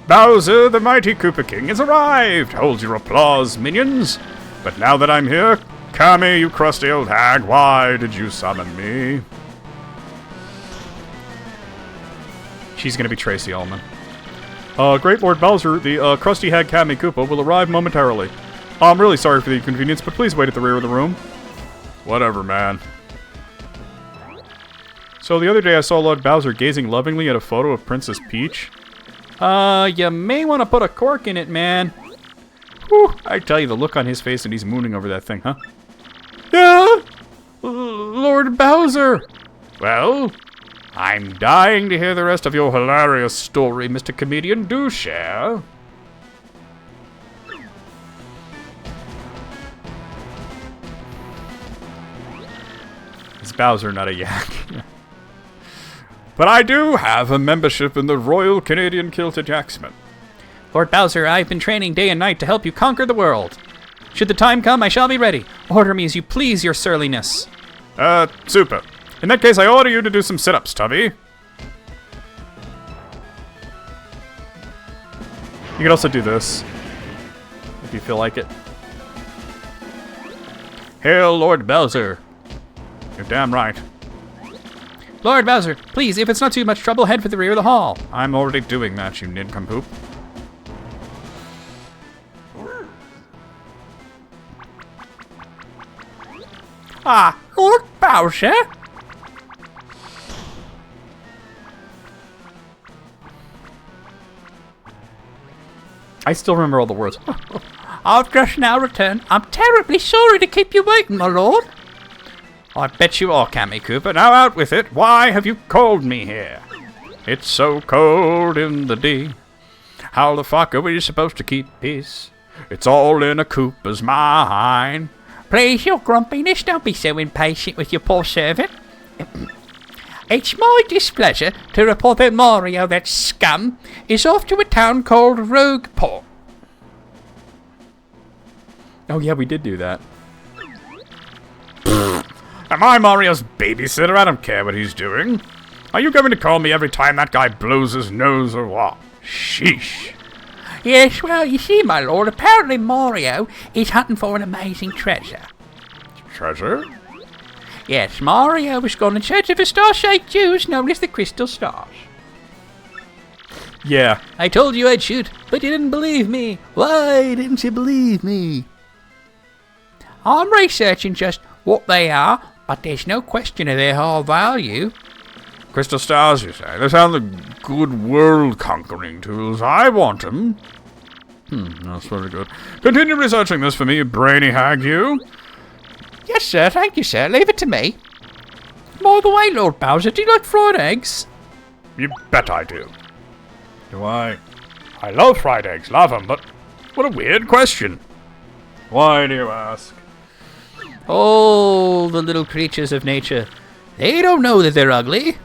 Bowser, the mighty Koopa King, has arrived! Hold your applause, minions! But now that I'm here, Kami, you crusty old hag, why did you summon me? She's gonna be Tracy Ullman. Great Lord Bowser, the crusty hag Kami Koopa will arrive momentarily. I'm really sorry for the inconvenience, but please wait at the rear of the room. Whatever, man. So the other day I saw Lord Bowser gazing lovingly at a photo of Princess Peach. You may want to put a cork in it, man. Whew, I tell you, the look on his face when he's mooning over that thing, huh? Yeah! Lord Bowser! Well, I'm dying to hear the rest of your hilarious story, Mr. Comedian. Do share. It's Bowser, not a yak. But I do have a membership in the Royal Canadian Kilted Yaksmen. Lord Bowser, I've been training day and night to help you conquer the world. Should the time come, I shall be ready. Order me as you please, your surliness. Super. In that case, I order you to do some sit-ups, Tubby. You can also do this, if you feel like it. Hail, Lord Bowser. You're damn right. Lord Bowser, please, if it's not too much trouble, head for the rear of the hall. I'm already doing that, you nincompoop. Ah, Lord Bowser? I still remember all the words. I've just now returned. I'm terribly sorry to keep you waiting, my lord. I bet you are, Cammy Cooper. Now out with it. Why have you called me here? It's so cold in the day. How the fuck are we supposed to keep peace? It's all in a Cooper's mind. Please, your grumpiness, don't be so impatient with your poor servant. It's my displeasure to report that Mario, that scum, is off to a town called Rogueport. Oh yeah, we did do that. Am I Mario's babysitter? I don't care what he's doing. Are you going to call me every time that guy blows his nose or what? Sheesh. Yes, well, you see, my lord, apparently Mario is hunting for an amazing treasure. Treasure? Yes, Mario was gone in search of a star-shaped juice known as the Crystal Stars. Yeah. I told you I'd shoot, but you didn't believe me. Why didn't you believe me? I'm researching just what they are, but there's no question of their high value. Crystal Stars, you say? They sound like good world-conquering tools. I want them. That's very good. Continue researching this for me, brainy hag, you. Yes, sir. Thank you, sir. Leave it to me. By the way, Lord Bowser, do you like fried eggs? You bet I do. Do I? I love fried eggs. Love them, but what a weird question. Why do you ask? Oh, the little creatures of nature. They don't know that they're ugly.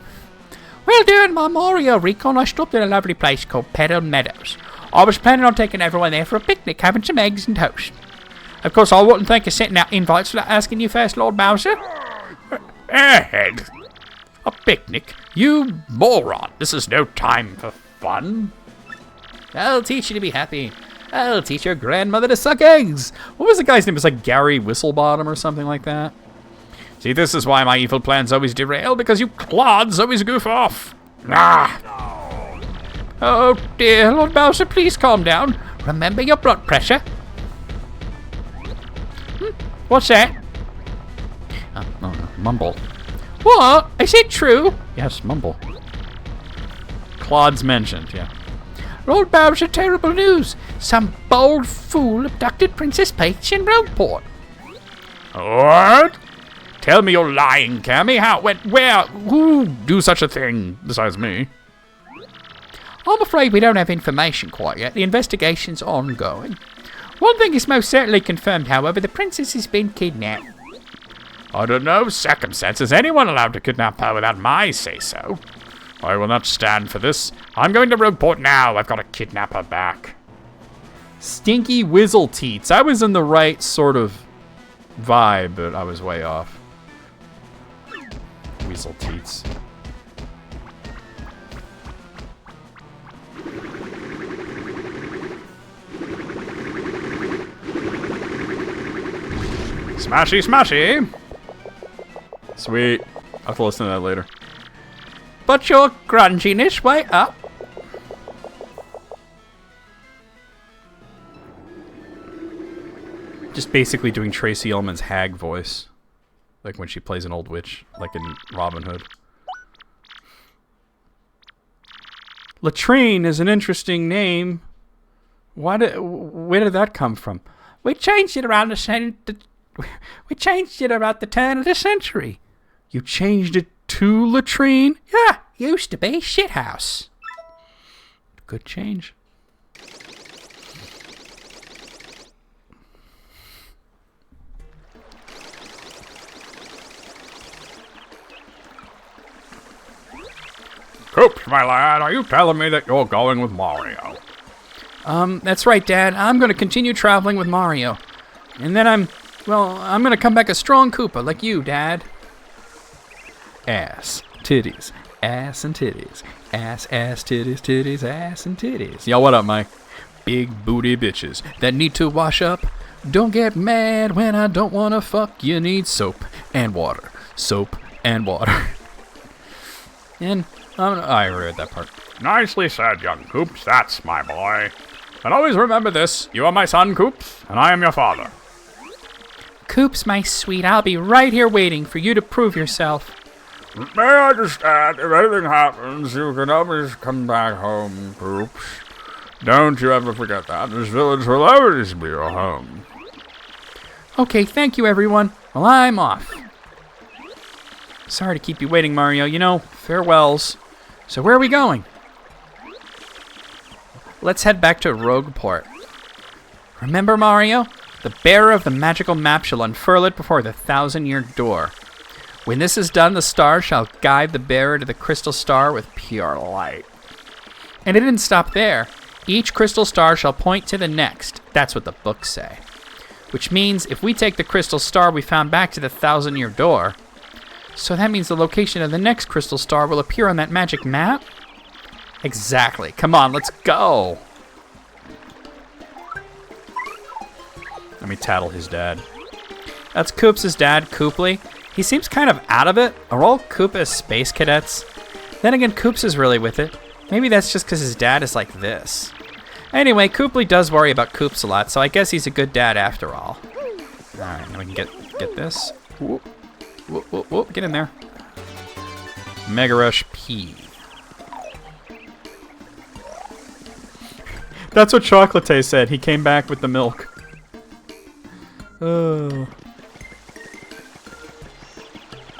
Well, during my Mario recon, I stopped at a lovely place called Petal Meadows. I was planning on taking everyone there for a picnic, having some eggs and toast. Of course, I wouldn't think of sending out invites without asking you first, Lord Bowser. Airhead. A picnic? You moron. This is no time for fun. I'll teach you to be happy. I'll teach your grandmother to suck eggs. What was the guy's name? It was like Gary Whistlebottom or something like that. See, this is why my evil plans always derail, because you clods always goof off. Ah. Oh dear, Lord Bowser, please calm down. Remember your blood pressure. What's that? No, mumble. What? Is it true? Yes, mumble. Claude's mentioned, yeah. Lord Bowser, terrible news. Some bold fool abducted Princess Peach in Rogueport. What? Tell me you're lying, Cammy. How, when, where, who do such a thing besides me? I'm afraid we don't have information quite yet. The investigation's ongoing. One thing is most certainly confirmed, however, the princess has been kidnapped. Under no circumstances anyone allowed to kidnap her without my say-so. I will not stand for this. I'm going to Rogueport now. I've got to kidnap her back. Stinky Whizzle Teats. I was in the right sort of vibe, but I was way off. Weasel Teats. Smashy, smashy! Sweet. I'll have to listen to that later. But your grunginess way up. Just basically doing Tracy Ullman's hag voice. Like when she plays an old witch, like in Robin Hood. Latrine is an interesting name. Where did that come from? We changed it around the turn of the century. You changed it to latrine? Yeah, used to be shithouse. Good change. Coops, my lad, are you telling me that you're going with Mario? That's right, Dad. I'm going to continue traveling with Mario. And then I'm going to come back a strong Koopa like you, Dad. Ass, titties, ass and titties. Ass, titties, titties, ass and titties. Yo, what up, Mike? Big booty bitches that need to wash up. Don't get mad when I don't want to fuck. You need soap and water. Soap and water. And I read that part. Nicely said, young Coops. That's my boy. And always remember this. You are my son, Coops, and I am your father. Coops, my sweet, I'll be right here waiting for you to prove yourself. May I just add, if anything happens, you can always come back home, Coops. Don't you ever forget that. This village will always be your home. Okay, thank you, everyone. Well, I'm off. Sorry to keep you waiting, Mario. You know, farewells. So where are we going? Let's head back to Rogueport. Remember, Mario? The bearer of the magical map shall unfurl it before the 1,000-year door. When this is done, the star shall guide the bearer to the crystal star with pure light. And it didn't stop there. Each crystal star shall point to the next. That's what the books say. Which means if we take the crystal star we found back to the 1,000-year door, so that means the location of the next crystal star will appear on that magic map? Exactly. Come on, let's go. Let me tattle his dad. That's Koops' dad, Kooply. He seems kind of out of it. Are all Koopas space cadets? Then again, Koops is really with it. Maybe that's just because his dad is like this. Anyway, Kooply does worry about Koops a lot, so I guess he's a good dad after all. Alright, now we can get this. Whoop. Whoop, whoop, whoop. Get in there. Mega Rush P. That's what Chocolate said. He came back with the milk. Oh.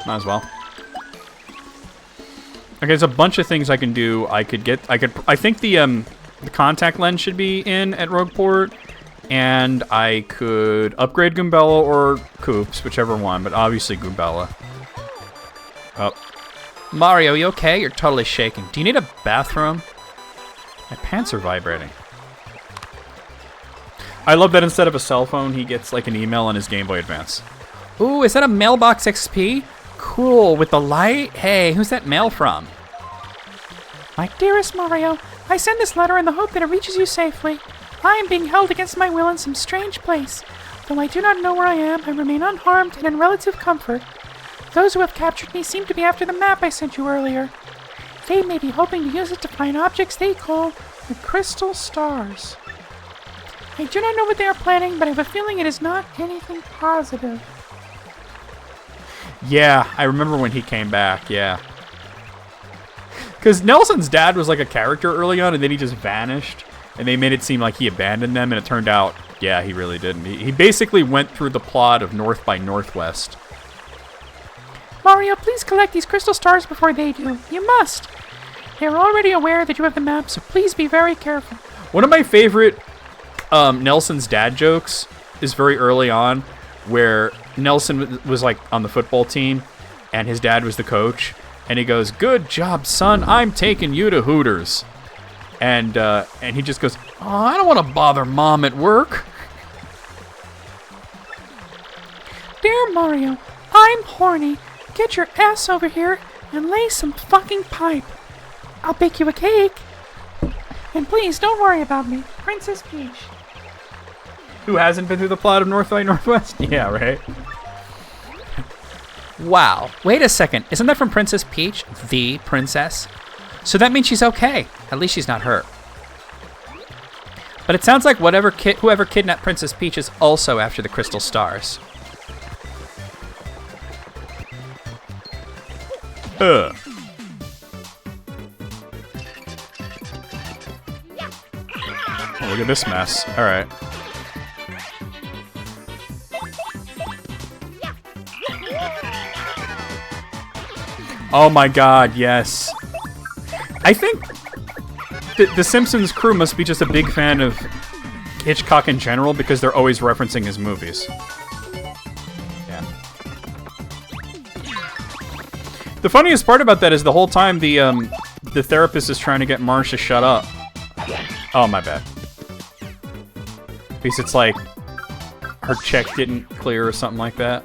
Might as well. Okay, there's a bunch of things I can do. I think the contact lens should be in at Rogueport, and I could upgrade Goombella or Koops, whichever one, but obviously Goombella. Oh. Mario, you okay? You're totally shaking. Do you need a bathroom? My pants are vibrating. I love that instead of a cell phone, he gets like an email on his Game Boy Advance. Ooh, is that a Mailbox XP? Cool, with the light? Hey, who's that mail from? My dearest Mario, I send this letter in the hope that it reaches you safely. I am being held against my will in some strange place. Though I do not know where I am, I remain unharmed and in relative comfort. Those who have captured me seem to be after the map I sent you earlier. They may be hoping to use it to find objects they call the crystal stars. I do not know what they are planning, but I have a feeling it is not anything positive. Yeah, I remember when he came back, yeah. Because Nelson's dad was like a character early on, and then he just vanished. And they made it seem like he abandoned them, and it turned out, yeah, he really didn't. He basically went through the plot of North by Northwest. Mario, please collect these crystal stars before they do. You must. They are already aware that you have the map, so please be very careful. One of my favorite Nelson's dad jokes is very early on, where Nelson was like on the football team, and his dad was the coach, and he goes, "Good job, son. I'm taking you to Hooters." And he just goes, "Oh, I don't want to bother Mom at work." Dear Mario, I'm horny. Get your ass over here and lay some fucking pipe. I'll bake you a cake. And please don't worry about me, Princess Peach. Who hasn't been through the plot of North by Northwest? Yeah, right. Wow. Wait a second. Isn't that from Princess Peach? The princess? So that means she's okay. At least she's not hurt. But it sounds like whoever kidnapped Princess Peach is also after the crystal stars. look at this mess. All right. Oh my god, yes. I think the Simpsons crew must be just a big fan of Hitchcock in general because they're always referencing his movies. Yeah. The funniest part about that is the whole time the therapist is trying to get Marge to shut up. Oh, my bad. Because it's like her check didn't clear or something like that.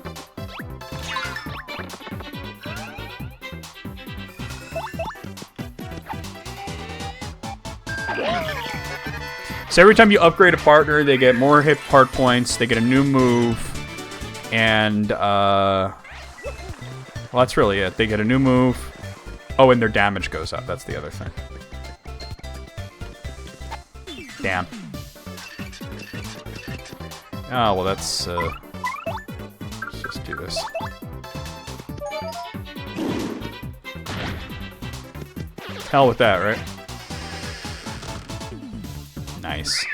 So every time you upgrade a partner, they get more hit part points, they get a new move, and, well, that's really it. They get a new move. Oh, and their damage goes up. That's the other thing. Damn. Oh, well, that's, let's just do this. Hell with that, right? Nice.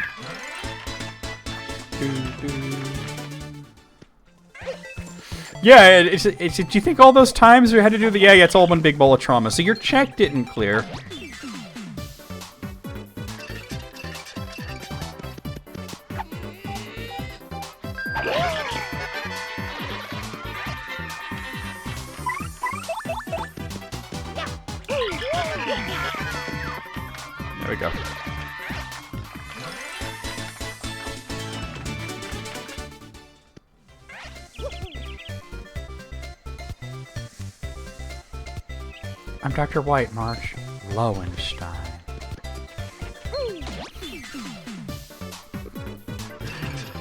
Yeah, do you think all those times we had to do the... Yeah, it's all one big bowl of trauma. So your check didn't clear. There we go. I'm Dr. White, Marge. Lowenstein.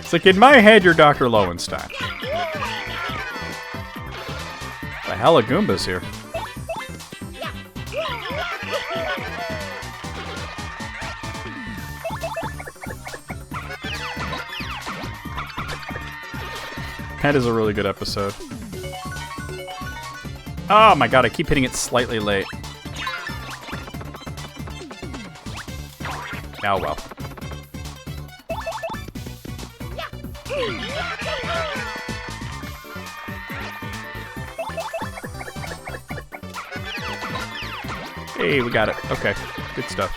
It's like, in my head, you're Dr. Lowenstein. The hell of Goombas here. That is a really good episode. Oh my god, I keep hitting it slightly late. Oh well. Hey, we got it. Okay, good stuff.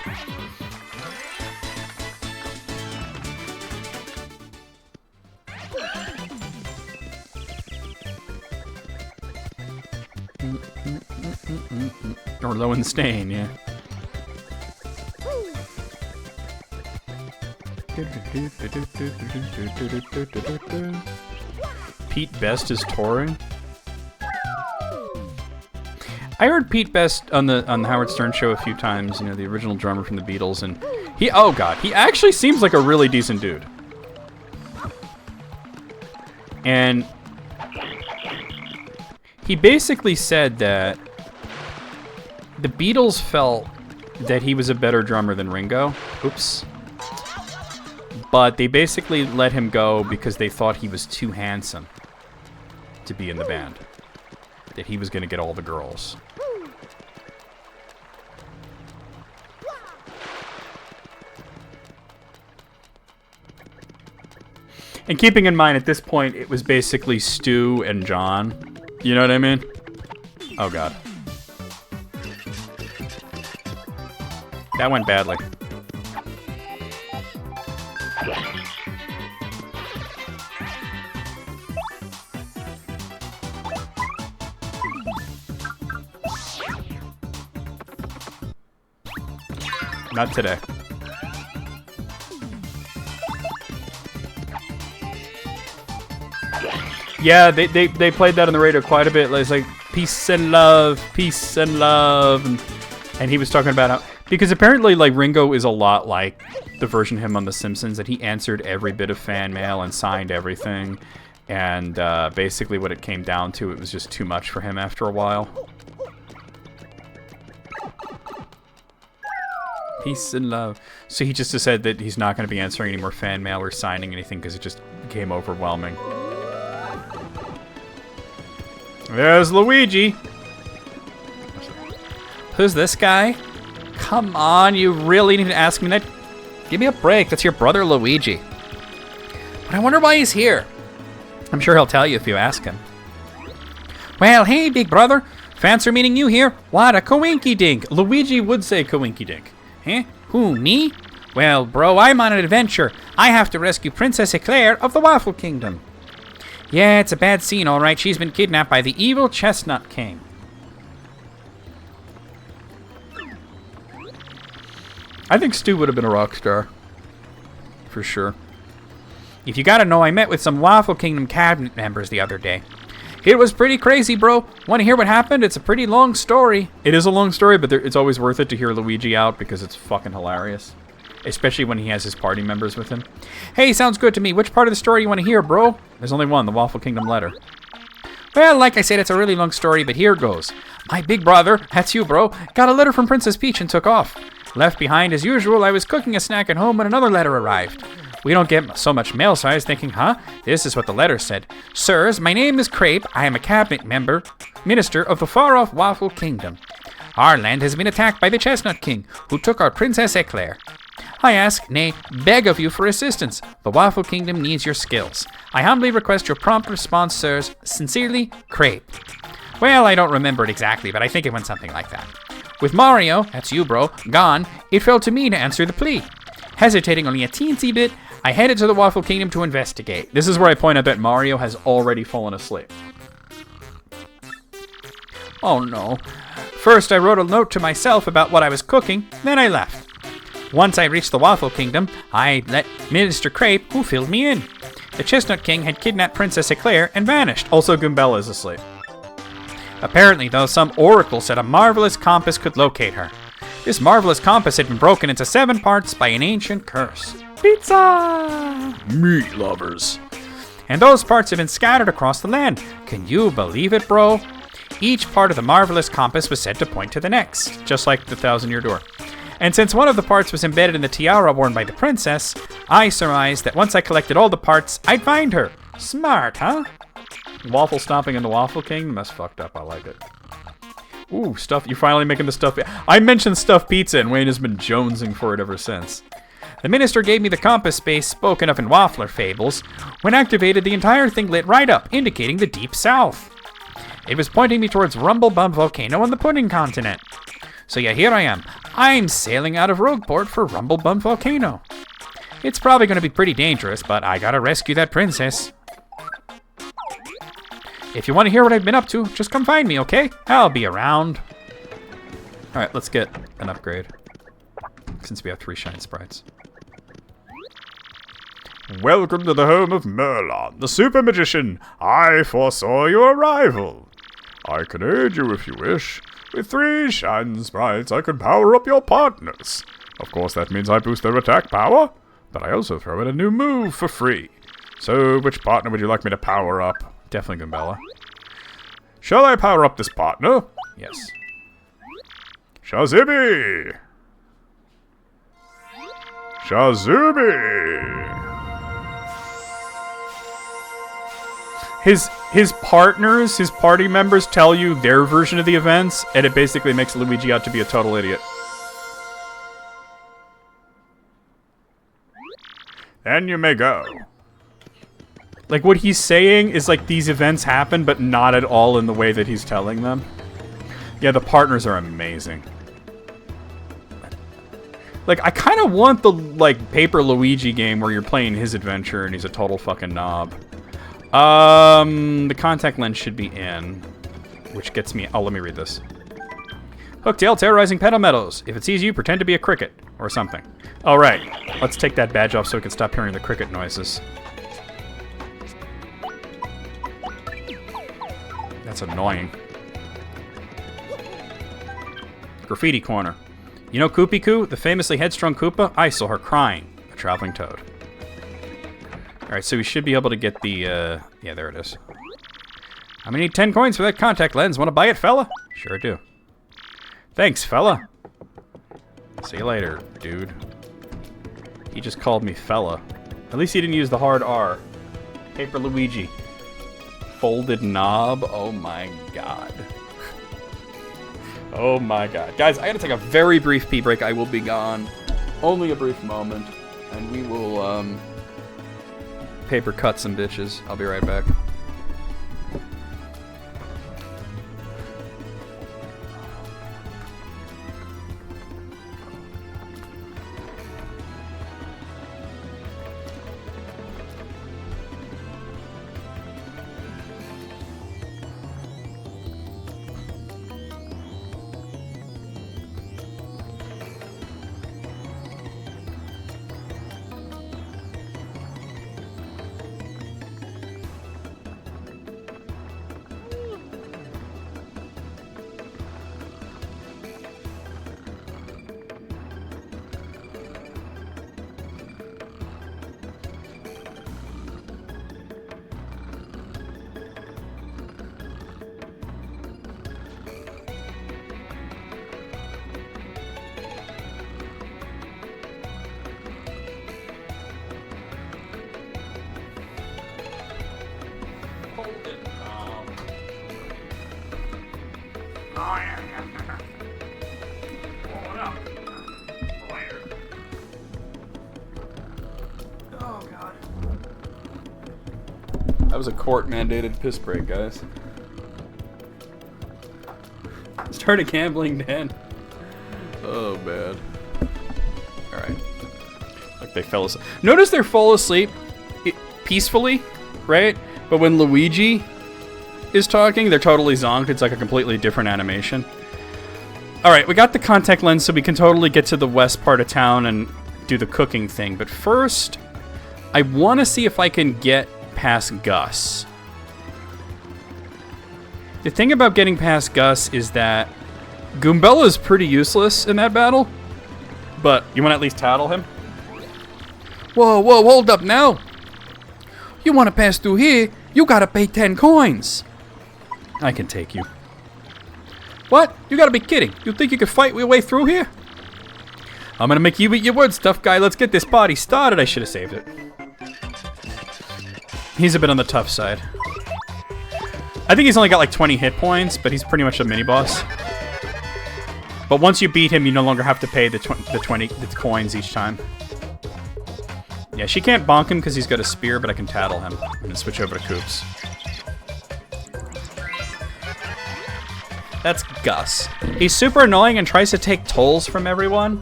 Or Lowenstein, yeah. Pete Best is touring. I heard Pete Best on the Howard Stern show a few times. You know, the original drummer from the Beatles, and he actually seems like a really decent dude. And he basically said that the Beatles felt that he was a better drummer than Ringo. Oops. But they basically let him go because they thought he was too handsome to be in the band. That he was going to get all the girls. And keeping in mind, at this point, it was basically Stu and John. You know what I mean? Oh, God. That went badly. Not today. Yeah, they played that on the radio quite a bit. It's like peace and love, and he was talking about how, because apparently like Ringo is a lot like the version of him on The Simpsons, that he answered every bit of fan mail and signed everything, and basically what it came down to, it was just too much for him after a while. Peace and love. So he just said that he's not going to be answering any more fan mail or signing anything because it just became overwhelming. There's Luigi. Who's this guy? Come on, you really need to ask me that? Give me a break. That's your brother Luigi. But I wonder why he's here. I'm sure he'll tell you if you ask him. Well, hey, big brother. Fancy meeting you here. What a coinky-dink. Luigi would say coinky-dink. Huh? Who, me? Well, bro, I'm on an adventure. I have to rescue Princess Eclair of the Waffle Kingdom. Yeah, it's a bad scene, all right. She's been kidnapped by the evil Chestnut King. I think Stu would have been a rock star. For sure. If you gotta know, I met with some Waffle Kingdom cabinet members the other day. It was pretty crazy, bro. Want to hear what happened? It's a pretty long story. It is a long story, but it's always worth it to hear Luigi out because it's fucking hilarious. Especially when he has his party members with him. Hey, sounds good to me. Which part of the story you want to hear, bro? There's only one, the Waffle Kingdom letter. Well, like I said, it's a really long story, but here goes. My big brother, that's you, bro, got a letter from Princess Peach and took off. Left behind as usual, I was cooking a snack at home when another letter arrived. We don't get so much mail, so I was thinking, this is what the letter said. Sirs, my name is Crepe. I am a cabinet minister of the far-off Waffle Kingdom. Our land has been attacked by the Chestnut King, who took our Princess Eclair. I ask, nay, beg of you for assistance. The Waffle Kingdom needs your skills. I humbly request your prompt response, sirs. Sincerely, Crepe. Well, I don't remember it exactly, but I think it went something like that. With Mario, that's you, bro, gone, it fell to me to answer the plea. Hesitating only a teensy bit, I headed to the Waffle Kingdom to investigate. This is where I point out that Mario has already fallen asleep. Oh no. First, I wrote a note to myself about what I was cooking, then I left. Once I reached the Waffle Kingdom, I let Minister Crepe, who filled me in. The Chestnut King had kidnapped Princess Eclair and vanished. Also, Goombella is asleep. Apparently, though, some oracle said a marvelous compass could locate her. This marvelous compass had been broken into 7 parts by an ancient curse. Pizza! Meat lovers. And those parts have been scattered across the land. Can you believe it, bro? Each part of the marvelous compass was said to point to the next, just like the 1,000-year door. And since one of the parts was embedded in the tiara worn by the princess, I surmised that once I collected all the parts, I'd find her. Smart, huh? Waffle stomping in the Waffle Kingdom? That's fucked up. I like it. Ooh, stuff. You're finally making the stuff. I mentioned stuffed pizza, and Wayne has been jonesing for it ever since. The minister gave me the compass space spoken of in Waffler fables. When activated, the entire thing lit right up, indicating the deep south. It was pointing me towards Rumble Bum Volcano on the Pudding Continent. So yeah, here I am. I'm sailing out of Rogueport for Rumble Bum Volcano. It's probably going to be pretty dangerous, but I gotta rescue that princess. If you want to hear what I've been up to, just come find me, okay? I'll be around. Alright, let's get an upgrade. Since we have 3 shine sprites. Welcome to the home of Merlon, the super magician. I foresaw your arrival. I can aid you if you wish. With 3 shine sprites, I can power up your partners. Of course, that means I boost their attack power, but I also throw in a new move for free. So, which partner would you like me to power up? Definitely Goombella. Shall I power up this partner? Yes. Shazibi! Shazubi! His partners, his party members tell you their version of the events, and it basically makes Luigi out to be a total idiot. Then you may go. Like, what he's saying is, like, these events happen, but not at all in the way that he's telling them. Yeah, the partners are amazing. Like, I kind of want the, like, Paper Luigi game where you're playing his adventure and he's a total fucking knob. The contact lens should be in, which gets me... Oh, let me read this. Hooktail, terrorizing Petal Meadows. If it sees you, pretend to be a cricket, or something. All right, let's take that badge off so we can stop hearing the cricket noises. That's annoying. Graffiti corner. You know Koopy Koo, the famously headstrong Koopa? I saw her crying. A traveling toad. Alright, so we should be able to get the, yeah, there it is. I'm gonna need 10 coins for that contact lens. Wanna buy it, fella? Sure do. Thanks, fella. See you later, dude. He just called me fella. At least he didn't use the hard R. Paper Luigi. Folded knob. Oh my god. Oh my god. Guys, I gotta take a very brief pee break. I will be gone. only a brief moment, and we will paper cut some bitches. I'll be right back. That was a court-mandated piss break, guys. Start a gambling den. Oh, man. Alright. Like they fell asleep. Notice they fall asleep peacefully, right? But when Luigi is talking, they're totally zonked. It's like a completely different animation. Alright, we got the contact lens, so we can totally get to the west part of town and do the cooking thing. But first, I want to see if I can get past Gus. The thing about getting past Gus is that Goombella is pretty useless in that battle, but you want to at least tattle him? Whoa, whoa, hold up now. You want to pass through here, you gotta pay 10 coins. I can take you. What? You gotta be kidding. You think you could fight your way through here? I'm gonna make you eat your words, tough guy. Let's get this party started. I should have saved it. He's a bit on the tough side. I think he's only got like 20 hit points, but he's pretty much a mini-boss. But once you beat him, you no longer have to pay the 20 coins each time. Yeah, she can't bonk him because he's got a spear, but I can tattle him. And then switch over to Koops. That's Gus. He's super annoying and tries to take tolls from everyone.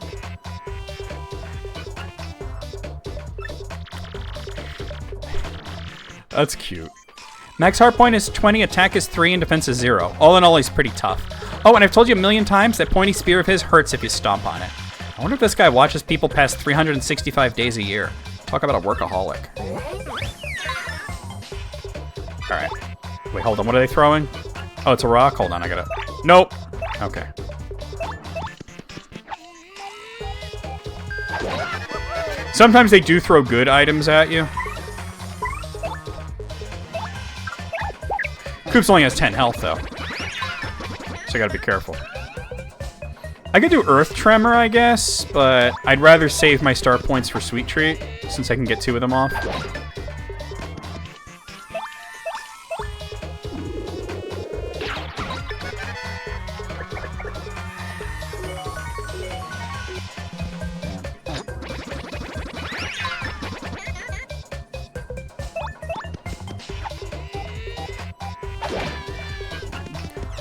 That's cute. Max heart point is 20, attack is 3, and defense is 0. All in all, he's pretty tough. Oh, and I've told you a million times that pointy spear of his hurts if you stomp on it. I wonder if this guy watches people past 365 days a year. Talk about a workaholic. Alright. Wait, hold on. What are they throwing? Oh, it's a rock? Hold on, I gotta... Nope. Okay. Sometimes they do throw good items at you. Koops only has 10 health, though. So I gotta be careful. I could do Earth Tremor, I guess, but I'd rather save my star points for Sweet Treat, since I can get 2 of them off.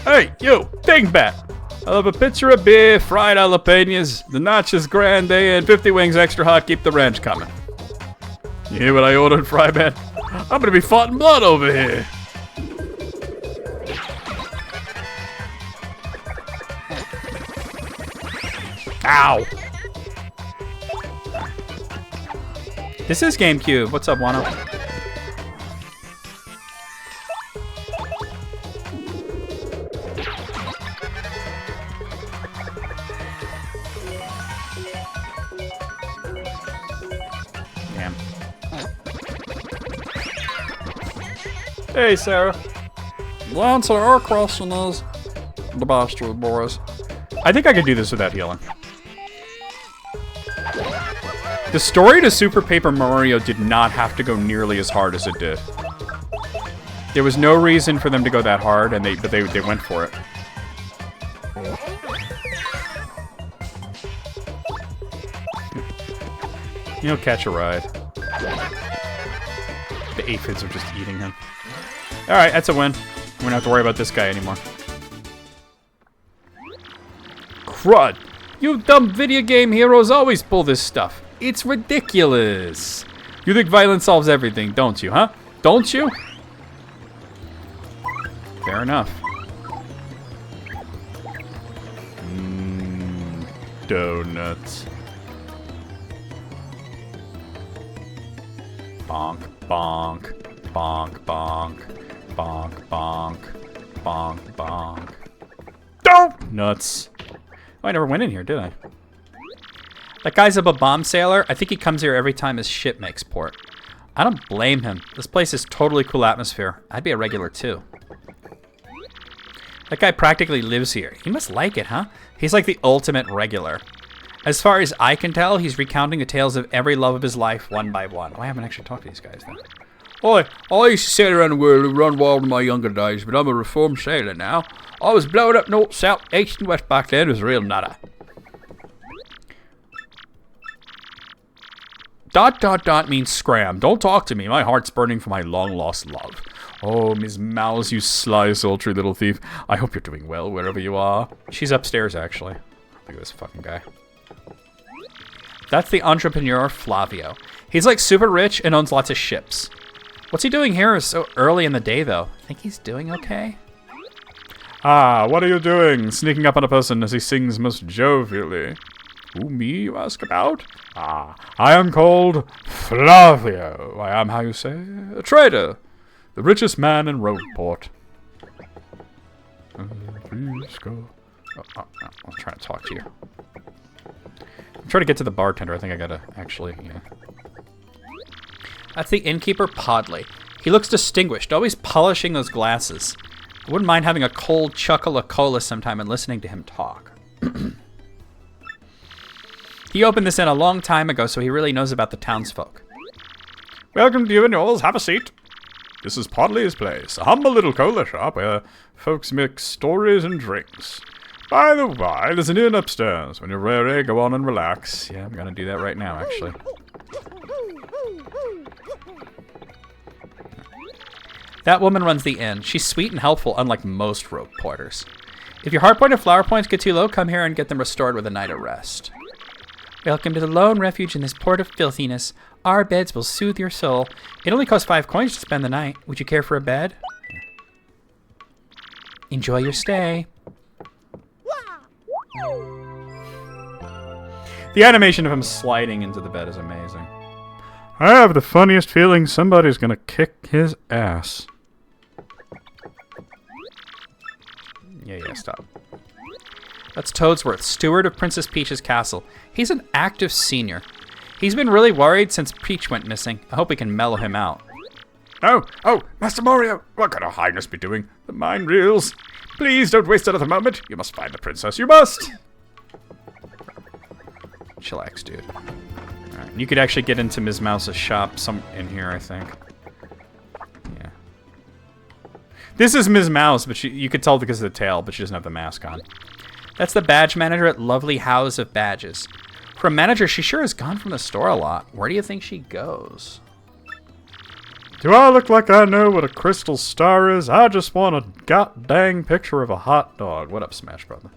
Hey, you, Dingbat! I'll have a pitcher of beer, fried jalapenos, the nachos grande, and 50 wings extra hot. Keep the ranch coming. You hear what I ordered, Frybat? I'm gonna be farting blood over here. Ow! This is GameCube. What's up, Wano? Hey, Sarah. The answer to our question is the bastard, boys. I think I could do this without healing. The story to Super Paper Mario did not have to go nearly as hard as it did. There was no reason for them to go that hard, and but they went for it. He'll catch a ride. The aphids are just eating him. Alright, that's a win. We don't have to worry about this guy anymore. Crud! You dumb video game heroes always pull this stuff. It's ridiculous. You think violence solves everything, don't you, huh? Don't you? Fair enough. Donuts. Bonk, bonk, bonk, bonk, bonk, bonk, bonk, bonk. Nuts. Oh, I never went in here, did I? That guy's a bomb sailor. I think he comes here every time his ship makes port. I don't blame him. This place is totally cool atmosphere. I'd be a regular too. That guy practically lives here. He must like it, huh? He's like the ultimate regular. As far as I can tell, he's recounting the tales of every love of his life one by one. Well, I haven't actually talked to these guys then. I used to sail around the world and run wild in my younger days, but I'm a reformed sailor now. I was blowing up north, south, east, and west back then. It was real nada. ... means scram. Don't talk to me. My heart's burning for my long-lost love. Oh, Ms. Mouse, you sly, sultry little thief. I hope you're doing well wherever you are. She's upstairs, actually. Look at this fucking guy. That's the entrepreneur, Flavio. He's like super rich and owns lots of ships. What's he doing here so early in the day, though? I think he's doing okay. Ah, what are you doing? Sneaking up on a person as he sings most jovially. Who, me, you ask about? Ah, I am called Flavio. I am, how you say, a trader. The richest man in Rogueport. Please go. I'll try to talk to you. I'm trying to get to the bartender. I think I gotta actually, yeah. That's the innkeeper, Podley. He looks distinguished, always polishing those glasses. I wouldn't mind having a cold chuckle-a-cola sometime and listening to him talk. He opened this in a long time ago, so he really knows about the townsfolk. Welcome to you and yours. Have a seat. This is Podley's place, a humble little cola shop where folks mix stories and drinks. By the way, there's an inn upstairs. When you're ready, go on and relax. Yeah, I'm gonna do that right now, actually. That woman runs the inn. She's sweet and helpful, unlike most rogue porters. If your heart point and flower points get too low, come here and get them restored with a night of rest. Welcome to the lone refuge in this port of filthiness. Our beds will soothe your soul. It only costs 5 coins to spend the night. Would you care for a bed? Enjoy your stay. The animation of him sliding into the bed is amazing. I have the funniest feeling somebody's gonna kick his ass. Yeah, stop. That's Toadsworth, steward of Princess Peach's castle. He's an active senior. He's been really worried since Peach went missing. I hope we can mellow him out. Oh, Master Mario, what could Her Highness be doing? The mind reels. Please don't waste another moment. You must find the princess, you must. Chillax, dude. Alright, you could actually get into Ms. Mouse's shop some in here, I think. Yeah. This is Ms. Mouse, but you could tell because of the tail, but she doesn't have the mask on. That's the badge manager at Lovely House of Badges. For a manager, she sure has gone from the store a lot. Where do you think she goes? Do I look like I know what a crystal star is? I just want a god-dang picture of a hot dog. What up, Smash Brother?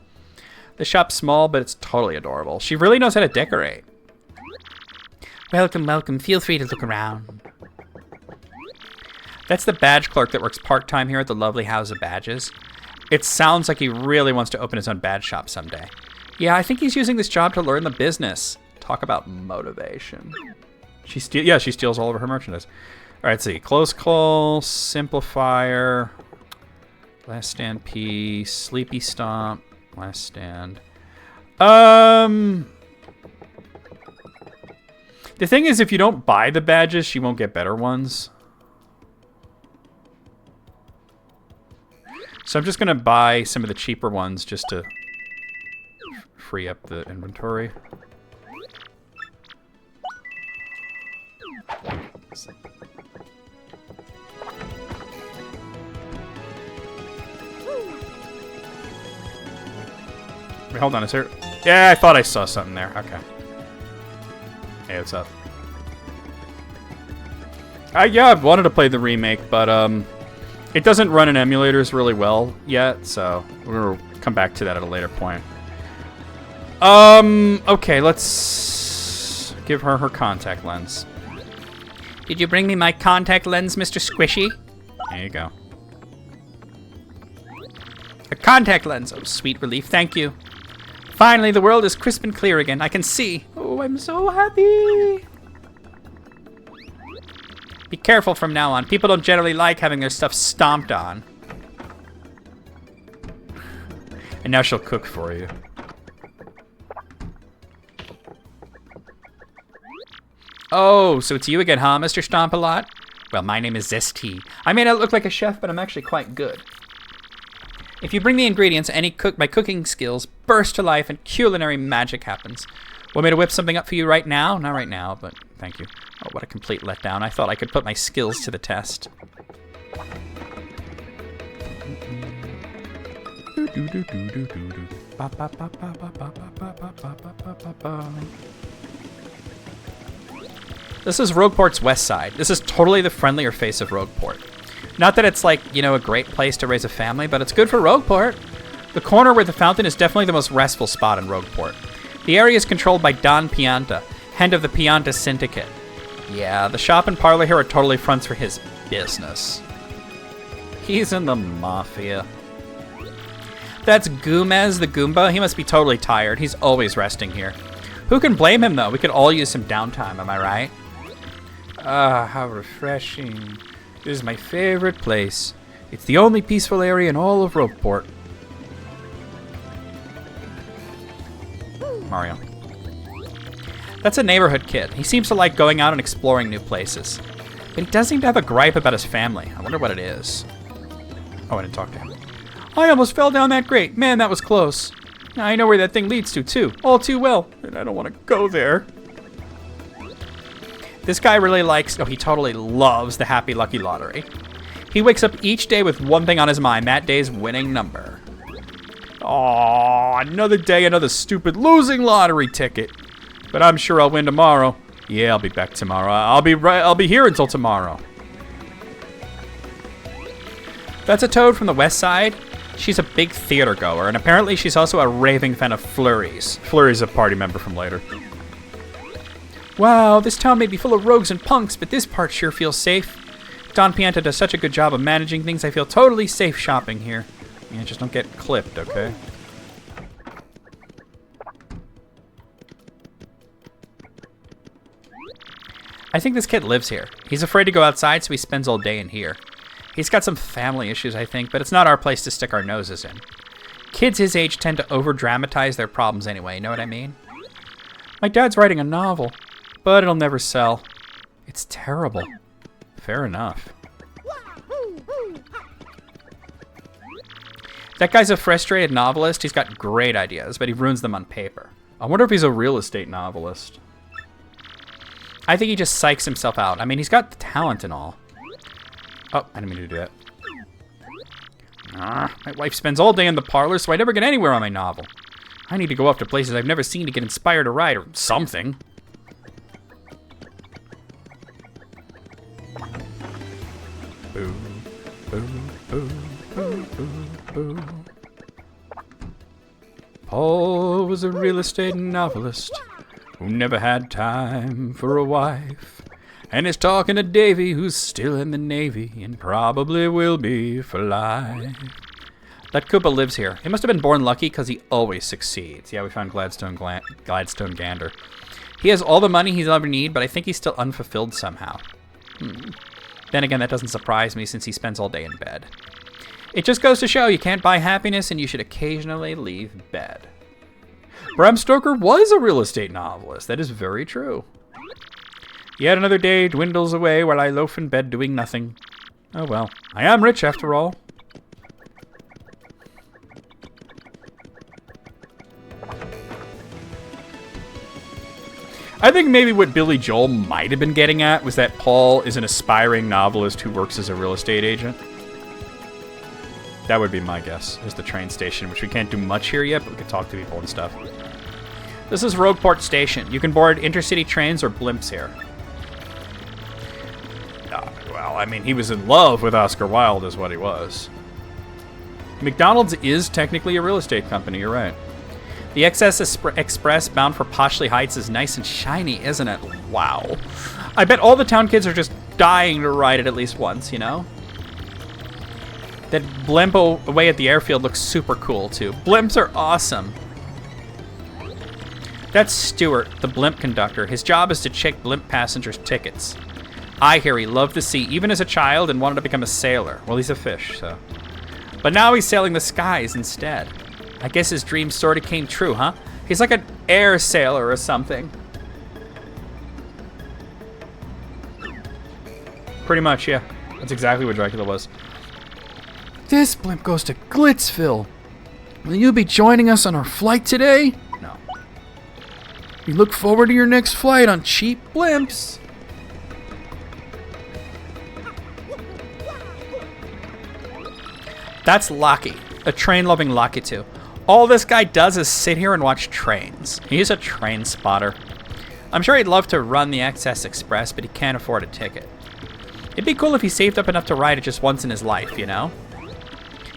The shop's small, but it's totally adorable. She really knows how to decorate. Welcome, welcome. Feel free to look around. That's the badge clerk that works part-time here at the Lovely House of Badges. It sounds like he really wants to open his own badge shop someday. Yeah, I think he's using this job to learn the business. Talk about motivation. She steals all of her merchandise. All right, let's see. Close call, simplifier, last stand P, sleepy stomp, last stand. The thing is, if you don't buy the badges, she won't get better ones. So I'm just going to buy some of the cheaper ones just to free up the inventory. Wait, hold on, is there... Yeah, I thought I saw something there. Okay. Hey, what's up? Yeah, I've wanted to play the remake, but it doesn't run in emulators really well yet, so we'll come back to that at a later point. Okay, let's give her her contact lens. Did you bring me my contact lens, Mr. Squishy? There you go. A contact lens. Oh, sweet relief. Thank you. Finally, the world is crisp and clear again. I can see. Oh, I'm so happy. Be careful from now on. People don't generally like having their stuff stomped on. And now she'll cook for you. Oh, so it's you again, huh, Mr. Stomp-A-Lot? Well, my name is Zesty. I may not look like a chef, but I'm actually quite good. If you bring the ingredients, my cooking skills burst to life and culinary magic happens. Want me to whip something up for you right now? Not right now, but thank you. Oh, what a complete letdown. I thought I could put my skills to the test. This is Rogueport's west side. This is totally the friendlier face of Rogueport. Not that it's like, you know, a great place to raise a family, but it's good for Rogueport. The corner where the fountain is definitely the most restful spot in Rogueport. The area is controlled by Don Pianta, head of the Pianta Syndicate. Yeah, the shop and parlor here are totally fronts for his business. He's in the mafia. That's Gomez the Goomba. He must be totally tired. He's always resting here. Who can blame him, though? We could all use some downtime, am I right? Ah, how refreshing. This is my favorite place. It's the only peaceful area in all of Rogueport. Mario. That's a neighborhood kid. He seems to like going out and exploring new places. But he does seem to have a gripe about his family. I wonder what it is. Oh, I didn't talk to him. I almost fell down that grate. Man, that was close. I know where that thing leads to, too. All too well. And I don't want to go there. This guy really likes... Oh, he totally loves the Happy Lucky Lottery. He wakes up each day with one thing on his mind. That day's winning number. Aw, another day, another stupid losing lottery ticket. But I'm sure I'll win tomorrow. Yeah, I'll be back tomorrow. I'll be here until tomorrow. That's a toad from the west side. She's a big theater goer, and apparently she's also a raving fan of Flurries. Flurry's a party member from later. Wow, this town may be full of rogues and punks, but this part sure feels safe. Don Pianta does such a good job of managing things, I feel totally safe shopping here. Yeah, just don't get clipped, okay? I think this kid lives here. He's afraid to go outside, so he spends all day in here. He's got some family issues, I think, but it's not our place to stick our noses in. Kids his age tend to over-dramatize their problems anyway, you know what I mean? My dad's writing a novel, but it'll never sell. It's terrible. Fair enough. That guy's a frustrated novelist. He's got great ideas, but he ruins them on paper. I wonder if he's a real estate novelist. I think he just psychs himself out. I mean, he's got the talent and all. Oh, I didn't mean to do that. My wife spends all day in the parlor, so I never get anywhere on my novel. I need to go off to places I've never seen to get inspired to write, or something. Boo, boo, boo, boo, boo, boo. Paul was a real estate novelist who never had time for a wife. And is talking to Davy, who's still in the Navy and probably will be for life. That Koopa lives here. He must have been born lucky because he always succeeds. Yeah, we found Gladstone Gander. He has all the money he'll ever need, but I think he's still unfulfilled somehow. Then again, that doesn't surprise me since he spends all day in bed. It just goes to show you can't buy happiness and you should occasionally leave bed. Bram Stoker was a real estate novelist. That is very true. Yet another day dwindles away while I loaf in bed doing nothing. Oh well, I am rich after all. I think maybe what Billy Joel might have been getting at was that Paul is an aspiring novelist who works as a real estate agent. That would be my guess. There's the train station, which we can't do much here yet, but we can talk to people and stuff. This is Rogueport Station. You can board intercity trains or blimps here. Well, I mean, he was in love with Oscar Wilde is what he was. McDonald's is technically a real estate company, you're right. The XS Express bound for Poshley Heights is nice and shiny, isn't it? Wow. I bet all the town kids are just dying to ride it at least once, you know? That blimp away at the airfield looks super cool, too. Blimps are awesome. That's Stuart, the blimp conductor. His job is to check blimp passengers' tickets. I hear he loved the sea, even as a child, and wanted to become a sailor. Well, he's a fish, so... But now he's sailing the skies instead. I guess his dream sort of came true, huh? He's like an air sailor or something. Pretty much, yeah. That's exactly what Dracula was. This blimp goes to Glitzville. Will you be joining us on our flight today? No. We look forward to your next flight on cheap blimps. That's Lockie, a train-loving Lakitu. All this guy does is sit here and watch trains. He's a train spotter. I'm sure he'd love to run the XS Express, but he can't afford a ticket. It'd be cool if he saved up enough to ride it just once in his life, you know?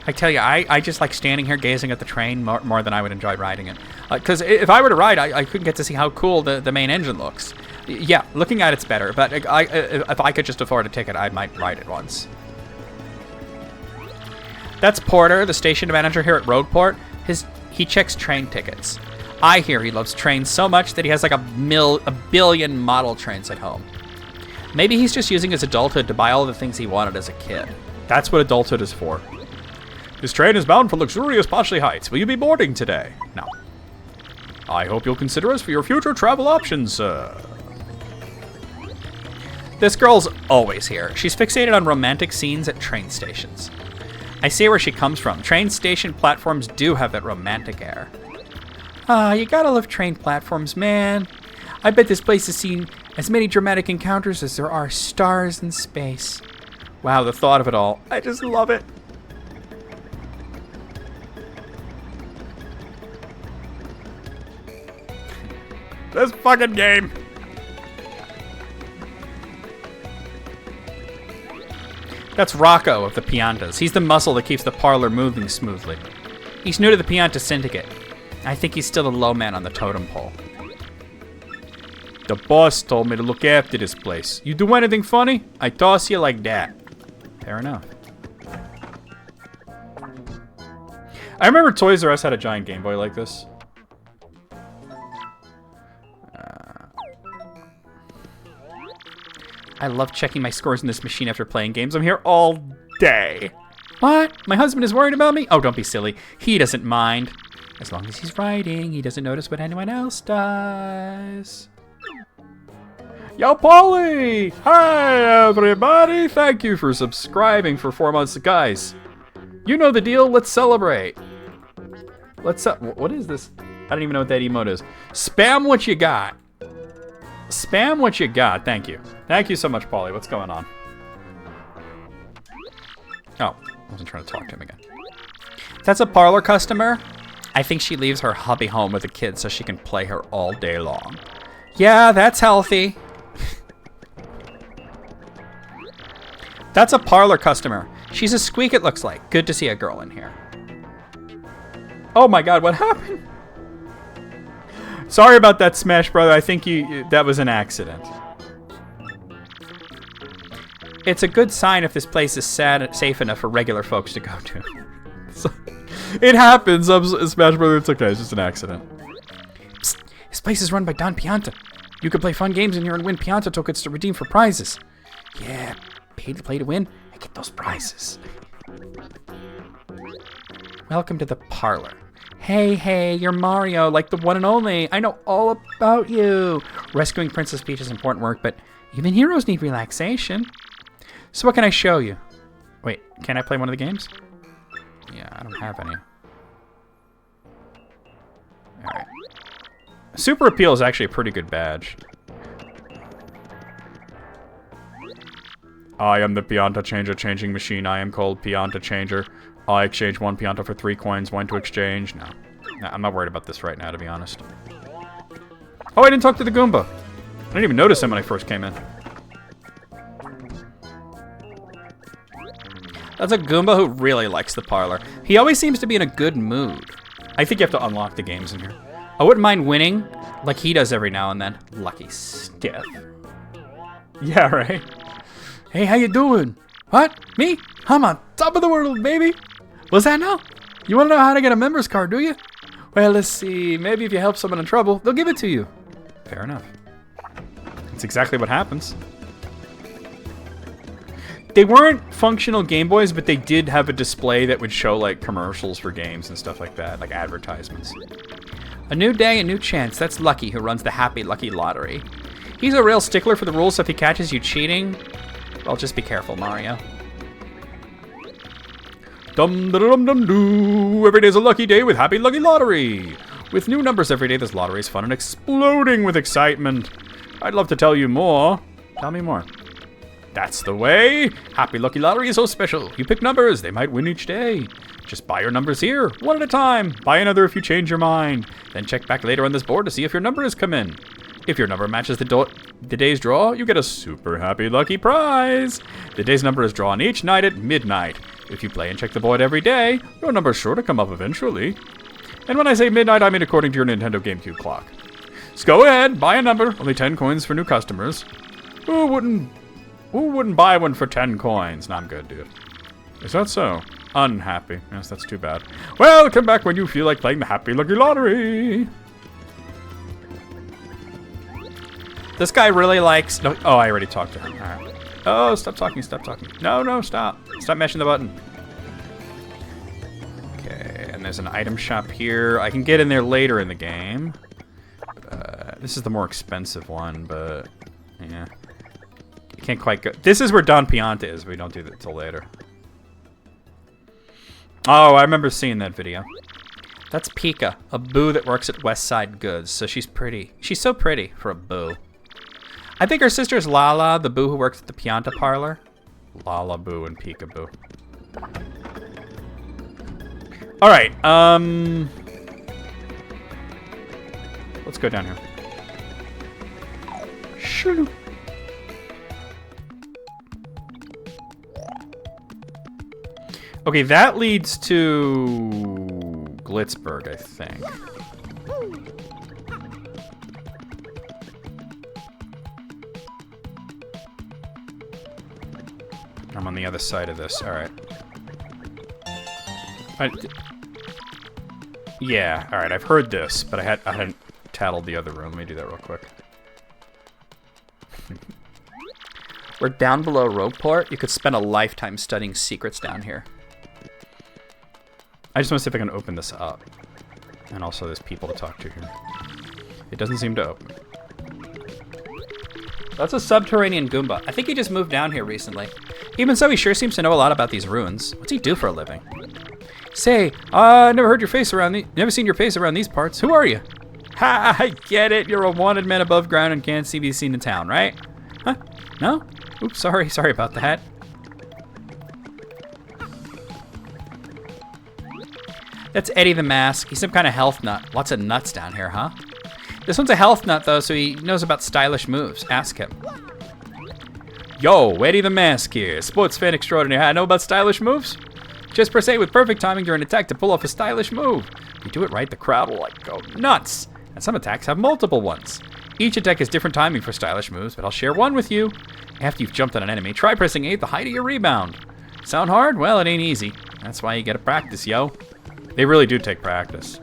I tell you, I just like standing here gazing at the train more than I would enjoy riding it. Because if I were to ride, I couldn't get to see how cool the main engine looks. Yeah, looking at it's better, but if I could just afford a ticket, I might ride it once. That's Porter, the station manager here at Rogueport. He checks train tickets. I hear he loves trains so much that he has like a billion model trains at home. Maybe he's just using his adulthood to buy all the things he wanted as a kid. That's what adulthood is for. This train is bound for luxurious Poshley Heights. Will you be boarding today? No. I hope you'll consider us for your future travel options, sir. This girl's always here. She's fixated on romantic scenes at train stations. I see where she comes from. Train station platforms do have that romantic air. Ah, you gotta love train platforms, man. I bet this place has seen as many dramatic encounters as there are stars in space. Wow, the thought of it all. I just love it. This fucking game. That's Rocco of the Piantas. He's the muscle that keeps the parlor moving smoothly. He's new to the Pianta Syndicate. I think he's still a low man on the totem pole. The boss told me to look after this place. You do anything funny, I toss you like that. Fair enough. I remember Toys R Us had a giant Game Boy like this. I love checking my scores in this machine after playing games. I'm here all day. What? My husband is worried about me? Oh, don't be silly. He doesn't mind. As long as he's writing, he doesn't notice what anyone else does. Yo, Paulie! Hi, everybody! Thank you for subscribing for 4 months. Guys, you know the deal. Let's celebrate. What is this? I don't even know what that emote is. Spam what you got. Spam what you got. Thank you. Thank you so much, Paulie. What's going on? Oh, I wasn't trying to talk to him again. That's a parlor customer. I think she leaves her hubby home with the kids so she can play her all day long. Yeah, that's healthy. That's a parlor customer. She's a squeak, it looks like. Good to see a girl in here. Oh my god, what happened? Sorry about that, Smash Brother. I think that was an accident. It's a good sign if this place is safe enough for regular folks to go to. So, it happens, Smash Brother. It's okay. It's just an accident. Psst, this place is run by Don Pianta. You can play fun games in here and win Pianta tokens to redeem for prizes. Yeah, pay to play to win. I get those prizes. Welcome to the parlor. Hey, you're Mario, like the one and only. I know all about you. Rescuing Princess Peach is important work, but even heroes need relaxation. So what can I show you? Wait, can I play one of the games? Yeah, I don't have any. Alright. Super Appeal is actually a pretty good badge. I am the Pianta Changer changing machine. I am called Pianta Changer. I exchange 1 Pianta for 3 coins. When to exchange? No, I'm not worried about this right now, to be honest. Oh, I didn't talk to the Goomba. I didn't even notice him when I first came in. That's a Goomba who really likes the parlor. He always seems to be in a good mood. I think you have to unlock the games in here. I wouldn't mind winning, like he does every now and then. Lucky stiff. Yeah, right? Hey, how you doing? What? Me? I'm on top of the world, baby. What's that now? You want to know how to get a member's card, do you? Well, let's see. Maybe if you help someone in trouble, they'll give it to you. Fair enough. That's exactly what happens. They weren't functional Game Boys, but they did have a display that would show like commercials for games and stuff like that, like advertisements. A new day, a new chance. That's Lucky, who runs the Happy Lucky Lottery. He's a real stickler for the rules, so if he catches you cheating, well, just be careful, Mario. Dum-da-dum-dum-doo. Every day's a lucky day with Happy Lucky Lottery. With new numbers every day, this lottery is fun and exploding with excitement. I'd love to tell you more. Tell me more. That's the way. Happy Lucky Lottery is so special. You pick numbers, they might win each day. Just buy your numbers here, one at a time. Buy another if you change your mind. Then check back later on this board to see if your number has come in. If your number matches the day's draw, you get a super happy lucky prize. The day's number is drawn each night at midnight. If you play and check the board every day, your number's sure to come up eventually. And when I say midnight, I mean according to your Nintendo GameCube clock. So go ahead, buy a number. Only 10 coins for new customers. Who wouldn't buy one for 10 coins? Nah, I'm good, dude. Is that so? Unhappy. Yes, that's too bad. Well, come back when you feel like playing the Happy Lucky Lottery. This guy really likes... No, oh, I already talked to him. All right. Oh, stop talking, stop talking. No, stop. Stop mashing the button. Okay, and there's an item shop here. I can get in there later in the game. This is the more expensive one, but... Yeah. You can't quite go... This is where Don Pianta is. We don't do that till later. Oh, I remember seeing that video. That's Pika, a boo that works at West Side Goods. So she's pretty. She's so pretty for a boo. I think her sister's Lala, the boo who works at the Pianta parlor. Lala Boo and Pika Boo. All right. Let's go down here. Shoo. Okay, that leads to Glitzburg, I think. I'm on the other side of this. All right. Yeah. All right. I've heard this, but I hadn't tattled the other room. Let me do that real quick. We're down below Rogueport. You could spend a lifetime studying secrets down here. I just want to see if I can open this up. And also there's people to talk to here. It doesn't seem to open. That's a subterranean Goomba. I think he just moved down here recently. Even so, he sure seems to know a lot about these ruins. What's he do for a living? Say, never seen your face around these parts. Who are you? Ha, I get it. You're a wanted man above ground and can't be seen in town, right? Huh? No? Oops, sorry about that. That's Eddie the Mask. He's some kind of health nut. Lots of nuts down here, huh? This one's a health nut, though, so he knows about stylish moves. Ask him. Yo, Eddie the Mask here. Sports fan extraordinaire. I know about stylish moves? Just press A with perfect timing during attack to pull off a stylish move. If you do it right, the crowd will, go nuts. And some attacks have multiple ones. Each attack has different timing for stylish moves, but I'll share one with you. After you've jumped on an enemy, try pressing A at the height of your rebound. Sound hard? Well, it ain't easy. That's why you gotta practice, yo. They really do take practice.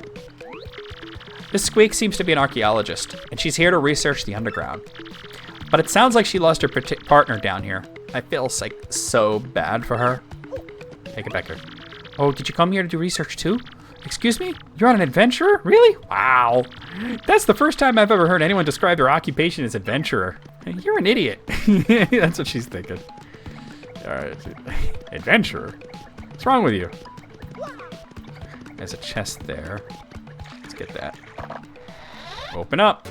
This Squeak seems to be an archaeologist, and she's here to research the underground. But it sounds like she lost her partner down here. I feel so bad for her. Take it back here. Oh, did you come here to do research too? Excuse me? You're on an adventurer? Really? Wow. That's the first time I've ever heard anyone describe their occupation as adventurer. You're an idiot. That's what she's thinking. All right. Adventurer? What's wrong with you? There's a chest there. Let's get that. Open up.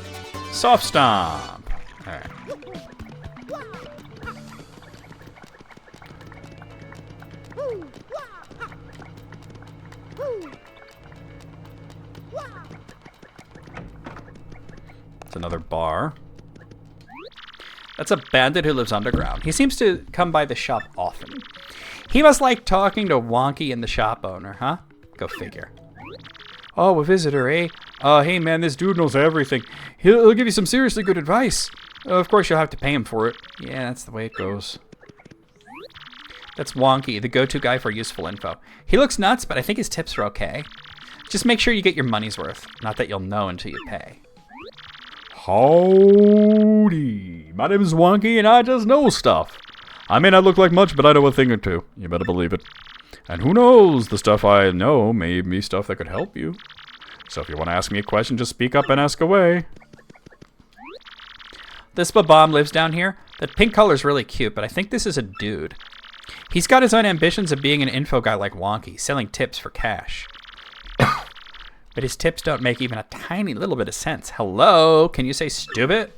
Soft Stomp. All right. It's another bar. That's a bandit who lives underground. He seems to come by the shop often. He must like talking to Wonky and the shop owner, huh? Go figure. Oh, a visitor, eh? Hey man, this dude knows everything. He'll give you some seriously good advice. Of course, you'll have to pay him for it. Yeah, that's the way it goes. That's Wonky, the go-to guy for useful info. He looks nuts, but I think his tips are okay. Just make sure you get your money's worth. Not that you'll know until you pay. Howdy. My name is Wonky, and I just know stuff. I may not look like much, but I know a thing or two. You better believe it. And who knows, the stuff I know may be stuff that could help you. So if you want to ask me a question, just speak up and ask away. This Babam lives down here. That pink color's really cute, but I think this is a dude. He's got his own ambitions of being an info guy like Wonky, selling tips for cash. But his tips don't make even a tiny little bit of sense. Hello? Can you say stupid?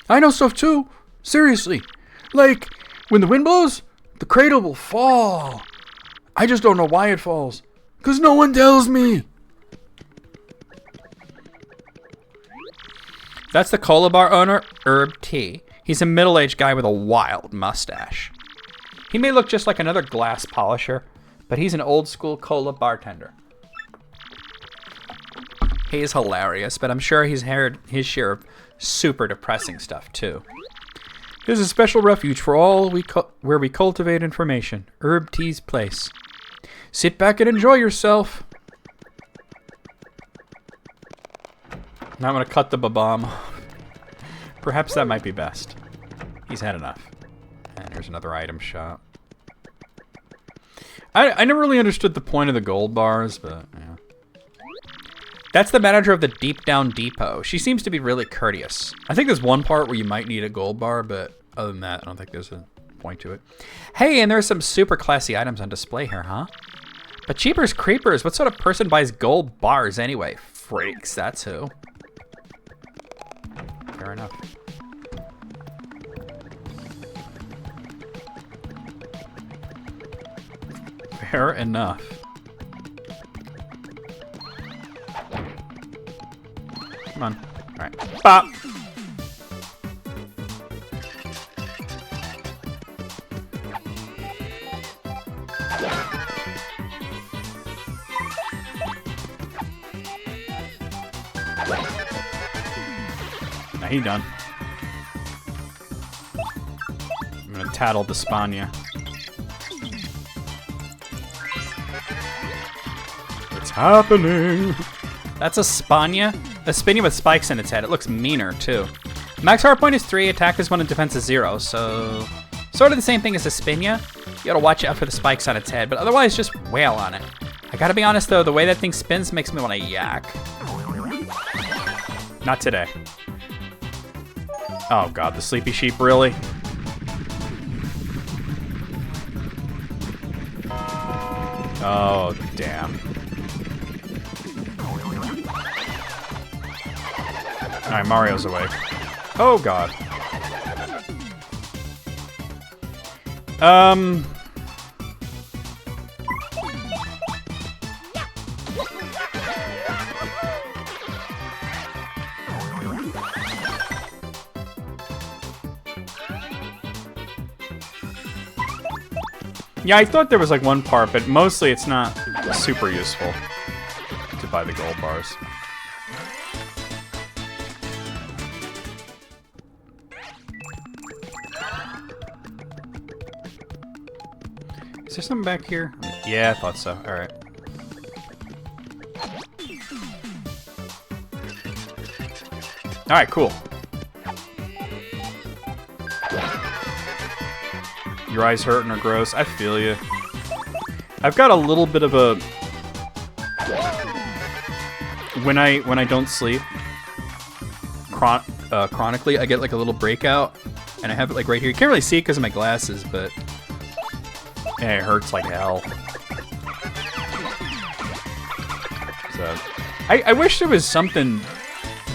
I know stuff too. Seriously. Like, when the wind blows, the cradle will fall. I just don't know why it falls. 'Cause no one tells me. That's the cola bar owner, Herb T. He's a middle-aged guy with a wild mustache. He may look just like another glass polisher, but he's an old-school cola bartender. He is hilarious, but I'm sure he's heard his share of super depressing stuff, too. Here's a special refuge for all where we cultivate information. Herb T's place. Sit back and enjoy yourself. Now I'm going to cut the Babam. Perhaps that might be best. He's had enough. And here's another item shop. I never really understood the point of the gold bars, but yeah. That's the manager of the Deep Down Depot. She seems to be really courteous. I think there's one part where you might need a gold bar, but other than that, I don't think there's a point to it. Hey, and there's some super classy items on display here, huh? But Jeepers Creepers, what sort of person buys gold bars anyway? Freaks, that's who. Fair enough. Fair enough. Come on. Alright. Bop! Now he done. I'm gonna tattle the Spania. It's happening. That's a Spania? A Spania with spikes in its head. It looks meaner, too. Max hard point is 3, attack is 1, and defense is 0, so... Sort of the same thing as a Spania. You gotta watch out for the spikes on its head, but otherwise just wail on it. I gotta be honest, though, the way that thing spins makes me want to yak. Not today. Oh god, the sleepy sheep, really? Oh, damn. Alright, Mario's awake. Oh god. Yeah, I thought there was like one part, but mostly it's not super useful to buy the gold bars. Is there something back here? Yeah, I thought so. Alright. Alright, cool. Your eyes hurt and are gross. I feel you. I've got a little bit of a... When I don't sleep, chronically, I get like a little breakout. And I have it like right here. You can't really see it because of my glasses, but... Yeah, it hurts like hell. So, I wish there was something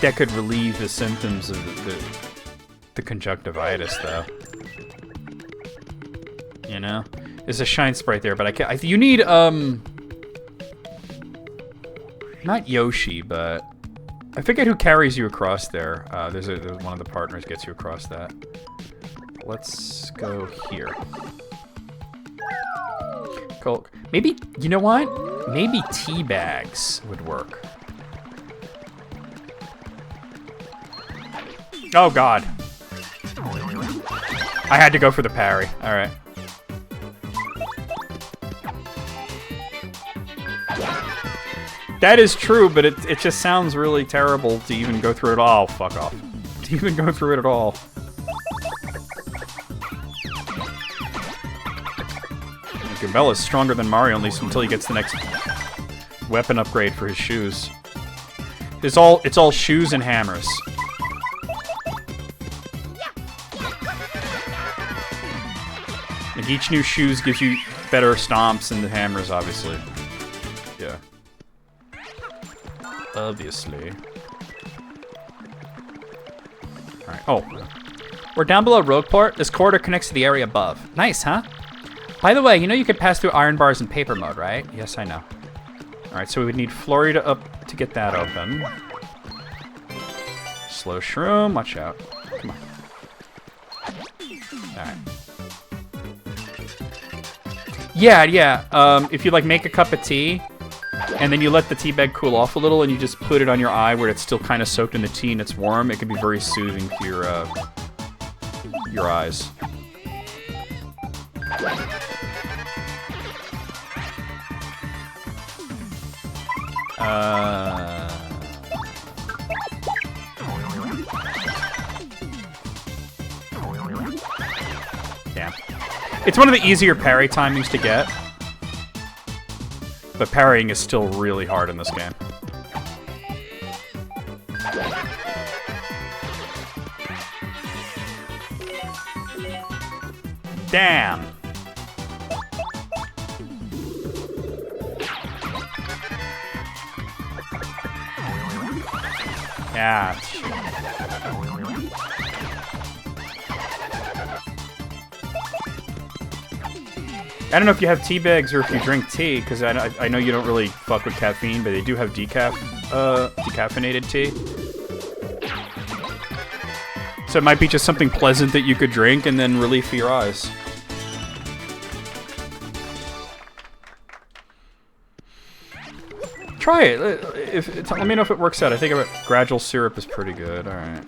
that could relieve the symptoms of the conjunctivitis, though. You know, there's a shine sprite there, but I can't. You need not Yoshi, but I forget who carries you across there. There's one of the partners gets you across that. Let's go here. Cool. Maybe, you know what? Maybe tea bags would work. Oh, God. I had to go for the parry. All right. That is true, but it just sounds really terrible to even go through it all. Fuck off. To even go through it at all. Gabella's stronger than Mario, at least until he gets the next weapon upgrade for his shoes. It's all shoes and hammers. Like each new shoes gives you better stomps, and the hammers, obviously. Yeah. Obviously. Alright. Oh. We're down below Rogueport. This corridor connects to the area above. Nice, huh? By the way, you know you could pass through iron bars in paper mode, right? Yes, I know. Alright, so we would need Florida up to get that open. Slow shroom. Watch out. Come on. Alright. Yeah. If you, like, make a cup of tea, and then you let the tea bag cool off a little, and you just put it on your eye where it's still kind of soaked in the tea and it's warm, it can be very soothing to your eyes. Yeah. It's one of the easier parry timings to get. But parrying is still really hard in this game. Damn. Yeah. I don't know if you have tea bags or if you drink tea, because I know you don't really fuck with caffeine, but they do have decaffeinated tea. So it might be just something pleasant that you could drink and then relief for your eyes. Try it. Let me know if it works out. I think gradual syrup is pretty good. All right.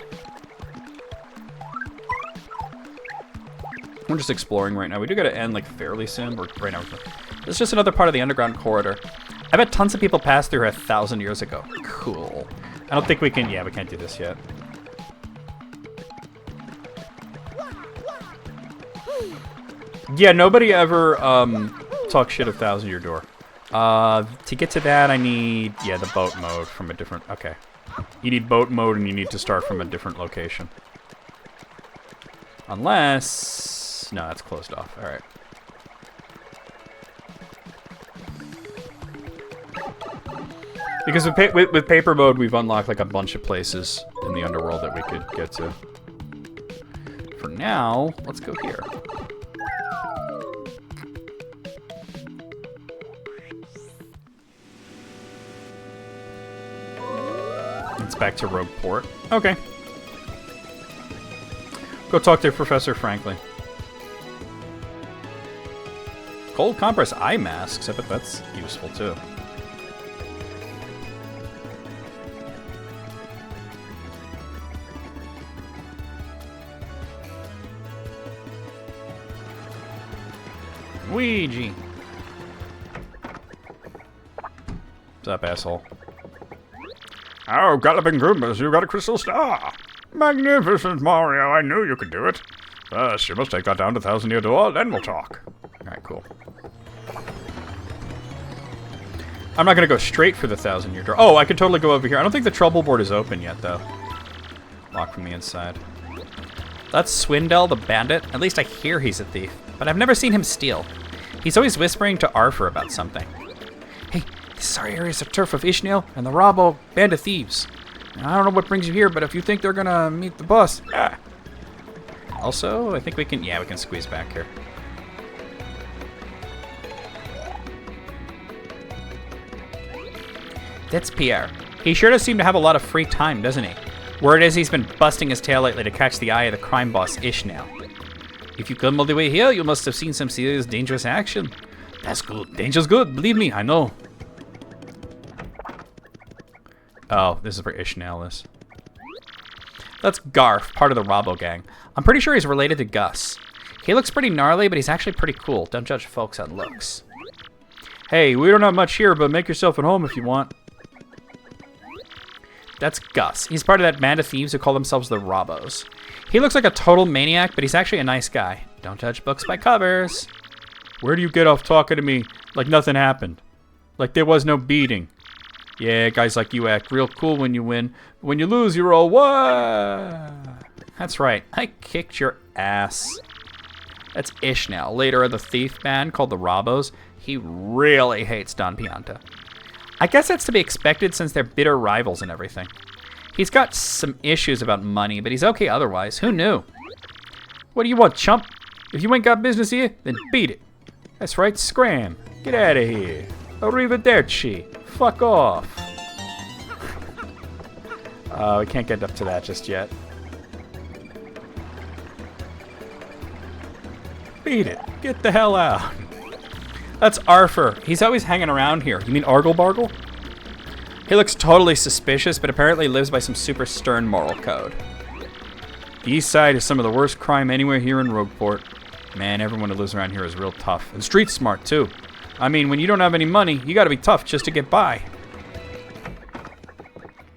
We're just exploring right now. We do gotta end like fairly soon. Right now. It's just another part of the underground corridor. I bet tons of people passed through 1,000 years ago. Cool. I don't think we can. Yeah, we can't do this yet. Yeah, nobody ever talk shit of 1,000-Year Door. To get to that, I need the boat mode from a different. Okay, you need boat mode, and you need to start from a different location. Unless. No, that's closed off. All right. Because with paper mode, we've unlocked like a bunch of places in the underworld that we could get to. For now, let's go here. It's back to Rogueport. Okay. Go talk to Professor Franklin. Cold compress eye masks. I bet that's useful too. Ouija. What's up, asshole? Oh, Galloping Goombas, you got a crystal star. Magnificent, Mario. I knew you could do it. First, you must take that down to 1,000-Year Door, then we'll talk. Alright, cool. I'm not gonna go straight for the 1,000-Year Door. Oh, I could totally go over here. I don't think the trouble board is open yet, though. Locked from the inside. That's Swindell, the bandit. At least I hear he's a thief, but I've never seen him steal. He's always whispering to Arthur about something. Hey, this is our area's the turf of Ishmael and the Robbo band of thieves. I don't know what brings you here, but if you think they're gonna meet the boss, Also, I think we can, we can squeeze back here. That's Pierre. He sure does seem to have a lot of free time, doesn't he? Word is he's been busting his tail lately to catch the eye of the crime boss Ishmael. If you come all the way here, you must have seen some serious dangerous action. That's good. Danger's good, believe me, I know. Oh, this is where Ishmael is. That's Garf, part of the Robo Gang. I'm pretty sure he's related to Gus. He looks pretty gnarly, but he's actually pretty cool. Don't judge folks on looks. Hey, we don't have much here, but make yourself at home if you want. That's Gus. He's part of that band of thieves who call themselves the Robos. He looks like a total maniac, but he's actually a nice guy. Don't judge books by covers. Where do you get off talking to me like nothing happened? Like there was no beating. Yeah, guys like you act real cool when you win. When you lose, you're all, what? That's right. I kicked your ass. That's Ishmael, later of the thief band called the Robos. He really hates Don Pianta. I guess that's to be expected since they're bitter rivals and everything. He's got some issues about money, but he's okay otherwise. Who knew? What do you want, chump? If you ain't got business here, then beat it. That's right, scram. Get out of here. Arrivederci. Fuck off. We can't get up to that just yet. Beat it. Get the hell out. That's Arthur. He's always hanging around here. You mean Argle Bargle? He looks totally suspicious, but apparently lives by some super stern moral code. The East Side is some of the worst crime anywhere here in Rogueport. Man, everyone who lives around here is real tough. And street smart, too. I mean, when you don't have any money, you gotta be tough just to get by.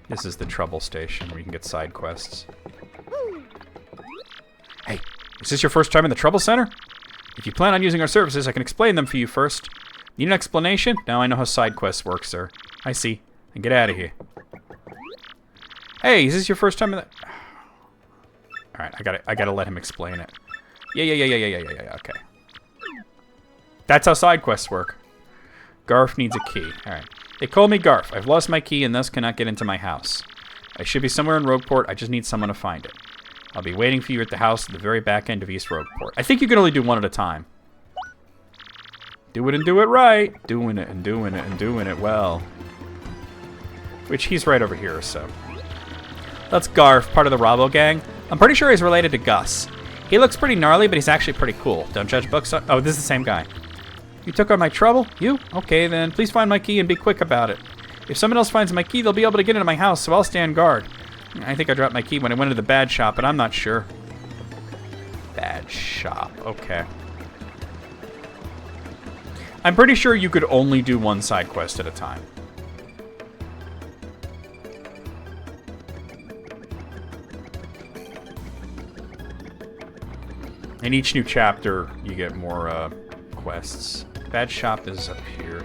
This is the trouble station where you can get side quests. Hey, is this your first time in the trouble center? If you plan on using our services, I can explain them for you first. Need an explanation? Now I know how side quests work, sir. I see. Then get out of here. Hey, is this your first time in the... Alright, I gotta let him explain it. Yeah, okay. That's how side quests work. Garf needs a key. Alright. They call me Garf. I've lost my key and thus cannot get into my house. I should be somewhere in Rogueport. I just need someone to find it. I'll be waiting for you at the house at the very back end of East Rogueport. I think you can only do one at a time. Do it and do it right. Doing it and doing it and doing it well. Which he's right over here, so. That's Garf, part of the Robo Gang. I'm pretty sure he's related to Gus. He looks pretty gnarly, but he's actually pretty cool. Don't judge books on... Oh, this is the same guy. You took on my trouble? You? Okay, then. Please find my key and be quick about it. If someone else finds my key, they'll be able to get into my house, so I'll stand guard. I think I dropped my key when I went into the bad shop, but I'm not sure. Bad shop. Okay. I'm pretty sure you could only do one side quest at a time. In each new chapter, you get more quests. Bad shop is up here.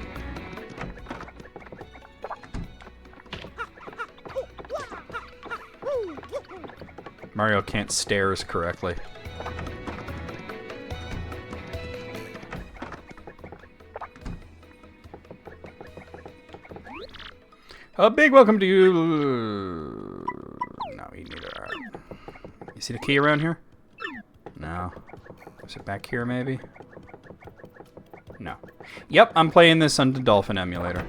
Mario can't stairs correctly. A big welcome to you. No, he neither. All right. You see the key around here? No. Is it back here, maybe? No. Yep, I'm playing this on the Dolphin emulator.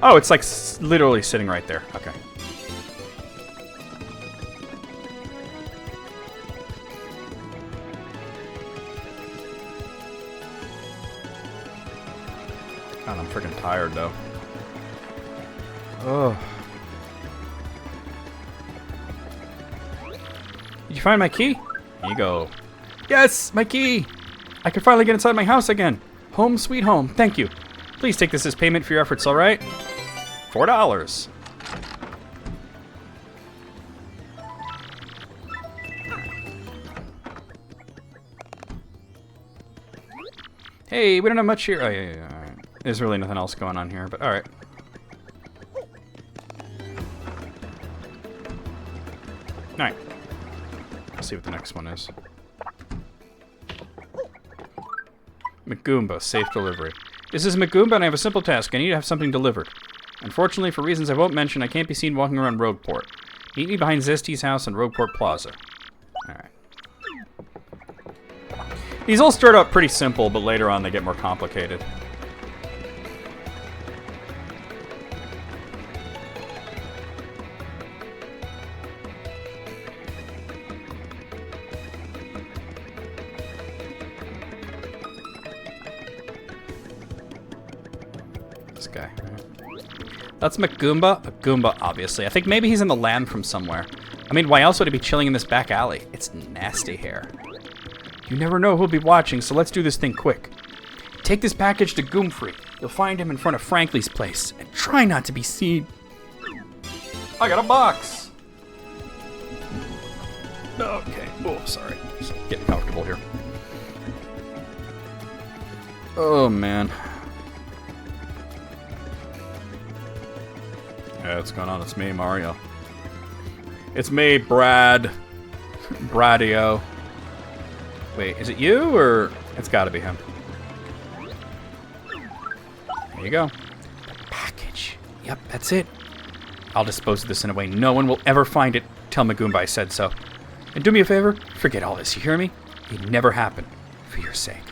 Oh, it's like literally sitting right there. Okay. God, I'm freaking tired, though. Oh. Did you find my key? Here you go. Yes, my key! I can finally get inside my house again. Home sweet home. Thank you. Please take this as payment for your efforts, all right? $4. Hey, we don't have much here. Oh, yeah. All right. There's really nothing else going on here, but all right. All right. Let's see what the next one is. McGoomba, safe delivery. This is McGoomba, and I have a simple task. I need to have something delivered. Unfortunately, for reasons I won't mention, I can't be seen walking around Rogueport. Meet me behind Zesty's house in Rogueport Plaza. Alright. These all start out pretty simple, but later on they get more complicated. this guy. That's Magumba. A Goomba, obviously. I think maybe he's in the land from somewhere. I mean, why else would he be chilling in this back alley? It's nasty here. You never know who'll be watching, so let's do this thing quick. Take this package to Goomfrey. You'll find him in front of Frankly's place. And try not to be seen. I got a box. Okay. Oh, sorry. Just getting comfortable here. Oh, man. Yeah, what's going on? It's me, Mario. It's me, Brad. Bradio. Wait, is it you, or... It's gotta be him. There you go. Package. Yep, that's it. I'll dispose of this in a way no one will ever find it. Tell Magumba I said so. And do me a favor, forget all this, you hear me? It never happened, for your sake.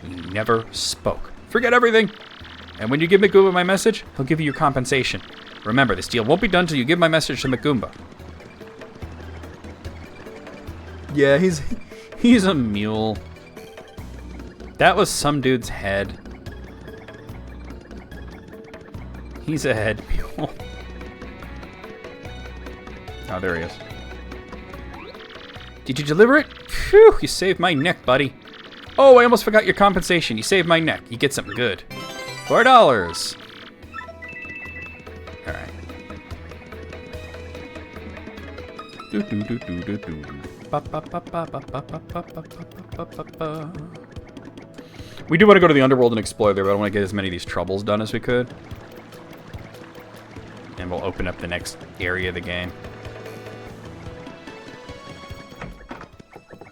You never spoke. Forget everything. And when you give Magumba my message, he'll give you your compensation. Remember, this deal won't be done till you give my message to Magumba. Yeah, he's a mule. That was some dude's head. He's a head mule. Oh, there he is. Did you deliver it? Phew, you saved my neck, buddy. Oh, I almost forgot your compensation. You saved my neck. You get something good. $4. All right. We do want to go to the underworld and explore there, but I want to get as many of these troubles done as we could. And we'll open up the next area of the game.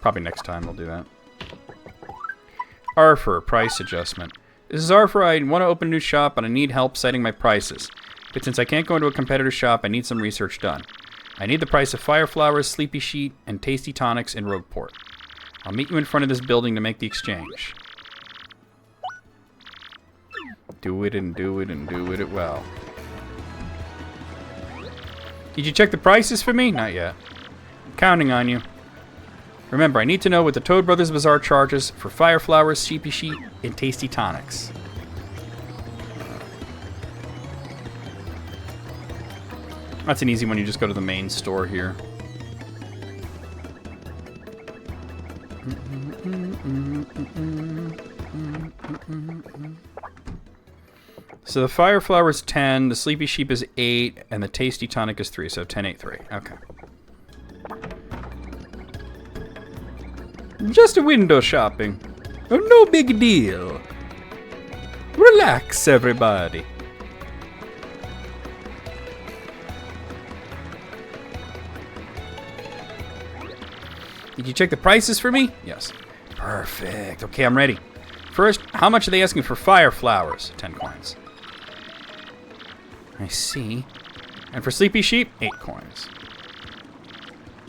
Probably next time we'll do that. Arthur, price adjustment. This is Arthur. I want to open a new shop, and I need help setting my prices. But since I can't go into a competitor's shop, I need some research done. I need the price of Fire Flowers, Sleepy Sheet, and Tasty Tonics in Rogueport. I'll meet you in front of this building to make the exchange. Do it and do it and do it well. Did you check the prices for me? Not yet. I'm counting on you. Remember, I need to know what the Toad Brothers Bazaar charges for Fire Flowers, Sleepy Sheet, and Tasty Tonics. That's an easy one. You just go to the main store here. So the Fire Flower is 10, the Sleepy Sheep is 8, and the Tasty Tonic is 3. So 10, 8, 3. Okay. Just a window shopping. Oh, no big deal. Relax, everybody. Did you check the prices for me? Yes. Perfect. Okay, I'm ready. First, how much are they asking for Fire Flowers? 10 coins. I see. And for Sleepy Sheep, 8 coins.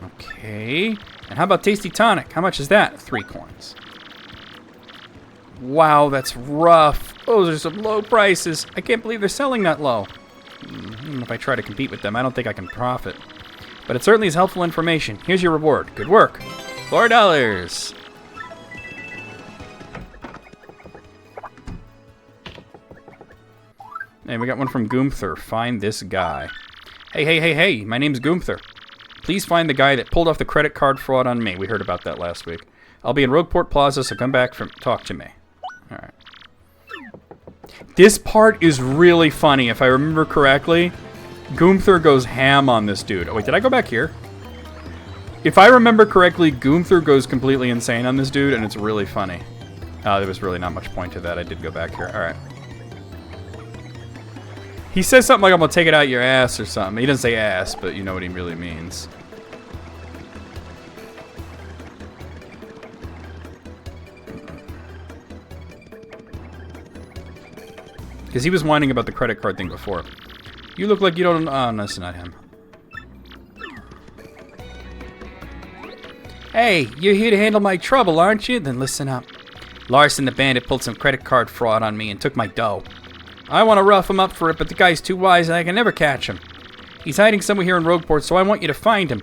Okay. And how about Tasty Tonic? How much is that? 3 coins. Wow, that's rough. Those are some low prices. I can't believe they're selling that low. Even if I try to compete with them, I don't think I can profit. But it certainly is helpful information. Here's your reward. Good work. $4. Hey, we got one from Goomther. Find this guy. Hey, my name's Goomther. Please find the guy that pulled off the credit card fraud on me. We heard about that last week. I'll be in Rogueport Plaza, so come back from talk to me. Alright. This part is really funny. If I remember correctly, Goomther goes ham on this dude. Oh, wait, did I go back here? If I remember correctly, Goomther goes completely insane on this dude, and it's really funny. There was really not much point to that. I did go back here. Alright. He says something like, I'm gonna take it out your ass or something. He doesn't say ass, but you know what he really means. Because he was whining about the credit card thing before. You look like you don't... Oh, no, that's not him. Hey, you're here to handle my trouble, aren't you? Then listen up. Larson the Bandit pulled some credit card fraud on me and took my dough. I want to rough him up for it, but the guy's too wise and I can never catch him. He's hiding somewhere here in Rogueport, so I want you to find him.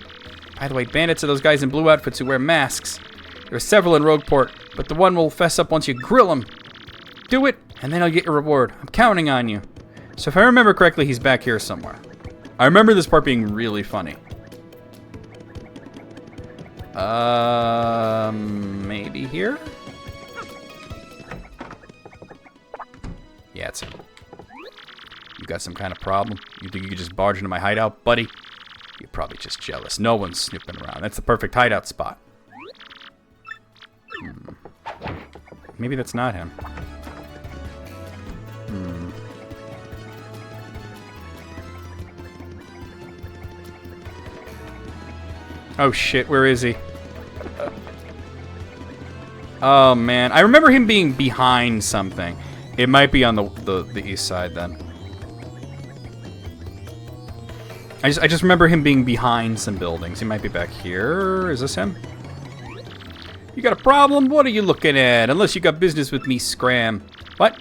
By the way, bandits are those guys in blue outfits who wear masks. There are several in Rogueport, but the one will fess up once you grill him. Do it, And then I'll get your reward. I'm counting on you. So if I remember correctly, he's back here somewhere. I remember this part being really funny. Maybe here? Yeah, it's him. You got some kind of problem? You think you could just barge into my hideout, buddy? You're probably just jealous. No one's snooping around. That's the perfect hideout spot. Maybe that's not him. Oh shit, where is he? Oh man, I remember him being behind something. It might be on the east side then. I just remember him being behind some buildings. He might be back here. Is this him? You got a problem? What are you looking at? Unless you got business with me, Scram. What?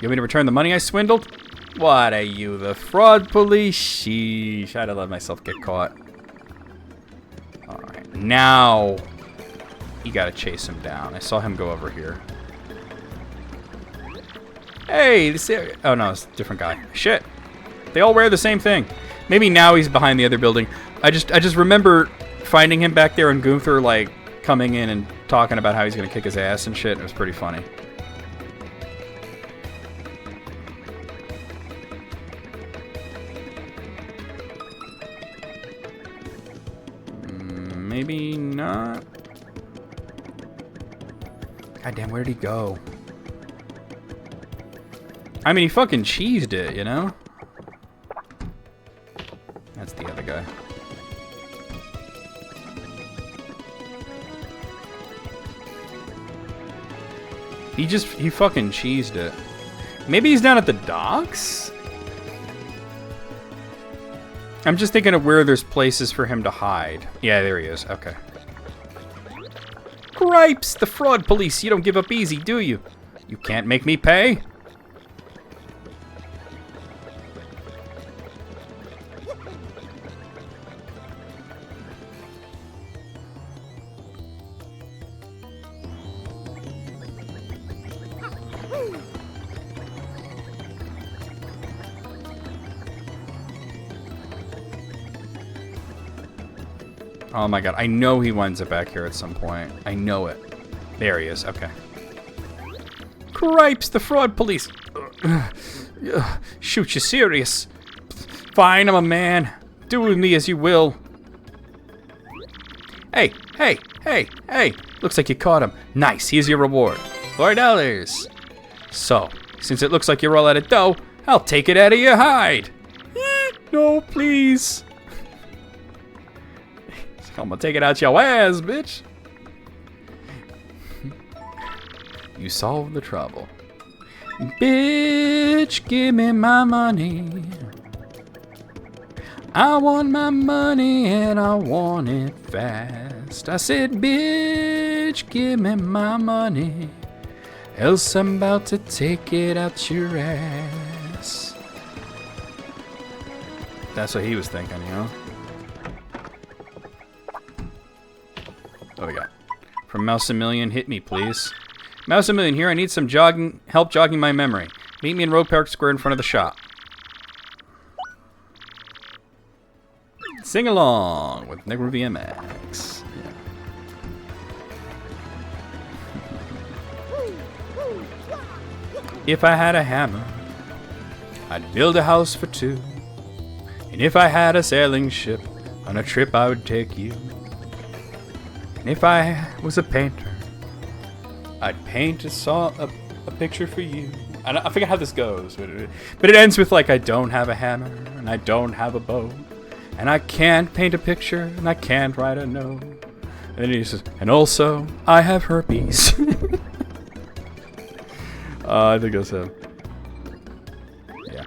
You want me to return the money I swindled? What are you, the fraud police? Sheesh, I'd have let myself get caught. Alright, now you gotta chase him down. I saw him go over here. Hey, this area. Oh no, it's a different guy. Shit. They all wear the same thing. Maybe now he's behind the other building. I just remember finding him back there and Gunther like coming in and talking about how he's gonna kick his ass and shit. It was pretty funny. Maybe not. Goddamn, where did he go? I mean, he fucking cheesed it, you know? That's the other guy. He fucking cheesed it. Maybe he's down at the docks? I'm just thinking of where there's places for him to hide. Yeah, there he is. Okay. Gripes! The fraud police! You don't give up easy, do you? You can't make me pay? Oh my god, I know he winds up back here at some point. I know it. There he is, okay. Cripes, the fraud police! Shoot, you serious? Fine, I'm a man. Do with me as you will. Hey, hey, hey, hey! Looks like you caught him. Nice, here's your reward. $4. So, since it looks like you're all out of dough, I'll take it out of your hide. No, please. I'm gonna take it out your ass, bitch. You solved the trouble. Bitch, give me my money. I want my money and I want it fast. I said, bitch, give me my money. Else I'm about to take it out your ass. That's what he was thinking, you know? What we got? From Mousemillion, hit me, please. Mousemillion here, I need some help jogging my memory. Meet me in Rogue Park Square in front of the shop. Sing along with Negro VMX. Yeah. If I had a hammer, I'd build a house for two. And if I had a sailing ship, on a trip I would take you. And if I was a painter, I'd paint a picture for you. I forget how this goes, but it ends with like, I don't have a hammer, and I don't have a bow, and I can't paint a picture, and I can't write a note. And then he says, and also, I have herpes. I think that's him. Yeah.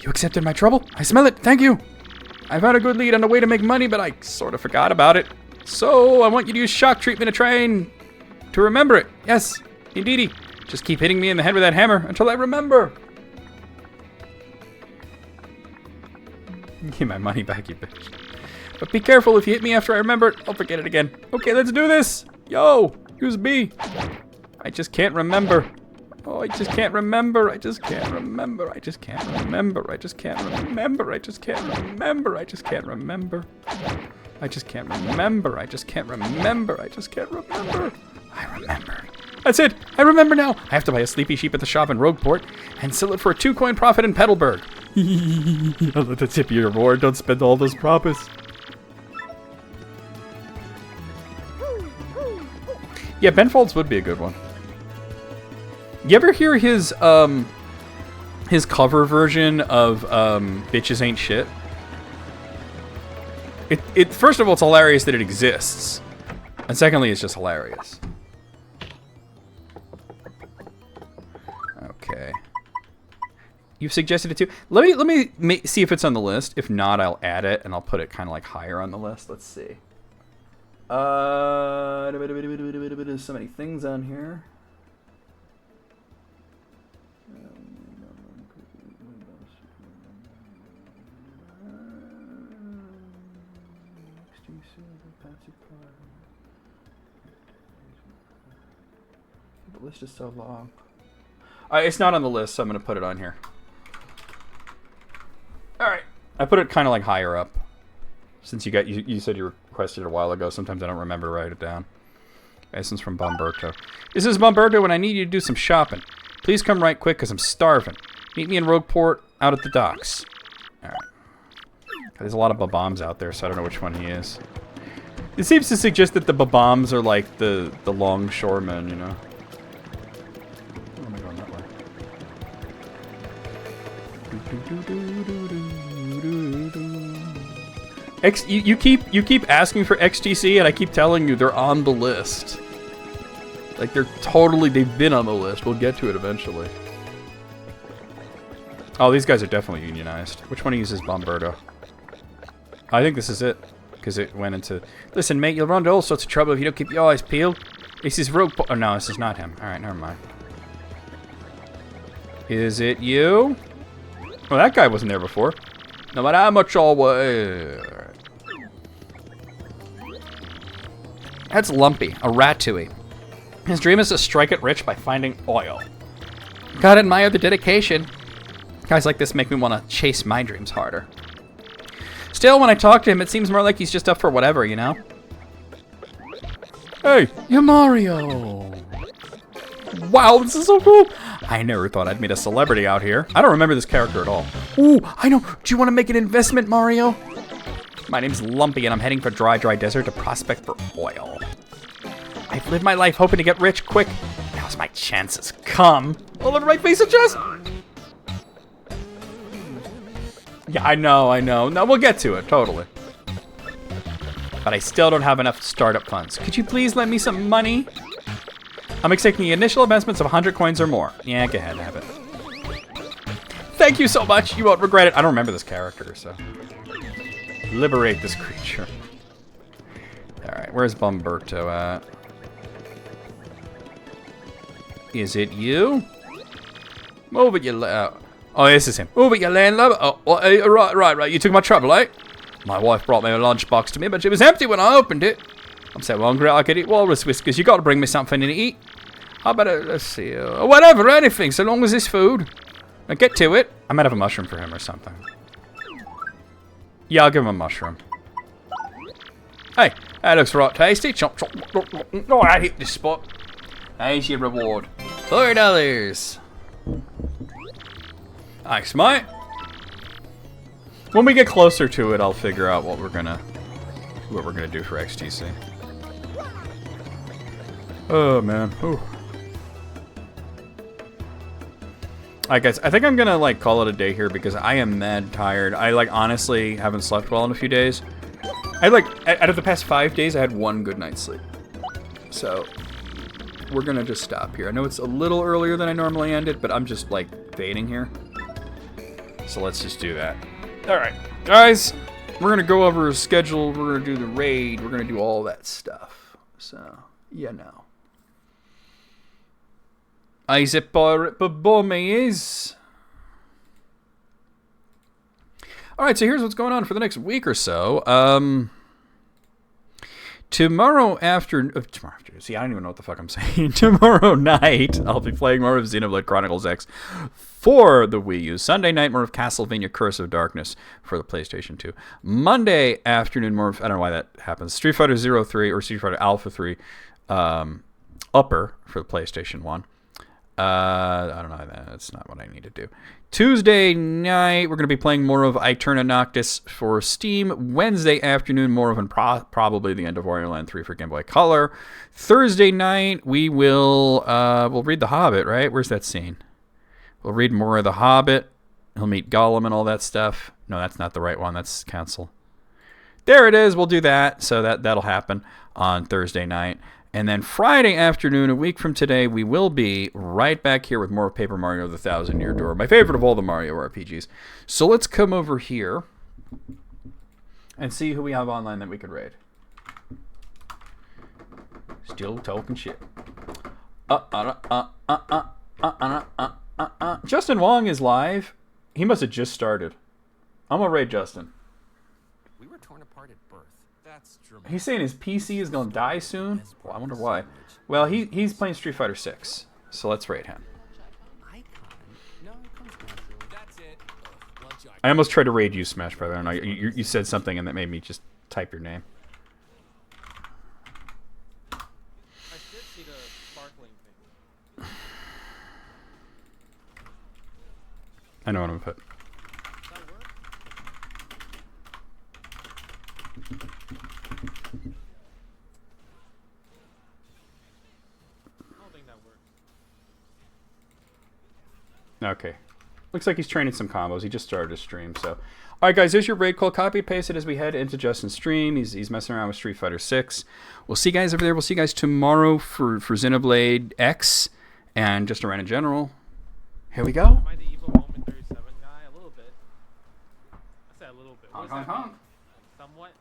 You accepted my trouble? I smell it, thank you. I've had a good lead on the way to make money, but I sort of forgot about it. So, I want you to use shock treatment to try and to remember it. Yes, indeedy. Just keep hitting me in the head with that hammer until I remember. Give my money back, you bitch. But be careful, if you hit me after I remember it, I'll forget it again. Okay, let's do this. Yo, use B. I just can't remember. Oh, I just can't remember. I just can't remember. I just can't remember. I just can't remember. I just can't remember. I just can't remember. I just can't remember. I just can't remember. I just can't remember. I remember. That's it. I remember now. I have to buy a sleepy sheep at the shop in Rogueport and sell it for a 2-coin profit in Petalburg. I'll let the tip your reward. Don't spend all those profits. Yeah, Ben Folds would be a good one. You ever hear his cover version of Bitches Ain't Shit? It first of all, it's hilarious that it exists. And secondly, it's just hilarious. Okay. You've suggested it too. Let me see if it's on the list. If not, I'll add it and I'll put it kind of like higher on the list. Let's see. So many things on here. The list is so long. It's not on the list, so I'm going to put it on here. Alright. I put it kind of like higher up. Since you said you requested it a while ago, sometimes I don't remember to write it down. This one's from Bomberto. This is Bomberto when I need you to do some shopping. Please come right quick because I'm starving. Meet me in Rogueport out at the docks. Alright. There's a lot of Bob-ombs out there, so I don't know which one he is. It seems to suggest that the Bob-ombs are like the longshoremen, you know. Oh, am I going that way? You keep asking for XTC, and I keep telling you they're on the list. Like they've been on the list. We'll get to it eventually. Oh, these guys are definitely unionized. Which one uses Bomberto? I think this is it. Because it went into... Listen, mate, you'll run into all sorts of trouble if you don't keep your eyes peeled. This is Rogue... Oh, no, this is not him. Alright, never mind. Is it you? Well, that guy wasn't there before. No matter how much I'll... That's Lumpy, a Ratatouille. His dream is to strike it rich by finding oil. Gotta admire the dedication. Guys like this make me want to chase my dreams harder. Still, when I talk to him, it seems more like he's just up for whatever, you know? Hey, you're Mario! Wow, this is so cool! I never thought I'd meet a celebrity out here. I don't remember this character at all. Ooh, I know! Do you want to make an investment, Mario? My name's Lumpy, and I'm heading for Dry Desert to prospect for oil. I've lived my life hoping to get rich quick. Now's my chances come. All over my face of chest! Yeah, I know. No, we'll get to it, totally. But I still don't have enough startup funds. Could you please lend me some money? I'm expecting initial investments of 100 coins or more. Yeah, go ahead, have it. Thank you so much. You won't regret it. I don't remember this character, so... Liberate this creature. Alright, where's Bomberto at? Is it you? Move it, you... Oh, this is him. Oh, but your landlubber. Oh, right. You took my trouble, eh? My wife brought me a lunchbox to me, but it was empty when I opened it. I'm so hungry I could eat walrus whiskers. You got to bring me something to eat. How about let's see, whatever, anything, so long as it's food. Now get to it. I might have a mushroom for him or something. Yeah, I'll give him a mushroom. Hey, that looks right tasty. Chomp, chomp. Oh, I hit this spot. There's your reward. $4. Thanks, mate. When we get closer to it, I'll figure out what we're gonna do for XTC. Oh man. Ooh. Alright guys, I think I'm gonna like call it a day here because I am mad tired. I like honestly haven't slept well in a few days. I like out of the past 5 days I had 1 good night's sleep. So we're gonna just stop here. I know it's a little earlier than I normally end it, but I'm just like fading here. So let's just do that. Alright, guys, we're gonna go over a schedule, we're gonna do the raid, we're gonna do all that stuff. So, yeah, no. Is it pirate me is? Alright, so here's what's going on for the next week or so. Tomorrow after, see, I don't even know what the fuck I'm saying. Tomorrow night, I'll be playing more of Xenoblade Chronicles X for the Wii U. Sunday night, more of Castlevania Curse of Darkness for the PlayStation 2. Monday afternoon, more of, I don't know why that happens, Street Fighter 03 or Street Fighter Alpha 3 Upper for the PlayStation 1. I don't know, that's not what I need to do. Tuesday night, we're going to be playing more of Eterna Noctis for Steam. Wednesday afternoon, more of probably the end of Wario Land 3 for Game Boy Color. Thursday night, we'll read The Hobbit, right? Where's that scene? We'll read more of The Hobbit. He'll meet Gollum and all that stuff. No, that's not the right one. That's cancel. There it is. We'll do that. So that'll happen on Thursday night. And then Friday afternoon, a week from today, we will be right back here with more of Paper Mario: The Thousand Year Door, my favorite of all the Mario RPGs. So let's come over here and see who we have online that we could raid. Still talking shit. Justin Wong is live. He must have just started. I'm gonna raid Justin. We were torn apart at birth. That's dramatic. He's saying his PC is gonna die soon. Well, I wonder why. Well, he's playing Street Fighter 6, so let's raid him. No, it comes naturally. That's it. Lunch I almost tried to raid you, Smash Brother, and you said something and that made me just type your name. I should see the sparkling thing. I know what I'm gonna put. Does that work? I don't think that works. Okay. Looks like he's training some combos. He just started his stream, so. Alright guys, there's your raid call. Copy and paste it as we head into Justin's stream. He's messing around with Street Fighter 6. We'll see you guys over there. We'll see you guys tomorrow for Xenoblade X and just around in general. Here we go. Am I the evil Moment 37 guy? A little bit. I said a little bit. What does that mean? Somewhat?